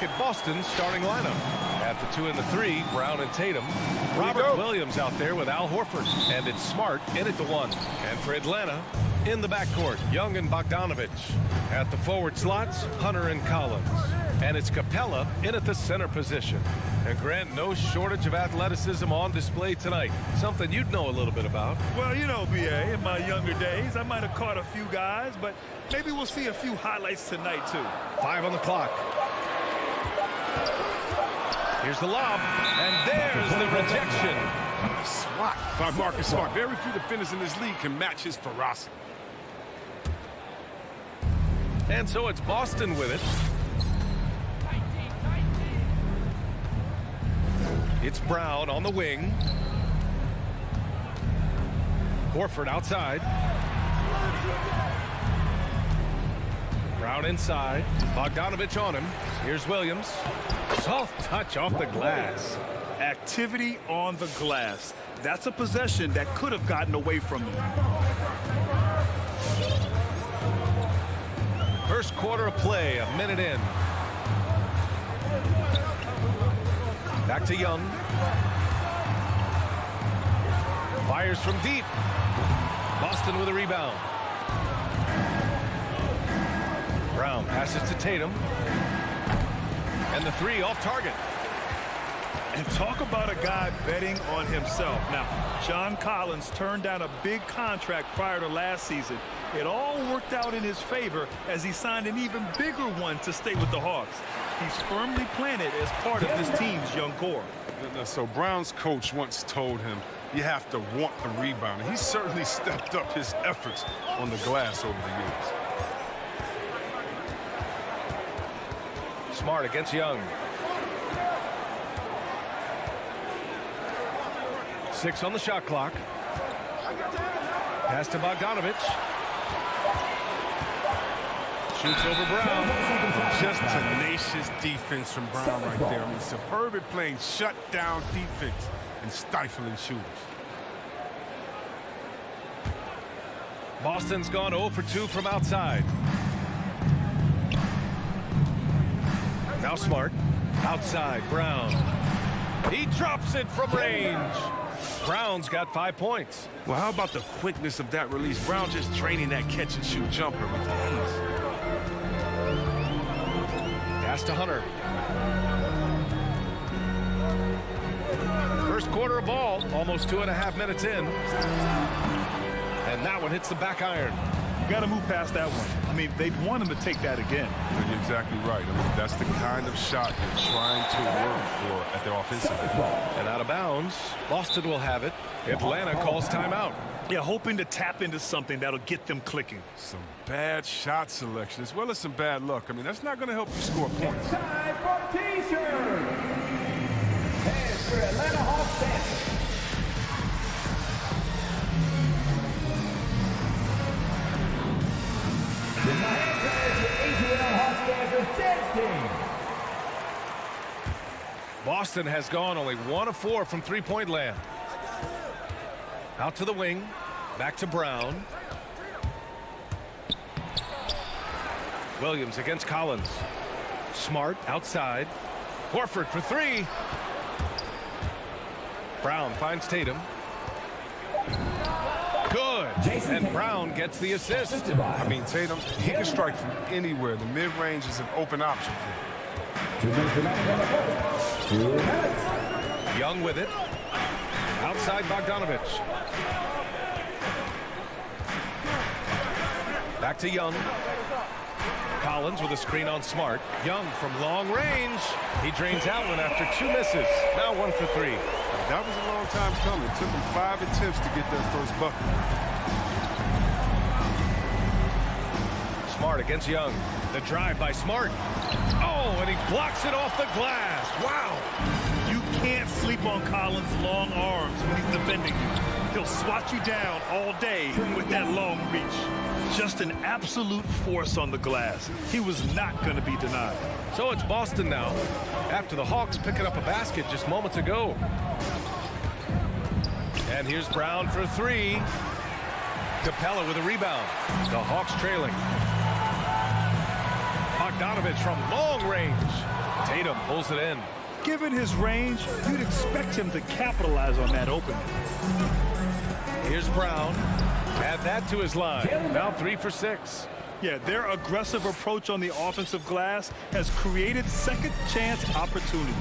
A: look at Boston's starting lineup. At the 2 and the 3, Brown and Tatum. Robert Williams out there with Al Horford. And it's Smart in at the 1. And for Atlanta, in the backcourt, Young and Bogdanovich. At the forward slots, Hunter and Collins. And it's Capella in at the center position. And Grant, no shortage of athleticism on display tonight. Something you'd know a little bit about.
J: Well, you know, BA, in my younger days, I might have caught a few guys, but maybe we'll see a few highlights tonight, too.
A: 5 on the clock. Here's the lob, and there's the rejection.
B: Swat by Marcus Smart. Very few defenders in this league can match his ferocity.
A: And so it's Boston with it. It's Brown on the wing. Horford outside. Brown inside. Bogdanovich on him. Here's Williams. Soft touch off the glass.
J: Activity on the glass. That's a possession that could have gotten away from him.
A: First quarter of play, a minute in. Back to Young. Fires from deep. Boston with a rebound. Brown passes to Tatum. And the 3 off target.
J: And talk about a guy betting on himself. Now, John Collins turned down a big contract prior to last season. It all worked out in his favor as he signed an even bigger one to stay with the Hawks. He's firmly planted as part of this team's young core.
B: So Brown's coach once told him, you have to want the rebound. And he certainly stepped up his efforts on the glass over the years.
A: Smart against Young. 6 on the shot clock. Pass to Bogdanovich. Shoots over Brown.
B: Just tenacious defense from Brown right there. I mean, superb at playing shut-down defense and stifling shooters.
A: Boston's gone 0 for 2 from outside. Now Smart. Outside, Brown. He drops it from range. Brown's got 5 points.
B: Well, how about the quickness of that release? Brown just draining that catch-and-shoot jumper with ease.
A: Pass to Hunter. First quarter of ball, almost 2.5 minutes in. And that one hits the back iron.
J: You got to move past that one. I mean, they'd want him to take that again.
B: You're exactly right. I mean, that's the kind of shot they're trying to work for at their offensive end.
A: And out of bounds, Boston will have it. Atlanta calls timeout.
J: Yeah, hoping to tap into something that'll get them clicking.
B: Some bad shot selection as well as some bad luck. I mean, that's not going to help you score points.
I: Time for T-shirt. And for Atlanta Hawks dancing. The ATL Hawks dancers dance team.
A: Boston has gone only 1 of 4 from three-point land. Out to the wing. Back to Brown. Williams against Collins. Smart outside. Horford for 3. Brown finds Tatum. Good. And Brown gets the assist.
B: I mean, Tatum, he can strike from anywhere. The mid-range is an open option for him.
A: Young with it. Outside Bogdanovich. Back to Young. Collins with a screen on Smart. Young from long range. He drains out one after 2 misses. Now 1 for 3.
B: That was a long time coming. It took him 5 attempts to get that first bucket.
A: Smart against Young. The drive by Smart. Oh, and he blocks it off the glass. Wow.
J: You can't sleep on Collins' long arms when he's defending you. He'll swat you down all day with that long reach. Just an absolute force on the glass. He was not going to be denied.
A: So it's Boston now, after the Hawks picking up a basket just moments ago. And here's Brown for 3. Capella with a rebound. The Hawks trailing. Bogdanovich from long range. Tatum pulls it in.
J: Given his range, you'd expect him to capitalize on that opening.
A: Here's Brown. Add that to his line. Now 3 for 6.
J: Yeah, their aggressive approach on the offensive glass has created second chance opportunities.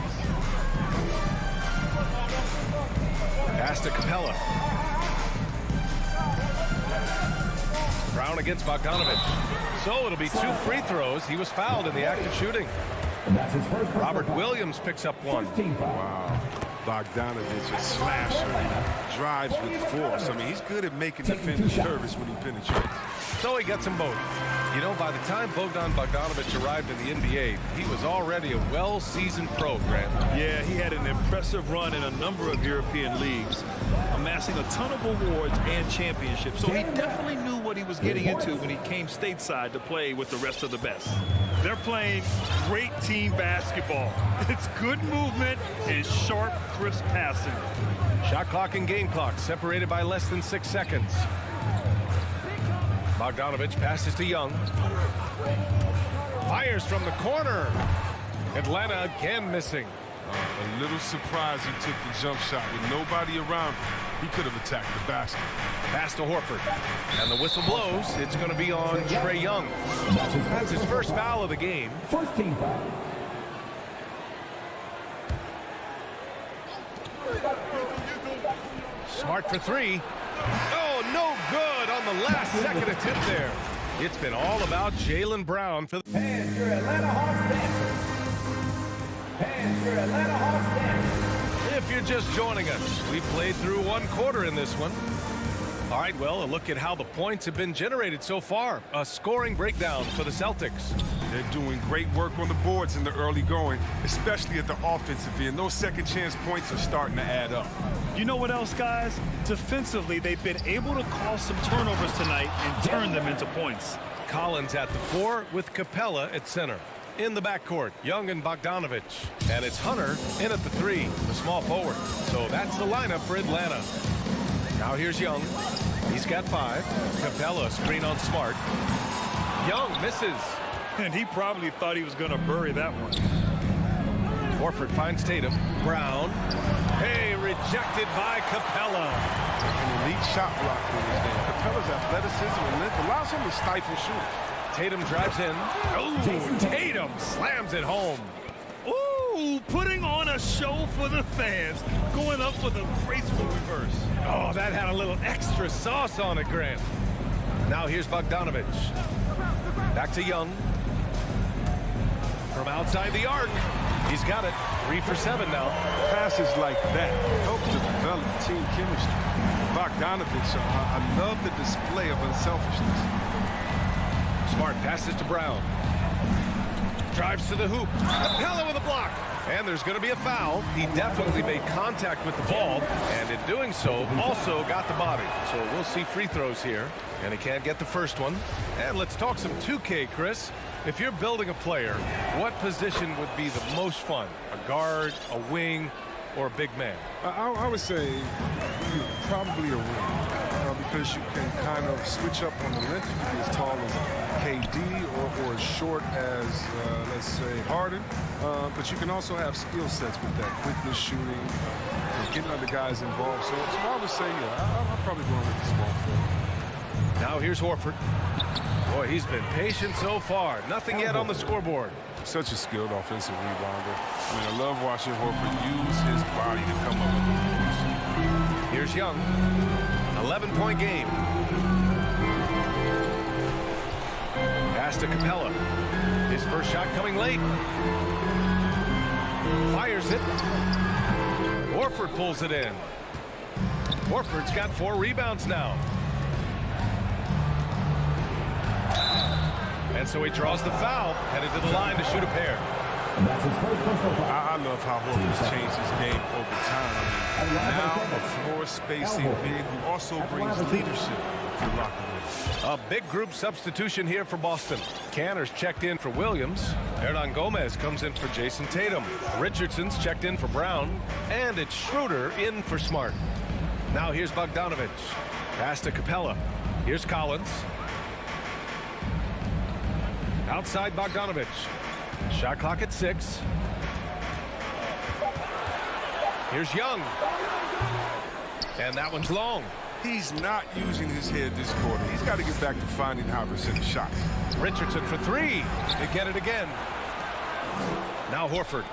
A: Pass to Capella. Brown against Bogdanovich. So it'll be 2 free throws. He was fouled in the act of shooting. Robert Williams picks up 1.
B: Wow. Bogdanovich, a slasher, drives with force. I mean, he's good at making defenders nervous when he penetrates.
A: So he gets them both. You know, by the time Bogdan Bogdanovich arrived in the NBA, he was already a well-seasoned pro, Grant.
J: Yeah, he had an impressive run in a number of European leagues, amassing a ton of awards and championships. So he definitely knew what he was getting into when he came stateside to play with the rest of the best. They're playing great team basketball. It's good movement and sharp, crisp passing.
A: Shot clock and game clock separated by less than 6 seconds. Bogdanovich passes to Young. Fires from the corner. Atlanta again missing.
B: A little surprised he took the jump shot with nobody around him. He could have attacked the basket.
A: Pass to Horford. And the whistle blows. It's going to be on Trae Young. That's his first foul of the game.
D: First team foul.
A: Smart for 3. Oh, no good on the last second attempt there. It's been all about Jaylen Brown for the...
D: And your Atlanta Hawks dancer. And your Atlanta Hawks dancer.
A: If you're just joining us, we played through 1 quarter in this one. All right, well, a look at how the points have been generated so far. A scoring breakdown for the Celtics.
B: They're doing great work on the boards in the early going, especially at the offensive end. Those second chance points are starting to add up.
J: You know what else, guys? Defensively, they've been able to cause some turnovers tonight and turn them into points.
A: Collins at the 4 with Capella at center. In the backcourt, Young and Bogdanovich. And it's Hunter in at the 3, the small forward. So that's the lineup for Atlanta. Now here's Young. He's got 5. Capella screen on Smart. Young misses.
J: And he probably thought he was going to bury that one.
A: Horford finds Tatum. Brown. Hey, rejected by Capella.
B: An elite shot blocker in this game. Capella's athleticism and length allows him to stifle shooters.
A: Tatum drives in. Oh, Tatum slams it home.
J: Ooh, putting on a show for the fans. Going up with a graceful reverse.
A: Oh, that had a little extra sauce on it, Grant. Now here's Bogdanovich. Back to Young. From outside the arc. He's got it. 3 for 7 now.
B: Passes like that help to develop team chemistry. Bogdanovich, I love the display of unselfishness.
A: Smart passes to Brown. Drives to the hoop. Capella with a block. And there's going to be a foul. He definitely made contact with the ball. And in doing so, also got the body. So we'll see free throws here. And he can't get the first one. And let's talk some 2K, Chris. If you're building a player, what position would be the most fun? A guard, a wing, or a big man?
B: I would say probably a wing. Because you can kind of switch up on the length. You can be as tall as KD or as short as, let's say, Harden. But you can also have skill sets with that. Quickness, shooting, getting other guys involved. So I would say, yeah, I'm probably going with the small forward.
A: Now here's Horford. Boy, he's been patient so far. Nothing yet on the scoreboard.
B: Such a skilled offensive rebounder. I mean, I love watching Horford use his body to come up with the moves.
A: Here's Young. 11-point game. Pass to Capella. His first shot coming late. Fires it. Horford pulls it in. Horford's got 4 rebounds now. And so he draws the foul, headed to the line to shoot a pair.
B: I love how Horford's changed his game over time. Now a floor spacing big who also brings leadership to the locker room.
A: A big group substitution here for Boston. Canner's checked in for Williams. Ernon Gomez comes in for Jason Tatum. Richardson's checked in for Brown. And it's Schroeder in for Smart. Now here's Bogdanovich. Pass to Capella. Here's Collins. Outside Bogdanovich. Shot clock at 6. Here's Young. And that one's long.
B: He's not using his head this quarter. He's got to get back to finding how to send shots.
A: Richardson for three. They get it again. Now Horford.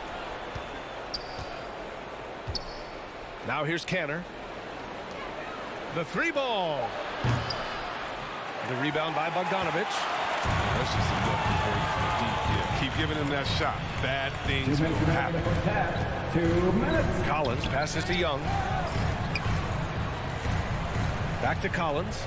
A: Now here's Canner. The three ball. The rebound by Bogdanovic.
B: That's just a lucky break from the deep. Yeah, keep giving him that shot. Bad things will happen.
D: 2 minutes.
A: Collins passes to Young. Back to Collins.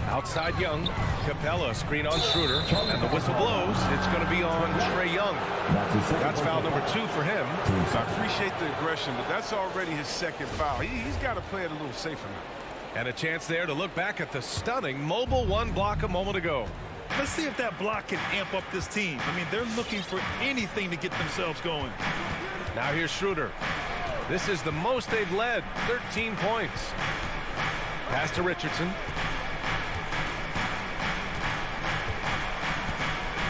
A: Outside Young. Capella screen on Schroeder. And the whistle blows. It's going to be on Trae Young. That's foul number 2 for him.
B: I appreciate the aggression, but that's already his second foul. He's got to play it a little safer now.
A: And a chance there to look back at the stunning mobile one block a moment ago.
J: Let's see if that block can amp up this team. I mean, they're looking for anything to get themselves going.
A: Now here's Schroeder. This is the most they've led, 13 points. Pass to Richardson.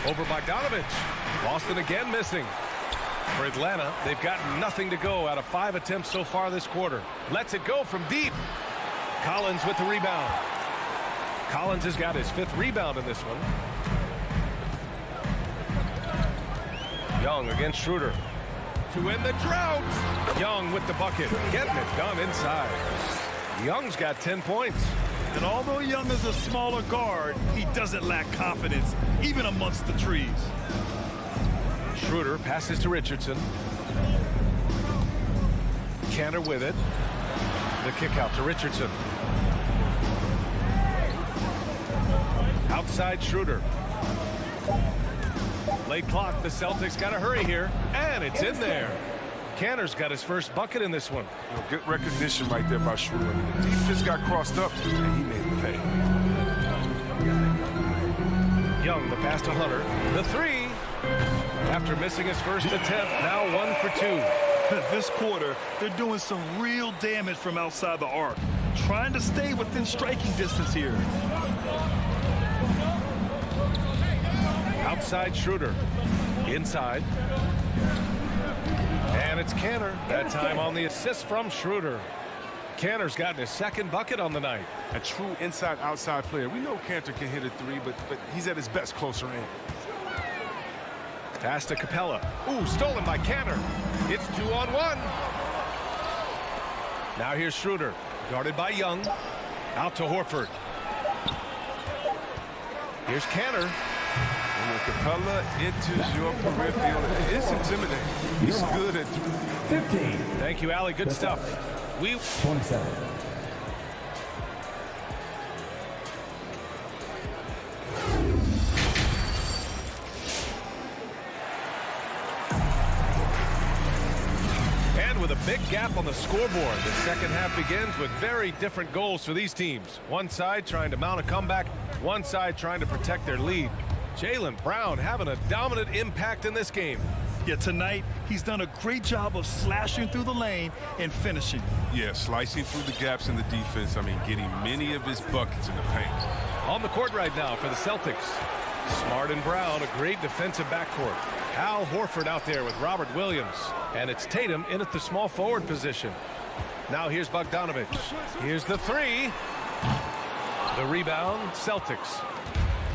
A: Over Bogdanovic. Boston again missing. For Atlanta, they've got nothing to go out of 5 attempts so far this quarter. Lets it go from deep. Collins with the rebound. Collins has got his 5th rebound in this one. Young against Schroeder. To end the drought. Young with the bucket. Getting it done inside. Young's got 10 points.
J: And although Young is a smaller guard, he doesn't lack confidence, even amongst the trees.
A: Schroeder passes to Richardson. Canner with it. The kick out to Richardson. Outside Schroeder. Late clock. The Celtics got to hurry here. And it's in there. Canner's got his first bucket in this one.
B: Good recognition right there by Schroeder. The defense got crossed up, and he made it pay.
A: Young, the pass to Hunter. The three. After missing his first attempt, now 1 for 2.
J: This quarter, they're doing some real damage from outside the arc. Trying to stay within striking distance here.
A: Outside Schroeder. Inside. And it's Canner. That time on the assist from Schroeder. Canner's gotten his 2nd bucket on the night.
B: A true inside-outside player. We know Cantor can hit a 3, but he's at his best closer in.
A: Pass to Capella. Ooh, stolen by Canner. It's 2-on-1. Now here's Schroeder. Guarded by Young. Out to Horford. Here's Canner.
B: And when Capella enters your peripheral, it's intimidating. He's good at
D: 15.
A: Thank you, Allie. Good stuff.
D: 27.
A: And with a big gap on the scoreboard, the second half begins with very different goals for these teams. One side trying to mount a comeback, one side trying to protect their lead. Jaylen Brown having a dominant impact in this game.
J: Yeah, tonight, he's done a great job of slashing through the lane and finishing.
B: Yeah, slicing through the gaps in the defense. I mean, getting many of his buckets in the paint.
A: On the court right now for the Celtics. Smart and Brown, a great defensive backcourt. Al Horford out there with Robert Williams. And it's Tatum in at the small forward position. Now here's Bogdanovic. Here's the three. The rebound, Celtics.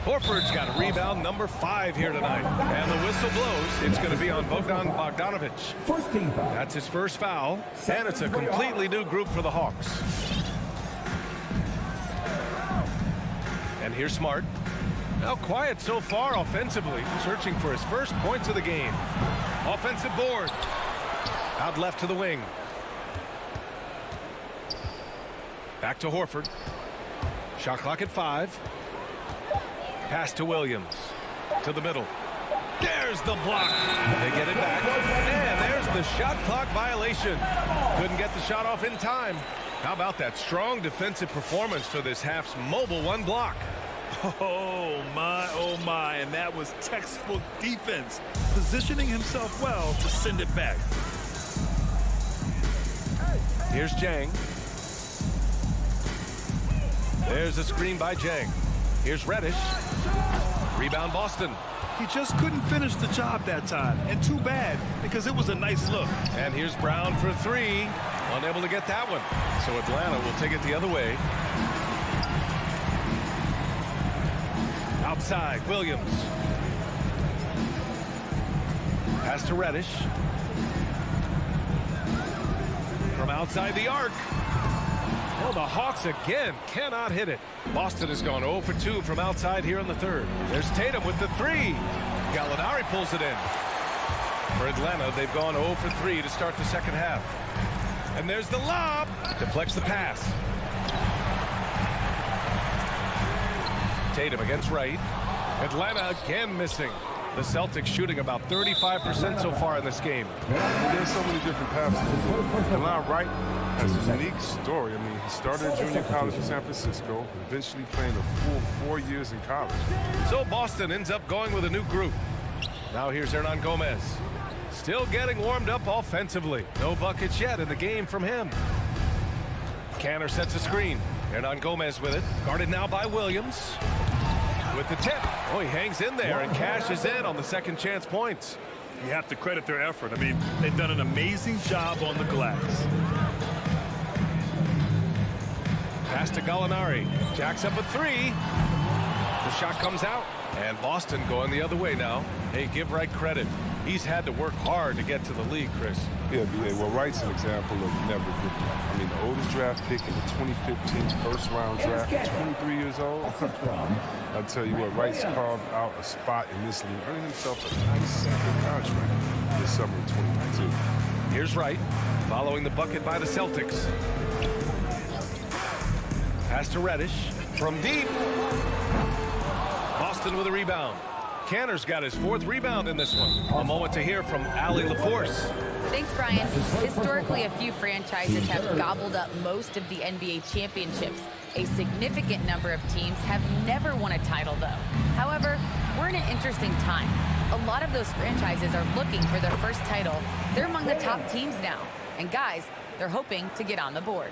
A: Horford's got a rebound number 5 here tonight. And the whistle blows. It's going to be on Bogdanovic. That's his first foul. And it's a completely new group for the Hawks. And here's Smart. Now quiet so far offensively. Searching for his first points of the game. Offensive board. Out left to the wing. Back to Horford. Shot clock at 5. Pass to Williams. To the middle. There's the block. They get it back. And there's the shot clock violation. Couldn't get the shot off in time. How about that strong defensive performance for this half's mobile one block?
J: Oh my, and that was textbook defense. Positioning himself well to send it back.
A: Here's Jang. There's a screen by Jang. Here's Reddish. Rebound Boston.
J: He just couldn't finish the job that time. And too bad, because it was a nice look.
A: And here's Brown for three. Unable to get that one. So Atlanta will take it the other way. Outside, Williams. Pass to Reddish. From outside the arc. Oh, the Hawks again cannot hit it. Boston has gone 0 for 2 from outside here in the third. There's Tatum with the three. Gallinari pulls it in. For Atlanta, they've gone 0 for 3 to start the second half. And there's the lob. Deflects the pass. Tatum against Wright. Atlanta again missing. The Celtics shooting about 35% so far in this game.
B: There's so many different passes. Delon Wright has a unique story. I mean, he started at junior college in San Francisco, eventually playing a full 4 years in college.
A: So Boston ends up going with a new group. Now here's Ernon Gomez. Still getting warmed up offensively. No buckets yet in the game from him. Canner sets a screen. Ernon Gomez with it. Guarded now by Williams. With the tip. Oh, he hangs in there and cashes in on the second chance points.
J: You have to credit their effort. I mean, they've done an amazing job on the glass.
A: Pass to Gallinari. Jacks up a three. The shot comes out. And Boston going the other way now. Hey, give Wright credit. He's had to work hard to get to the league, Chris.
B: Yeah, well, Wright's an example of never giving up. I mean, the oldest draft pick in the 2015 first-round draft at 23 years old. I'll tell you what, Wright's carved out a spot in this league, earning himself a nice second contract this summer in 2019.
A: Here's Wright, following the bucket by the Celtics. Pass to Reddish from deep. Boston with a rebound. Canner's got his 4th rebound in this one. A moment to hear from Allie LaForce.
E: Thanks, Brian. Historically, a few franchises have gobbled up most of the NBA championships. A significant number of teams have never won a title, though. However, we're in an interesting time. A lot of those franchises are looking for their first title. They're among the top teams now. And guys, they're hoping to get on the board.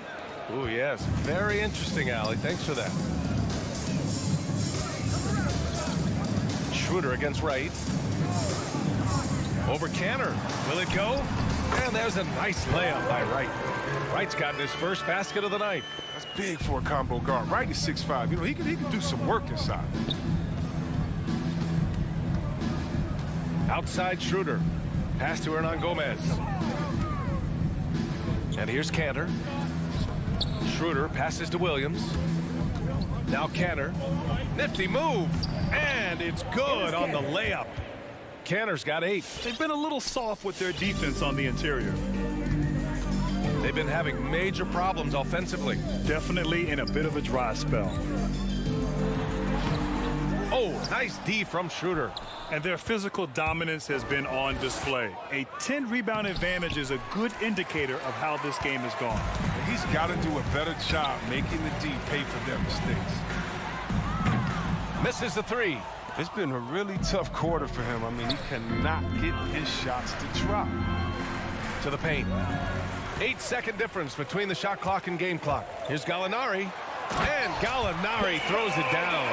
A: Oh, yes. Very interesting, Allie. Thanks for that. Schroeder against Wright. Over Canner. Will it go? And there's a nice layup by Wright. Wright's gotten his first basket of the night.
B: That's big for a combo guard. Wright is 6'5". You know, he can do some work inside.
A: Outside Schroeder. Pass to Ernon Gomez. And here's Canner. Schroeder passes to Williams. Now Canner. Nifty move. And it's good on the layup. Canner's got 8.
J: They've been a little soft with their defense on the interior.
A: They've been having major problems offensively.
J: Definitely in a bit of a dry spell.
A: Oh, nice D from Schroeder.
J: And their physical dominance has been on display. A 10-rebound advantage is a good indicator of how this game has gone.
B: He's got to do a better job making the D pay for their mistakes.
A: Misses the 3.
B: It's been a really tough quarter for him. I mean, he cannot get his shots to drop.
A: To the paint. 8-second difference between the shot clock and game clock. Here's Gallinari. And Gallinari throws it down.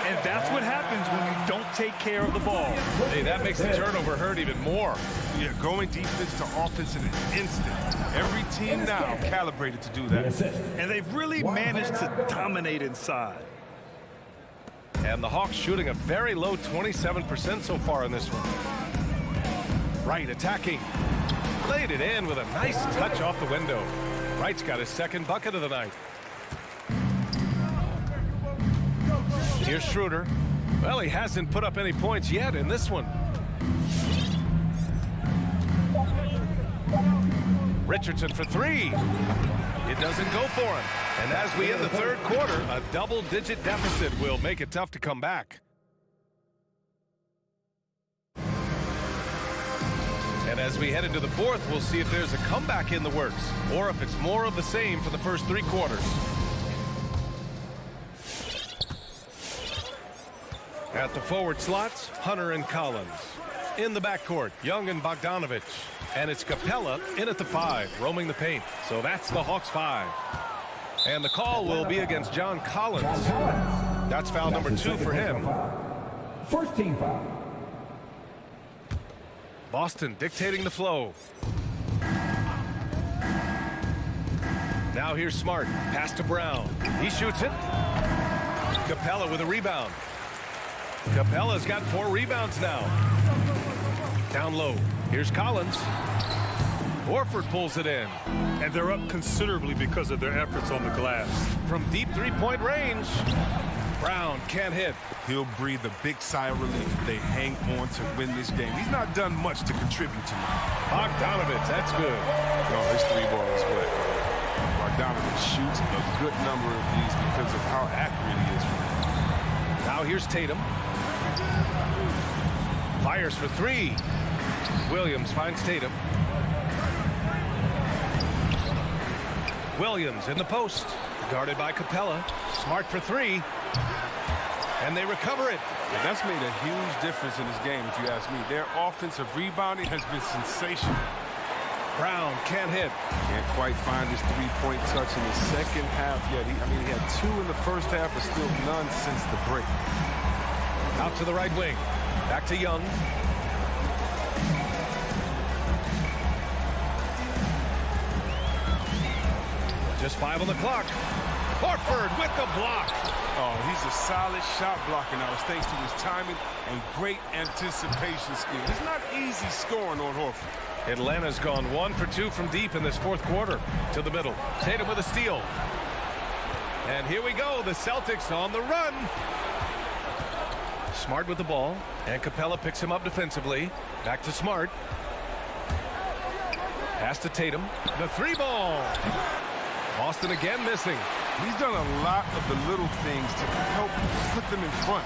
J: And that's what happens when you don't take care of the ball.
A: Hey, that makes the turnover hurt even more.
B: Yeah, going defense to offense in an instant. Every team now calibrated to do that.
J: And they've really managed to dominate inside.
A: And the Hawks shooting a very low 27% so far in this one. Wright attacking. Laid it in with a nice touch off the window. Wright's got his 2nd bucket of the night. Here's Schroeder. Well, he hasn't put up any points yet in this one. Richardson for 3. It doesn't go for him. And as we end the 3rd quarter, a double-digit deficit will make it tough to come back. And as we head into the 4th, we'll see if there's a comeback in the works or if it's more of the same for the first 3 quarters. At the forward slots, Hunter and Collins. In the backcourt, Young and Bogdanovich. And it's Capella in at the 5, roaming the paint. So that's the Hawks 5. And the call will be against John Collins. That's foul number 2 for him.
D: First team foul.
A: Boston dictating the flow. Now here's Smart. Pass to Brown. He shoots it. Capella with a rebound. Capella's got 4 rebounds now. Down low. Here's Collins. Horford pulls it in.
J: And they're up considerably because of their efforts on the glass.
A: From deep three-point range, Brown can't hit.
B: He'll breathe a big sigh of relief if they hang on to win this game. He's not done much to contribute tonight.
A: Bogdanovich, that's good.
B: No, his 3 ball is wet. Bogdanovich shoots a good number of these because of how accurate he is.
A: Now here's Tatum. Fires for 3. Williams finds Tatum. Williams in the post. Guarded by Capella. Smart for 3. And they recover it.
B: And that's made a huge difference in this game, if you ask me. Their offensive rebounding has been sensational.
A: Brown can't hit.
B: Can't quite find his 3-point touch in the second half yet. He had 2 in the first half, but still none since the break.
A: Out to the right wing. Back to Young. Just 5 on the clock. Horford with the block.
B: Oh, he's a solid shot blocker now. It's thanks to his timing and great anticipation skill. It's not easy scoring on Horford.
A: Atlanta's gone 1 for 2 from deep in this 4th quarter. To the middle. Tatum with a steal. And here we go. The Celtics on the run. Smart with the ball. And Capella picks him up defensively. Back to Smart. Pass to Tatum. The 3-ball. Boston again missing.
B: He's done a lot of the little things to help put them in front.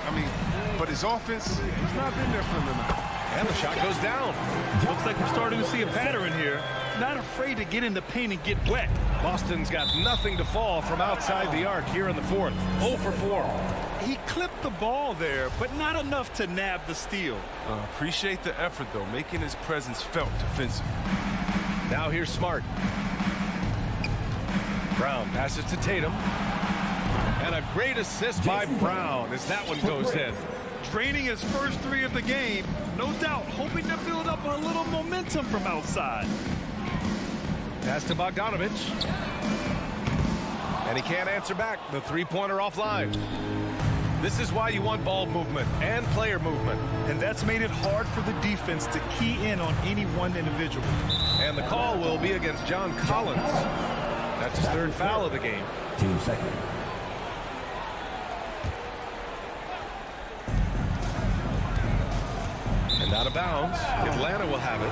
B: But his offense has not been there for them enough.
A: And the shot goes down.
J: Looks like we're starting to see a pattern here. Not afraid to get in the paint and get wet.
A: Boston's got nothing to fall from outside the arc here in the 4th. 0 for 4.
J: He clipped the ball there, but not enough to nab the steal.
B: Appreciate the effort, though, making his presence felt defensively.
A: Now here's Smart. Brown passes to Tatum. And a great assist by Brown as that one goes in.
J: Draining his first 3 of the game, no doubt hoping to build up a little momentum from outside.
A: Pass to Bogdanovich. And he can't answer back. The 3-pointer offline. This is why you want ball movement and player movement.
J: And that's made it hard for the defense to key in on any one individual.
A: And the call will be against John Collins. That's his 3rd foul of the game.
D: Team second.
A: And out of bounds. Atlanta will have it.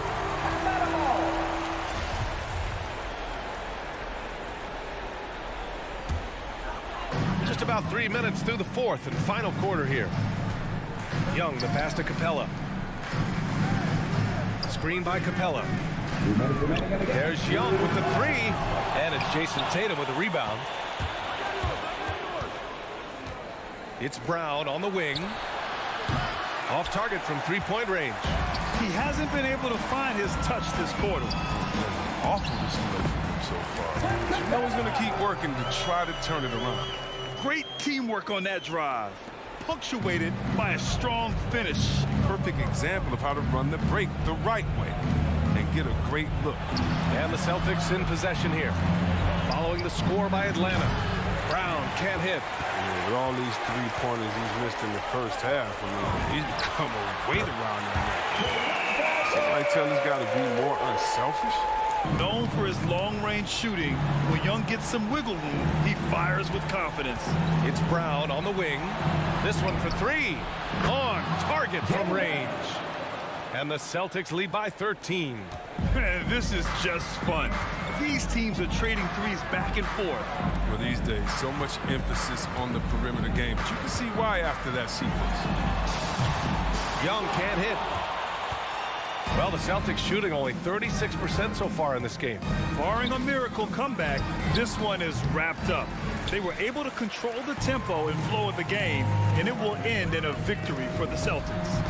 A: Just about 3 minutes through the 4th and final quarter here. Young, the pass to Capella. Screen by Capella. There's Young with the 3. And it's Jason Tatum with a rebound. It's Brown on the wing. Off target from 3-point range.
J: He hasn't been able to find his touch this quarter.
B: Awful display from him so far. You know he's going to keep working to try to turn it around.
J: Great teamwork on that drive, punctuated by a strong finish.
B: Perfect example of how to run the break the right way and get a great look.
A: And the Celtics in possession here. Following the score by Atlanta. Brown can't hit.
B: Yeah, with all these 3-pointers he's missed in the first half, he's become a weight around him. Somebody tell this guy to be more unselfish.
J: Known for his long-range shooting, when Young gets some wiggle room, he fires with confidence.
A: It's Brown on the wing. This one for 3. On target from range. And the Celtics lead by 13.
J: This is just fun. These teams are trading threes back and forth.
B: Well, these days, so much emphasis on the perimeter game, but you can see why after that sequence.
A: Young can't hit. Well, the Celtics shooting only 36% so far in this game.
J: Barring a miracle comeback, this one is wrapped up. They were able to control the tempo and flow of the game, and it will end in a victory for the Celtics.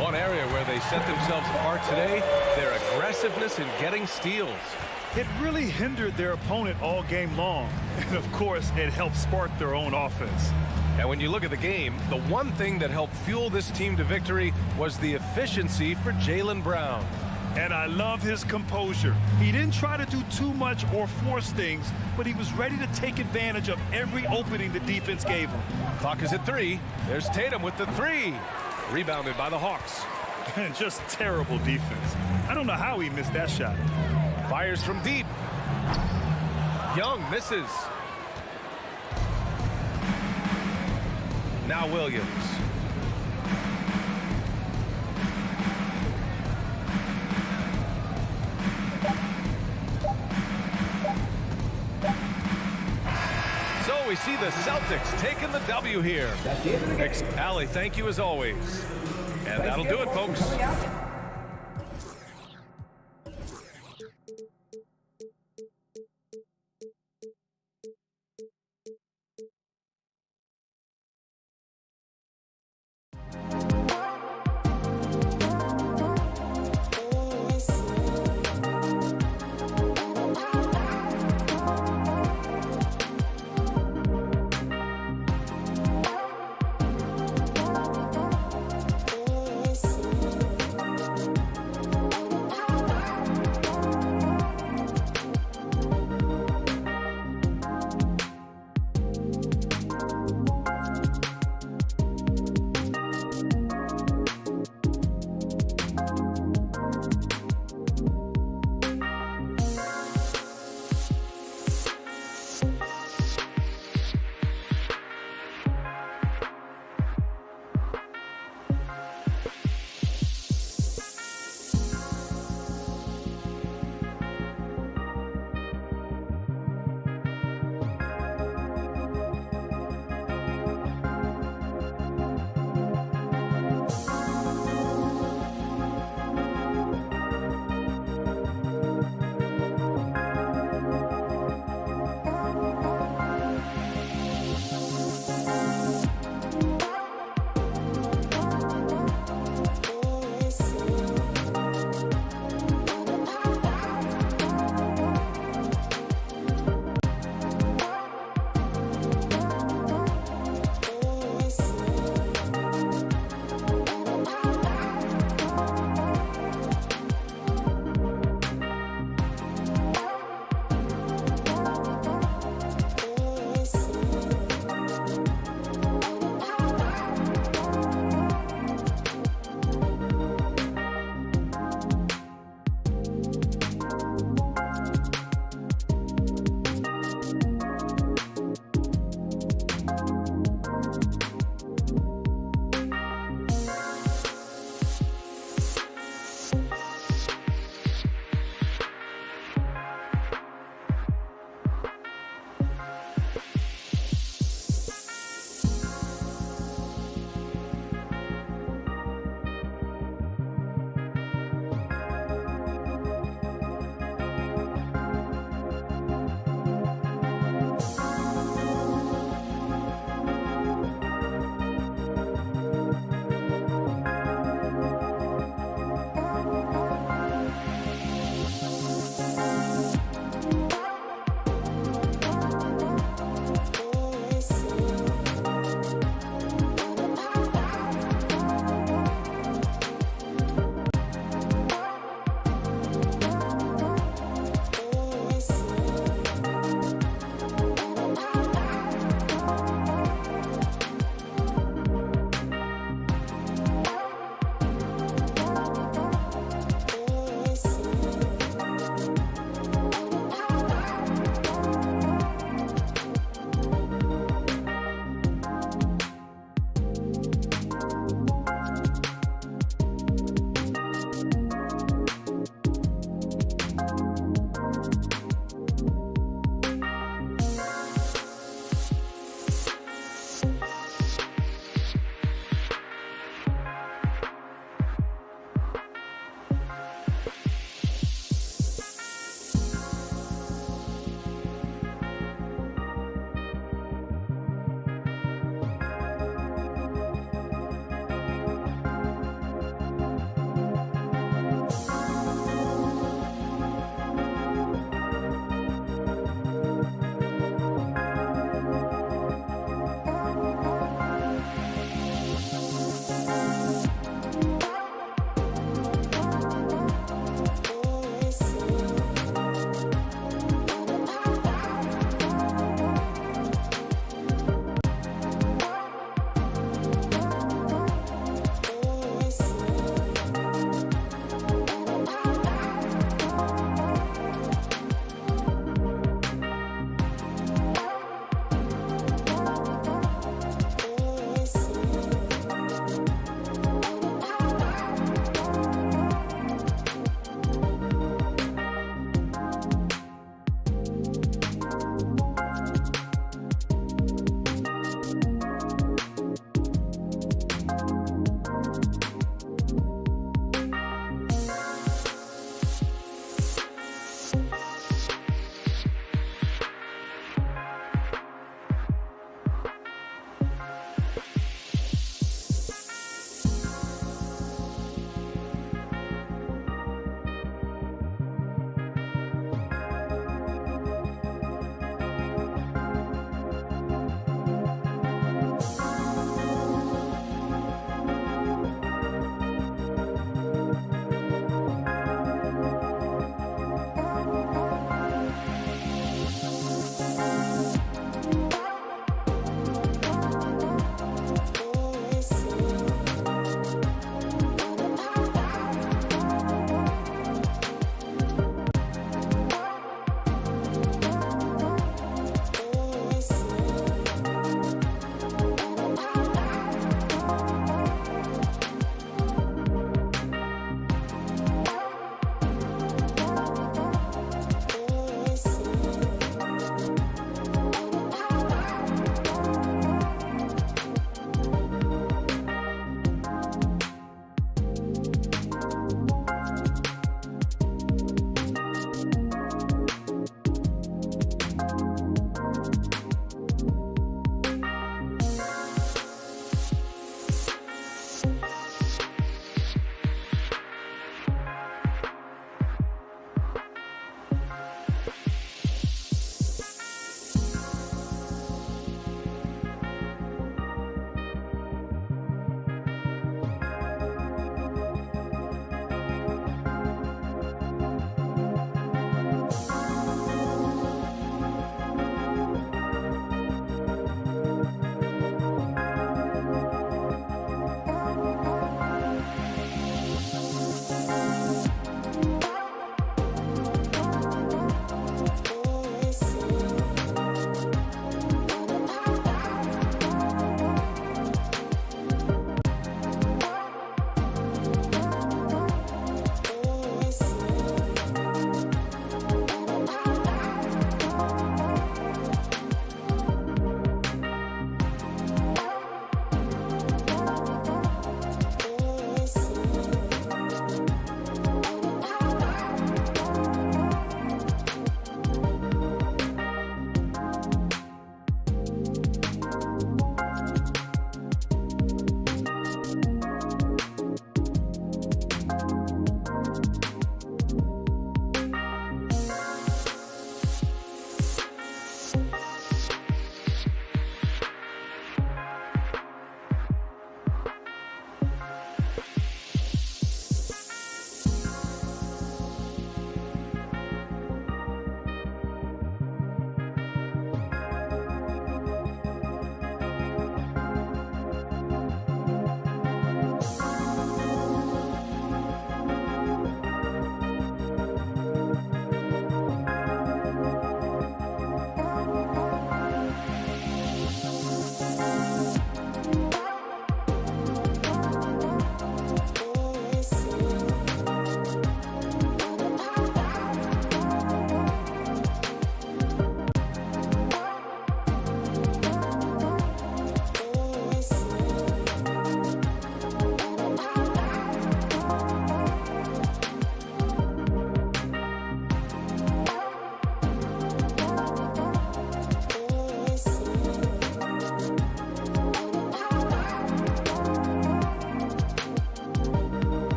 A: One area where they set themselves apart today, their aggressiveness in getting steals.
J: It really hindered their opponent all game long. And of course, it helped spark their own offense.
A: And when you look at the game, the one thing that helped fuel this team to victory was the efficiency for Jaylen Brown.
J: And I love his composure. He didn't try to do too much or force things, but he was ready to take advantage of every opening the defense gave him.
A: Clock is at 3. There's Tatum with the 3. Rebounded by the Hawks.
J: Just terrible defense. I don't know how he missed that shot.
A: Fires from deep. Young misses. Now Williams. So we see the Celtics taking the W here. Allie, thank you as always. And that'll do it, folks.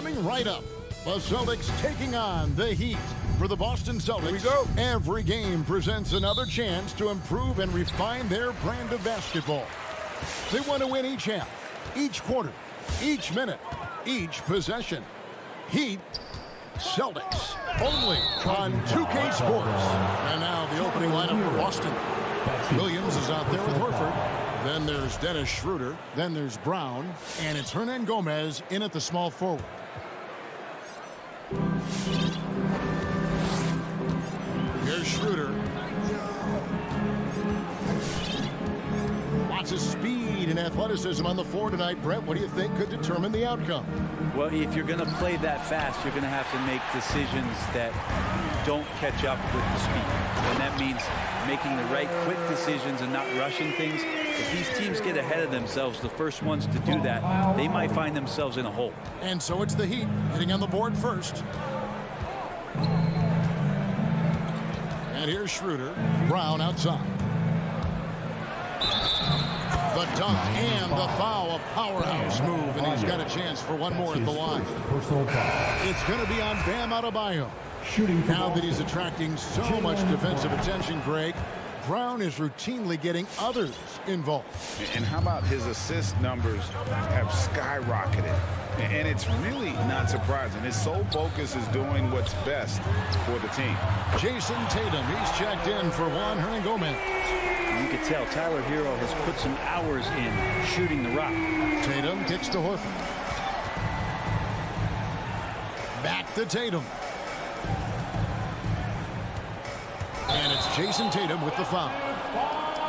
F: Coming right up, the Celtics taking on the Heat. For the Boston Celtics,
K: Here we go.
F: Every game presents another chance to improve and refine their brand of basketball. They want to win each half, each quarter, each minute, each possession. Heat, Celtics, only on 2K Sports. And now the opening lineup for Boston. Williams is out there with Horford. Then there's Dennis Schroeder. Then there's Brown. And it's Ernon Gomez in at the small forward. Here's Schroeder. Lots of speed and athleticism on the floor tonight. Brett, what do you think could determine the outcome?
G: Well, if you're going to play that fast, you're going to have to make decisions that don't catch up with the speed. And that means making the right quick decisions and not rushing things. If these teams get ahead of themselves, the first ones to do that, they might find themselves in a hole.
F: And so it's the Heat hitting on the board first. And here's Schroeder. Brown outside. The dunk and the foul, a powerhouse move, and he's got a chance for one more at the line. It's going to be on Bam Adebayo. Now that he's attracting so much defensive attention, Greg, Brown is routinely getting others involved.
C: And how about his assist numbers have skyrocketed? And it's really not surprising. His sole focus is doing what's best for the team.
F: Jason Tatum, he's checked in for Juan Hernan Gomez.
G: You can tell Tyler Hero has put some hours in shooting the rock.
F: Tatum kicks to Horford. Back to Tatum. And it's Jason Tatum with the foul.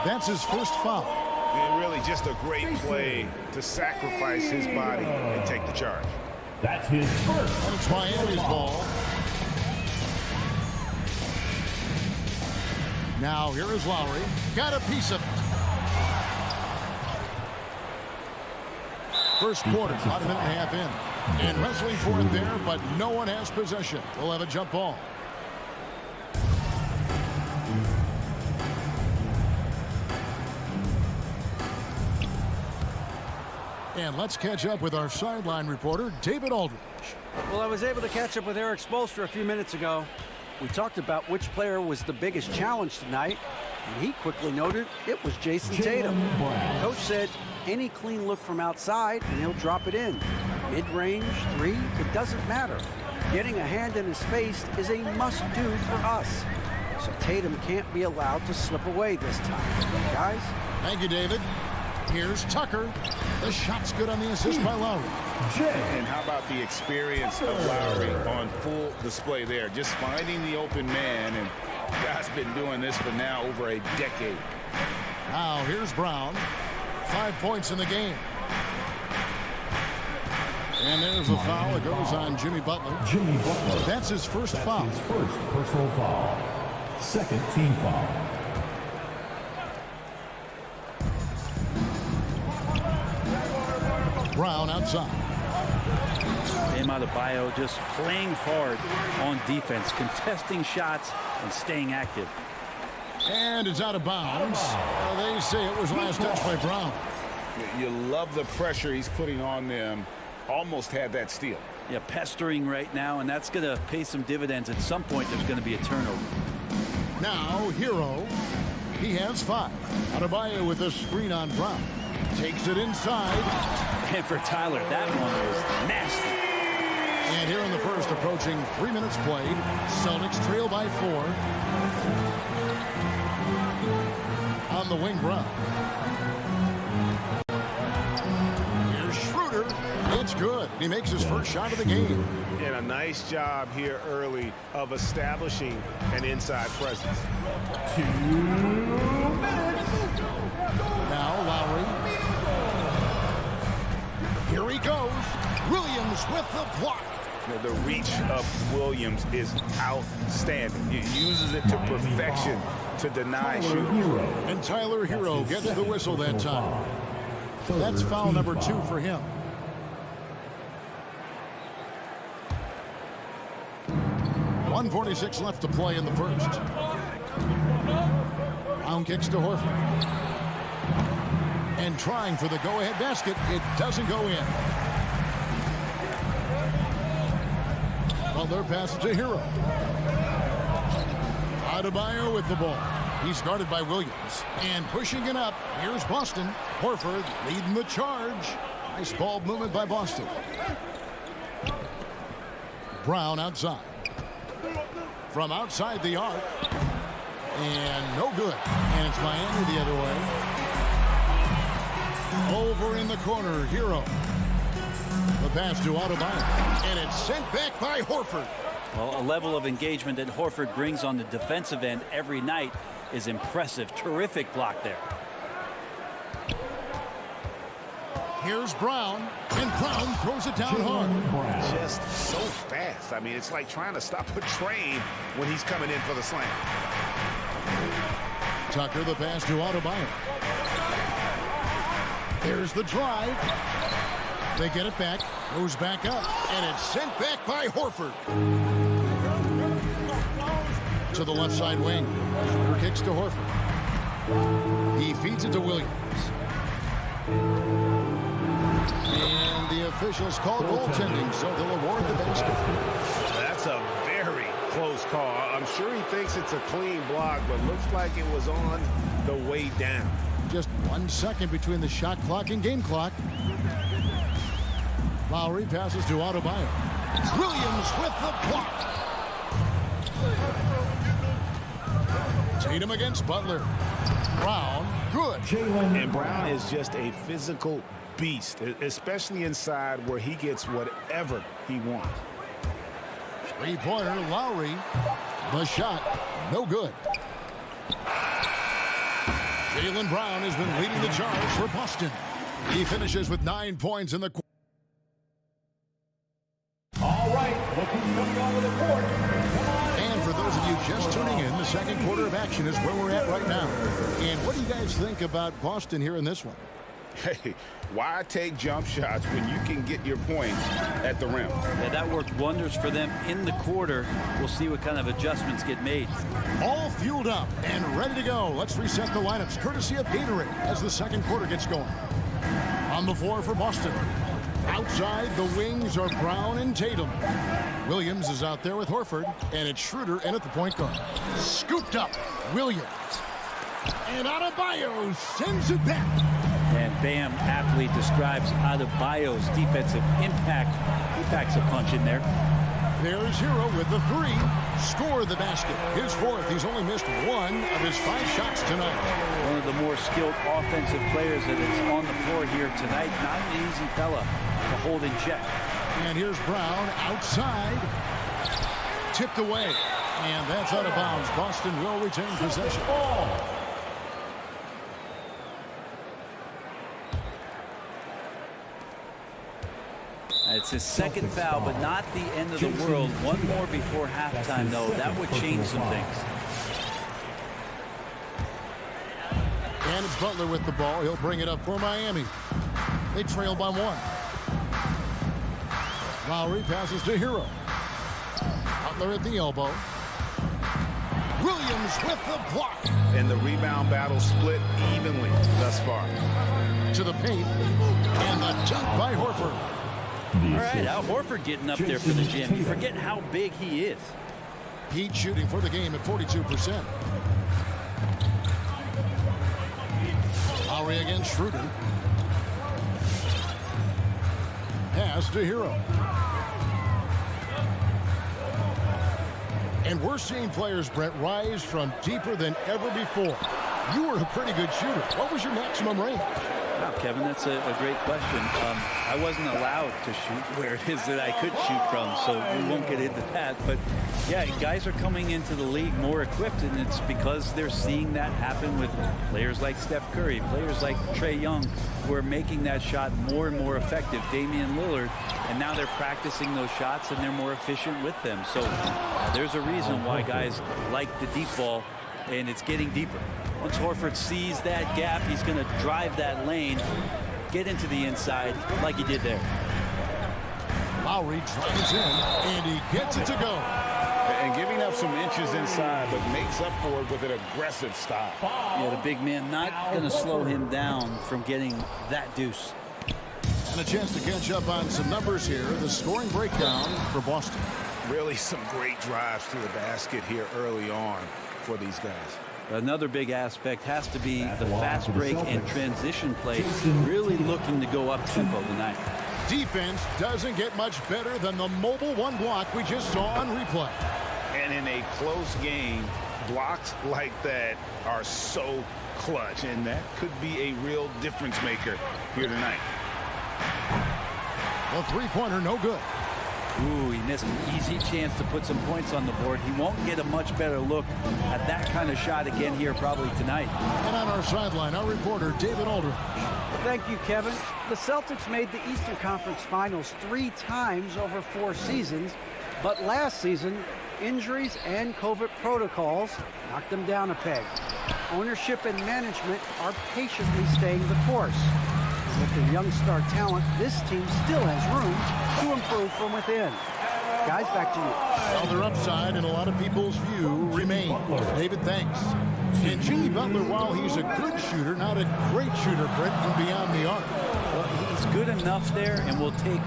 F: That's his first foul.
C: And really just a great play to sacrifice his body and take the charge.
D: That's his first.
F: And it's Miami's ball. Now here is Lowry. Got a piece of it. First quarter, about a minute and a half in. And wrestling for it there, but no one has possession. We'll have a jump ball. And let's catch up with our sideline reporter, David Aldridge.
H: Well, I was able to catch up with Eric Spoelstra a few minutes ago. We talked about which player was the biggest challenge tonight, and he quickly noted it was Jason Tatum. Coach said any clean look from outside, and he'll drop it in. Mid-range, three, it doesn't matter. Getting a hand in his face is a must-do for us. So Tatum can't be allowed to slip away this time. Guys?
F: Thank you, David. Here's Tucker. The shot's good on the assist by Lowry.
C: And how about the experience of Lowry on full display there? Just finding the open man, and guy's been doing this for now over a decade.
F: Now here's Brown. 5 points in the game. And there's a foul. It goes on Jimmy Butler. That's his first foul.
D: His first personal foul. Second team foul.
F: Brown outside.
G: Bam Adebayo just playing hard on defense, contesting shots and staying active.
F: And it's out of bounds. They say it was last touch by Brown.
C: You love the pressure he's putting on them. Almost had that steal.
G: Yeah, pestering right now, and that's going to pay some dividends. At some point, there's going to be a turnover.
F: Now, Hero. He has 5. Adebayo with a screen on Brown. Takes it inside.
G: And for Tyler, that one was nasty.
F: And here in the first, approaching 3 minutes played. Celtics trail by 4. On the wing, Brown. Here's Schroeder. It's good. He makes his first shot of the game.
B: And a nice job here early of establishing an inside presence.
D: 2 minutes.
F: Now Lowry. Here he goes. Williams with the block.
C: The reach of Williams is outstanding. He uses it to perfection to deny shooting.
F: And Tyler Hero gets the whistle that time. That's foul number 2 for him. .146 left to play in the first. Brown kicks to Horford. And trying for the go-ahead basket. It doesn't go in. Butler passes to Hero. Adebayo with the ball. He's guarded by Williams. And pushing it up, here's Boston. Horford leading the charge. Nice ball movement by Boston. Brown outside. From outside the arc. And no good. And it's Miami the other way. Over in the corner, Hero. The pass to Adebayo. And it's sent back by Horford.
G: Well, a level of engagement that Horford brings on the defensive end every night is impressive. Terrific block there.
F: Here's Brown, and Brown throws it down hard.
C: Just so fast. I mean, it's like trying to stop a train when he's coming in for the slam.
F: Tucker, the pass to Adebayo. There's the drive. They get it back, goes back up, and it's sent back by Horford. To the left side wing. Shooter kicks to Horford. He feeds it to Williams. And the officials call goaltending, so they'll award the basket.
C: That's a very close call. I'm sure he thinks it's a clean block, but looks like it was on the way down.
F: Just 1 second between the shot clock and game clock. Lowry passes to Adebayo. Williams with the block. Tatum against Butler. Brown, good.
C: And Brown is just a physical beast, especially inside where he gets whatever he wants.
F: Three-pointer, Lowry. The shot, no good. Jaylen Brown has been leading the charge for Boston. He finishes with 9 points in the quarter.
D: All right, looking coming onto the court.
F: And for those of you just tuning in, the second quarter of action is where we're at right now. And what do you guys think about Boston here in this one?
C: Hey, why take jump shots when you can get your points at the rim?
G: Yeah, that worked wonders for them in the quarter. We'll see what kind of adjustments get made.
F: All fueled up and ready to go. Let's reset the lineups courtesy of Gatorade as the second quarter gets going. On the floor for Boston. Outside, the wings are Brown and Tatum. Williams is out there with Horford, and it's Schroeder in at the point guard. Scooped up, Williams. And Adebayo sends it back.
G: And Bam aptly describes Adebayo's defensive impact. He packs a punch in there.
F: There's Hero with the three. Score the basket. His fourth. He's only missed 1 of his 5 shots tonight.
G: One of the more skilled offensive players that is on the floor here tonight. Not an easy fella to hold in check.
F: And here's Brown outside. Tipped away. And that's out of bounds. Boston will retain possession.
G: It's his second foul, but not the end of the world. One more before halftime, though. That would change some things.
F: And it's Butler with the ball. He'll bring it up for Miami. They trail by 1. Lowry passes to Hero. Butler at the elbow. Williams with the block.
C: And the rebound battle split evenly thus far.
F: To the paint. And the dunk by Horford.
G: All right, Al Horford getting up there for the jam. You forget how big he is.
F: Heat shooting for the game at 42%. Lowry against Schroeder. Pass to Hero. And we're seeing players, Brett, rise from deeper than ever before. You were a pretty good shooter. What was your maximum range?
G: Wow, Kevin, that's a great question. I wasn't allowed to shoot where it is that I could shoot from, so we won't get into that. But, yeah, guys are coming into the league more equipped, and it's because they're seeing that happen with players like Steph Curry, players like Trae Young, who are making that shot more and more effective, Damian Lillard, and now they're practicing those shots, and they're more efficient with them. So there's a reason why guys like the deep ball, and it's getting deeper. Once Horford sees that gap, he's going to drive that lane, get into the inside like he did there.
F: Lowry drives in, and he gets it to go.
C: And giving up some inches inside, but makes up for it with an aggressive style.
G: Yeah, the big man not going to slow him down from getting that deuce.
F: And a chance to catch up on some numbers here. The scoring breakdown for Boston.
C: Really some great drives to the basket here early on for these guys.
G: Another big aspect has to be the fast break and transition play, really looking to go up-tempo tonight.
F: Defense doesn't get much better than the mobile one block we just saw on replay.
C: And in a close game, blocks like that are so clutch, and that could be a real difference maker here tonight.
F: The three-pointer, no good.
G: Ooh, he missed an easy chance to put some points on the board. He won't get a much better look at that kind of shot again here probably tonight.
F: And on our sideline, our reporter, David Aldridge.
H: Thank you, Kevin. The Celtics made the Eastern Conference Finals 3 times over 4 seasons, but last season, injuries and COVID protocols knocked them down a peg. Ownership and management are patiently staying the course. With their young star talent, this team still has room to improve from within. Guys, back to you.
F: Well, their upside, in a lot of people's view, remains. David, thanks. And Jimmy Butler, while he's a good shooter, not a great shooter, Brett, from beyond the arc.
G: Well, he's good enough there, and will take,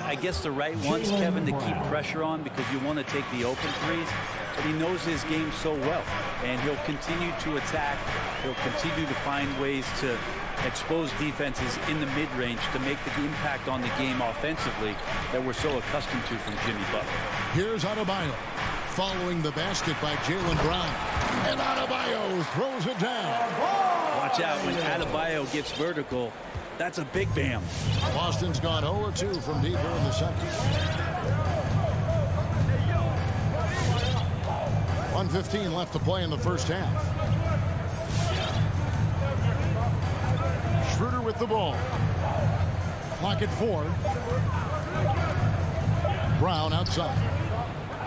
G: I guess, the right ones, Kevin, to keep pressure on, because you want to take the open threes. But he knows his game so well, and he'll continue to attack. He'll continue to find ways to expose defenses in the mid-range to make the impact on the game offensively that we're so accustomed to from Jimmy Butler.
F: Here's Adebayo, following the basket by Jaylen Brown. And Adebayo throws it down.
G: Watch out when Adebayo gets vertical. That's a big bam.
F: Boston's gone 0-2 from deep in the second. 1:15 left to play in the first half. Schroeder with the ball. Clock at 4. Brown outside.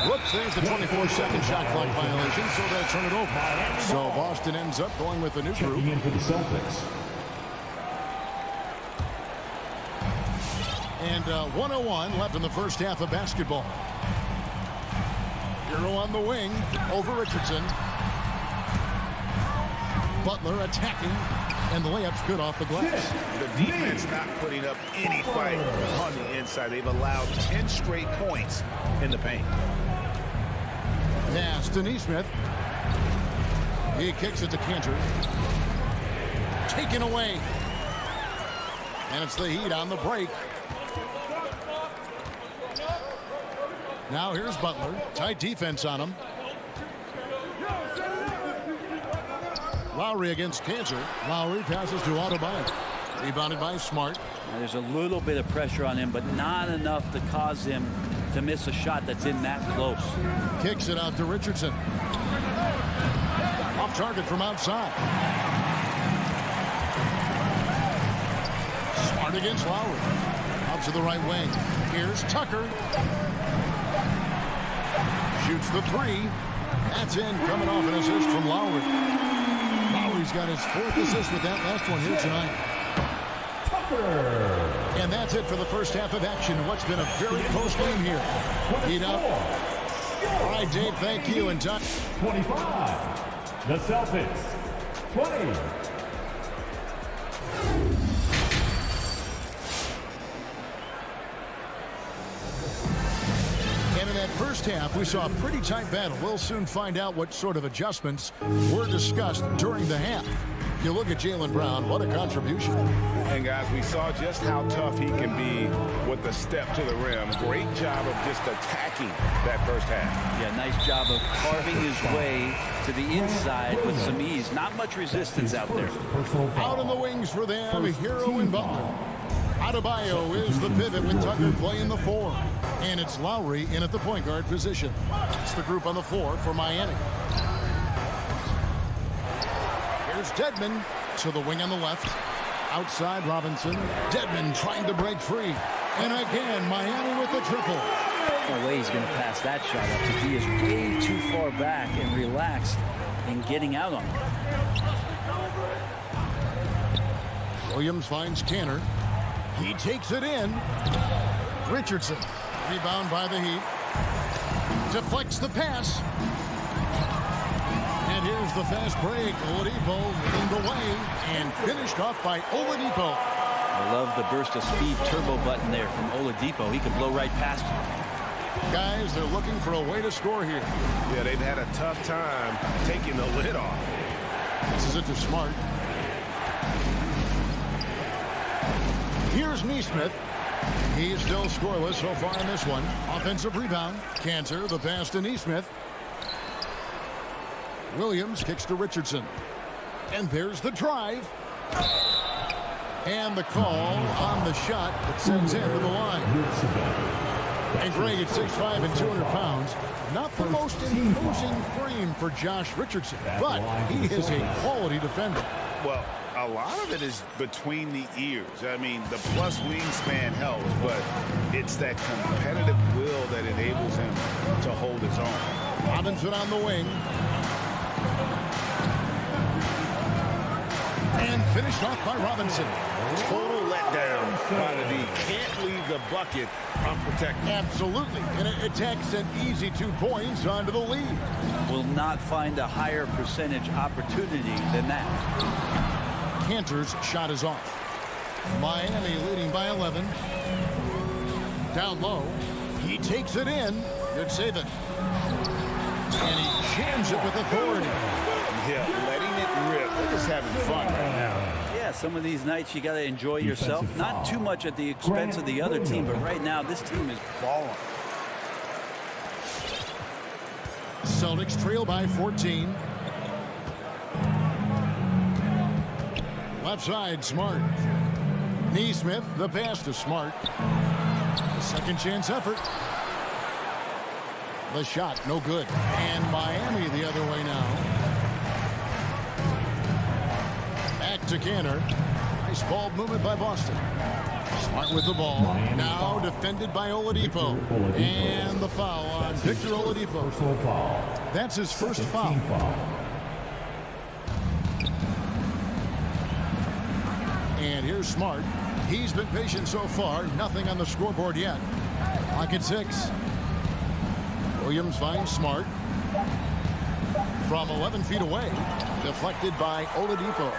F: Whoops, there's the 24-second shot clock violation, so they'll turn it over. So Boston ends up going with a new group.
D: In for the Celtics.
F: And 1:01 left in the first half of basketball. Hero on the wing over Richardson. Butler attacking, and the layup's good off the glass.
C: The defense not putting up any fight on the inside. They've allowed 10 straight points in the paint.
F: Pass to Nesmith. He kicks it to Cantor. Taken away. And it's the Heat on the break. Now here's Butler. Tight defense on him. Lowry against Cantor. Lowry passes to Adebayo. Rebounded by Smart.
G: Now, there's a little bit of pressure on him, but not enough to cause him to miss a shot that's in that close.
F: Kicks it out to Richardson. Off target from outside. Smart against Lowry. Out to the right wing. Here's Tucker. Shoots the 3. That's in, coming off an assist from Lowry. Lowry's got his 4th assist with that last one here tonight. And that's it for the first half of action. What's been a very close game here. Heat up. All right, Dave, thank you. And John.
I: 25. The Celtics. 20.
F: And in that first half, we saw a pretty tight battle. We'll soon find out what sort of adjustments were discussed during the half. You look at Jaylen Brown, what a contribution.
C: And guys, we saw just how tough he can be with a step to the rim. Great job of just attacking that first half.
G: Yeah, nice job of carving his way to the inside with some ease. Not much resistance out there.
F: Out in the wings for them, Hero and Butler. Adebayo is the pivot with Tucker playing the 4. And it's Lowry in at the point guard position. It's the group on the floor for Miami. Here's Dedmon to the wing on the left. Outside Robinson. Dedmon trying to break free. And again, Miami with the triple.
G: No way he's going to pass that shot up. He is way too far back and relaxed in getting out on it.
F: Williams finds Cantor. He takes it in. Richardson. Rebound by the Heat. Deflects the pass. And here's the fast break. Oladipo leading the way and finished off by Oladipo.
G: I love the burst of speed turbo button there from Oladipo. He can blow right past you.
F: Guys, they're looking for a way to score here.
B: Yeah, they've had a tough time taking the lid off.
F: This is it to Smart. Here's Neesmith. He's still scoreless so far in this one. Offensive rebound. Cantor, the pass to Neesmith. Williams kicks to Richardson. And there's the drive. And the call on the shot that sends him to the line. And Greg at 6'5" and 200 pounds. Not the most imposing frame for Josh Richardson, but he is a quality defender.
C: Well, a lot of it is between the ears. I mean, the plus wingspan helps, but it's that competitive will that enables him to hold his own.
F: Robinson on the wing. And finished off by Robinson.
C: Total letdown by the D. Can't leave the bucket unprotected.
F: Absolutely. And it takes an easy 2 points onto the lead.
G: Will not find a higher percentage opportunity than that.
F: Cantor's shot is off. Miami leading by 11. Down low. He takes it in. Good saving. And he jams it with authority.
C: Yeah, letting it rip. They're just having fun right now.
G: Yeah, some of these nights you got to enjoy yourself. Not too much at the expense of the other team, but right now this team is balling.
F: Celtics trail by 14. Left side, Smart. Neesmith, the pass to Smart. Second chance effort. The shot, no good. And Miami the other way now. Back to Cantor. Nice ball movement by Boston. Smart with the ball. Now defended by Oladipo. And the foul on Victor Oladipo. That's his first foul. And here's Smart. He's been patient so far. Nothing on the scoreboard yet. Clock at 6. Williams finds Smart. From 11 feet away. Deflected by Oladipo.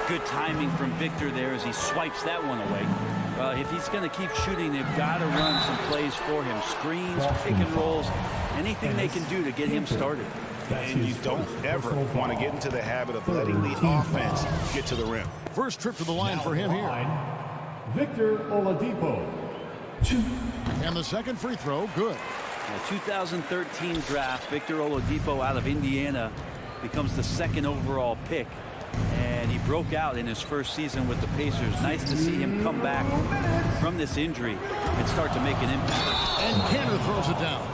G: Good timing from Victor there as he swipes that one away. If he's going to keep shooting, they've got to run some plays for him. Screens, pick and rolls, anything they can do to get him started.
C: And you don't ever want to get into the habit of letting the offense get to the rim.
F: First trip to the line for him here.
I: Victor Oladipo.
F: And the second free throw, good.
G: The 2013 draft, Victor Oladipo out of Indiana becomes the second overall pick. And he broke out in his first season with the Pacers. Nice to see him come back from this injury and start to make an impact.
F: And Cantor throws it down.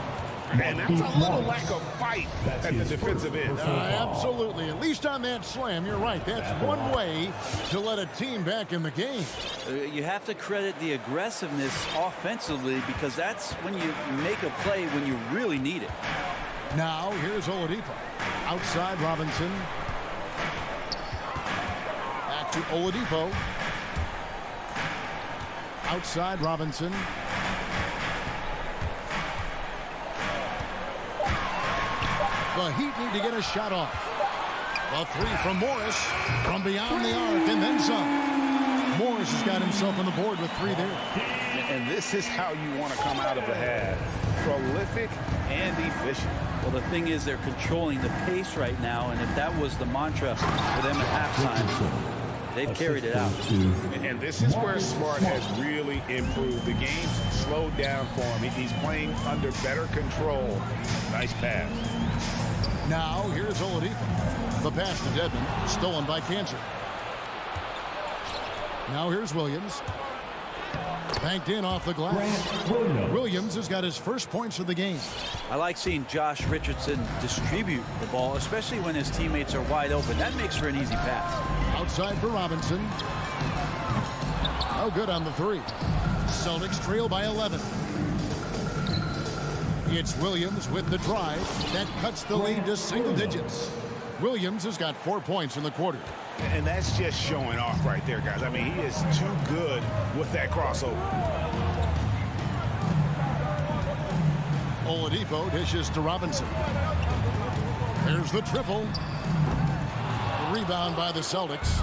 C: And that's a little lack of fight at the defensive end.
F: Absolutely. At least on that slam, you're right. That's one way to let a team back in the game.
G: You have to credit the aggressiveness offensively because that's when you make a play when you really need it.
F: Now, here's Oladipo. Outside Robinson. Back to Oladipo. Outside Robinson. The Heat need to get a shot off. A three from Morris from beyond the arc and then some. Morris has got himself on the board with 3 there.
C: And this is how you want to come out of the half. Prolific and efficient.
G: Well, the thing is they're controlling the pace right now, and if that was the mantra for them at halftime, they've carried it out.
C: And this is where Smart has really improved. The game's slowed down for him. He's playing under better control. Nice pass.
F: Now, here's Oladipo. The pass to Dedmon, stolen by Cantor. Now here's Williams. Banked in off the glass. Williams has got his first points of the game.
G: I like seeing Josh Richardson distribute the ball, especially when his teammates are wide open. That makes for an easy pass.
F: Outside for Robinson. No good on the 3. Celtics trail by 11. It's Williams with the drive. That cuts the lead to single digits. Williams has got 4 points in the quarter.
C: And that's just showing off right there, guys. I mean, he is too good with that crossover.
F: Oladipo dishes to Robinson. There's the triple. Rebound by the Celtics.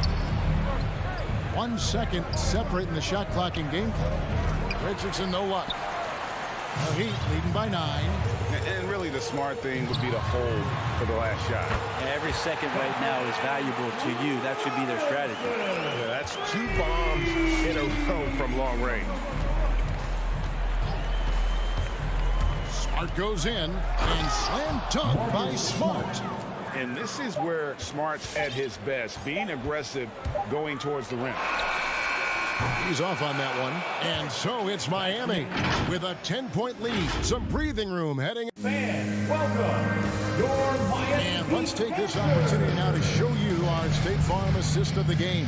F: 1 second separating the shot clock and game clock. Richardson, no luck. The Heat leading by 9.
C: And really the smart thing would be to hold for the last shot.
G: Every second right now is valuable to you. That should be their strategy.
A: Yeah, that's 2 bombs in a row from long range.
F: Smart goes in and slam dunk by Smart.
C: And this is where Smart's at his best, being aggressive, going towards the rim.
F: He's off on that one. And so it's Miami with a 10-point lead. Some breathing room heading.
I: Fans, welcome your Miami.
F: And let's take this opportunity now to show you our State Farm assist of the game.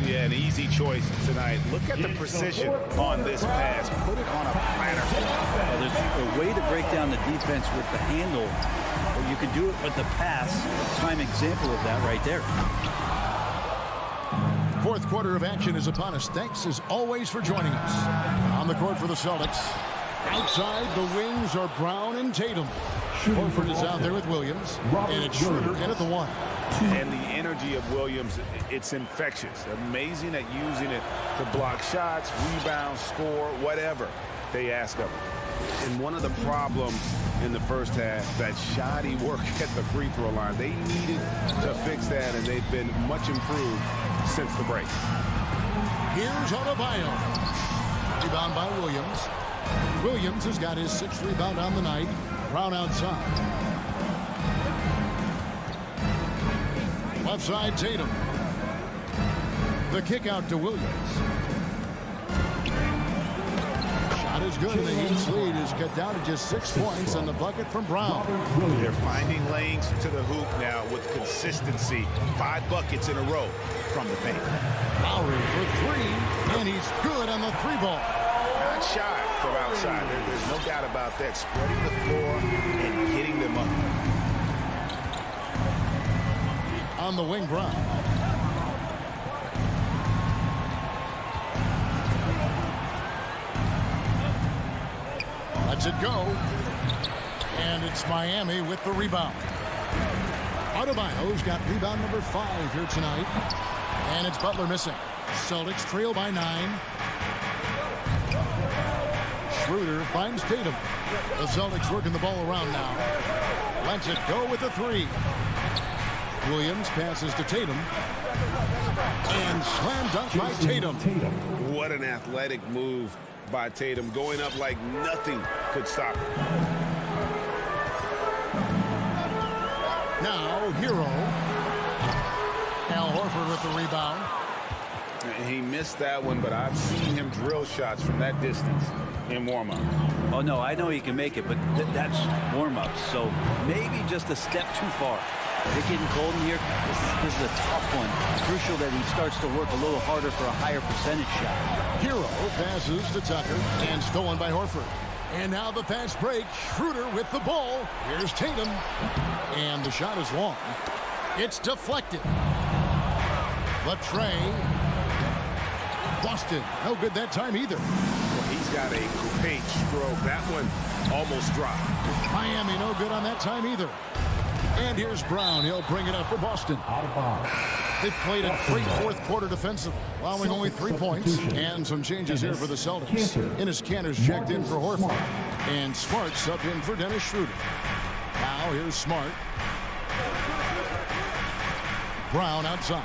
C: Yeah, an easy choice tonight. Look at the precision on this pass. Put it on a platter.
G: Well, there's a way to break down the defense with the handle, or you can do it with the pass. Prime example of that right there.
F: Fourth quarter of action is upon us. Thanks as always for joining us. On the court for the Celtics. Outside, the wings are Brown and Tatum. Horford is out there with Williams. And it's Schroeder in at the 1.
C: And the energy of Williams, it's infectious. Amazing at using it to block shots, rebound, score, whatever they ask of him. And one of the problems in the first half, that shoddy work at the free throw line. They needed to fix that, and they've been much improved since the break.
F: Here's Oladipo. Rebound by Williams. Williams has got his 6th rebound on the night. Brown outside. Left side, Tatum. The kick out to Williams. Shot is good, and the Heat's lead is cut down to just 6 points on the bucket from Brown.
C: They're finding lanes to the hoop now with consistency. 5 buckets in a row from the paint.
F: Lowry for 3, and he's good on the 3-ball.
C: Not shy from outside. There's no doubt about that. Spreading the floor and hitting them up.
F: On the wing, Brown. Lets it go. And it's Miami with the rebound. Adebayo's got rebound number 5 here tonight. And it's Butler missing. Celtics trail by 9. Schroeder finds Tatum. The Celtics working the ball around now. Lets it go with the 3. Williams passes to Tatum. And slam dunk by Tatum.
C: What an athletic move by Tatum, going up like nothing could stop him.
F: Now, Hero. Al Horford with the rebound.
C: He missed that one, but I've seen him drill shots from that distance in warm-up.
G: Oh, no, I know he can make it, but that's warm-up. So maybe just a step too far. They're getting cold in here. This is a tough one. It's crucial that he starts to work a little harder for a higher percentage shot.
F: Hero passes to Tucker and stolen by Horford. And now the fast break. Schroeder with the ball. Here's Tatum. And the shot is long. It's deflected. Latrey. Boston. No good that time either.
C: Well, he's got a great stroke. That one almost dropped.
F: Miami no good on that time either. And here's Brown. He'll bring it up for Boston. They've played a great fourth quarter defensive, allowing only 3 points. And some changes here for the Celtics. Enes Kanter's checked in for Horford. And Smart subbed in for Dennis Schroeder. Now here's Smart. Brown outside.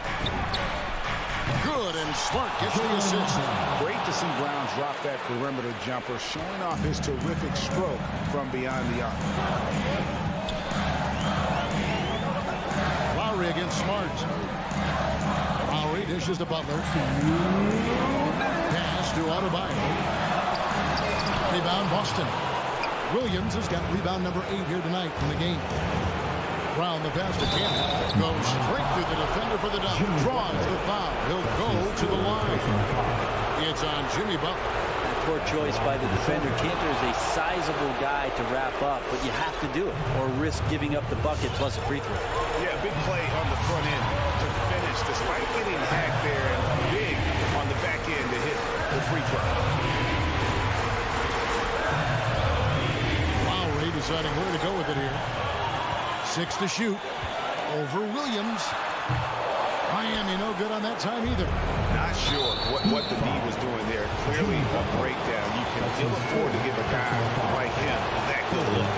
F: Good, and Smart gets the assist.
C: Great to see Brown drop that perimeter jumper, showing off his terrific stroke from beyond the arc.
F: Lowry against Smart. Lowry dishes to Butler. Pass to Adebayo. Rebound Boston. Williams has got rebound number 8 here tonight in the game. Brown the pass to Kanter. Goes straight through the defender for the dunk. Draws the foul. He'll go to the line. It's on Jimmy Butler.
G: Poor choice by the defender. Kanter is a sizable guy to wrap up, but you have to do it or risk giving up the bucket plus a free throw.
C: Yeah, big play on the front end to finish despite getting hacked there, and big on the back end to hit the free throw.
F: Lowry deciding where to go with it here. 6 to shoot. Over Williams. Miami no good on that time either.
C: Not sure what the D was doing there. Clearly a breakdown. You can ill afford to give a guy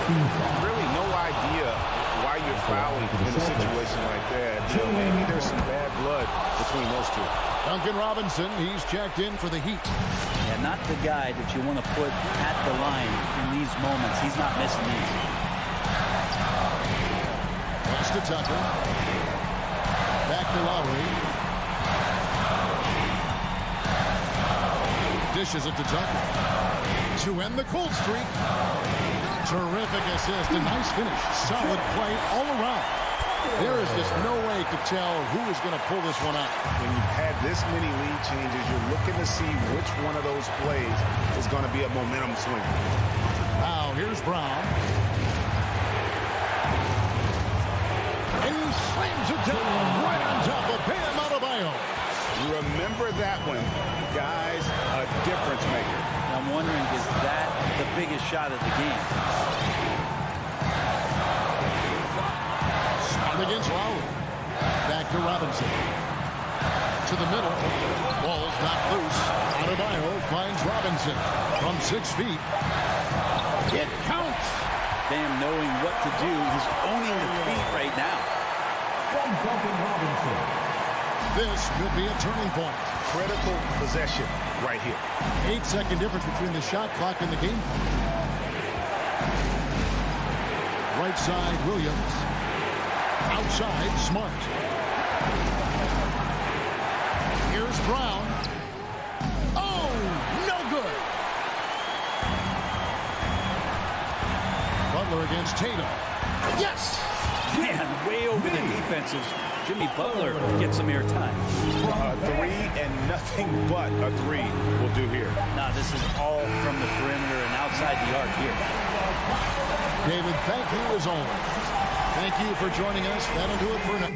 C: Really no idea why you're fouling in a situation like that. You know, maybe there's some bad blood between those two.
F: Duncan Robinson, he's checked in for the Heat.
G: Yeah, not the guy that you want to put at the line in these moments. He's not missing these.
F: Pass to Tucker. Back to Lowry. Dishes it to Tucker. To end the cold streak. Terrific assist. A nice finish. Solid play all around. There is just no way to tell who is going to pull this one out.
C: When you've had this many lead changes, you're looking to see which one of those plays is going to be a momentum swing.
F: Now, here's Brown. And he slams it down right on top of Bam Adebayo.
C: Remember that one, guys, a difference maker.
G: I'm wondering, is that the biggest shot of the game?
F: Against Lowry. Back to Robinson. To the middle. Ball's knocked loose. Adebayo finds Robinson from 6 feet. It counts.
G: Bam knowing what to do. He's owning the feet right now.
D: From Duncan Robinson.
F: This could be a turning point.
C: Critical possession right here.
F: 8-second difference between the shot clock and the game clock. Right side, Williams. Outside, Smart. Here's Brown. Oh, no good. Butler against Tatum. Yes!
G: Man, way over the defenses. Jimmy Butler gets some airtime.
C: A three and nothing but a three will do here.
G: Nah, this is all from the perimeter and outside the arc here.
F: David, thank you as always. Thank you for joining us. That'll do it for now.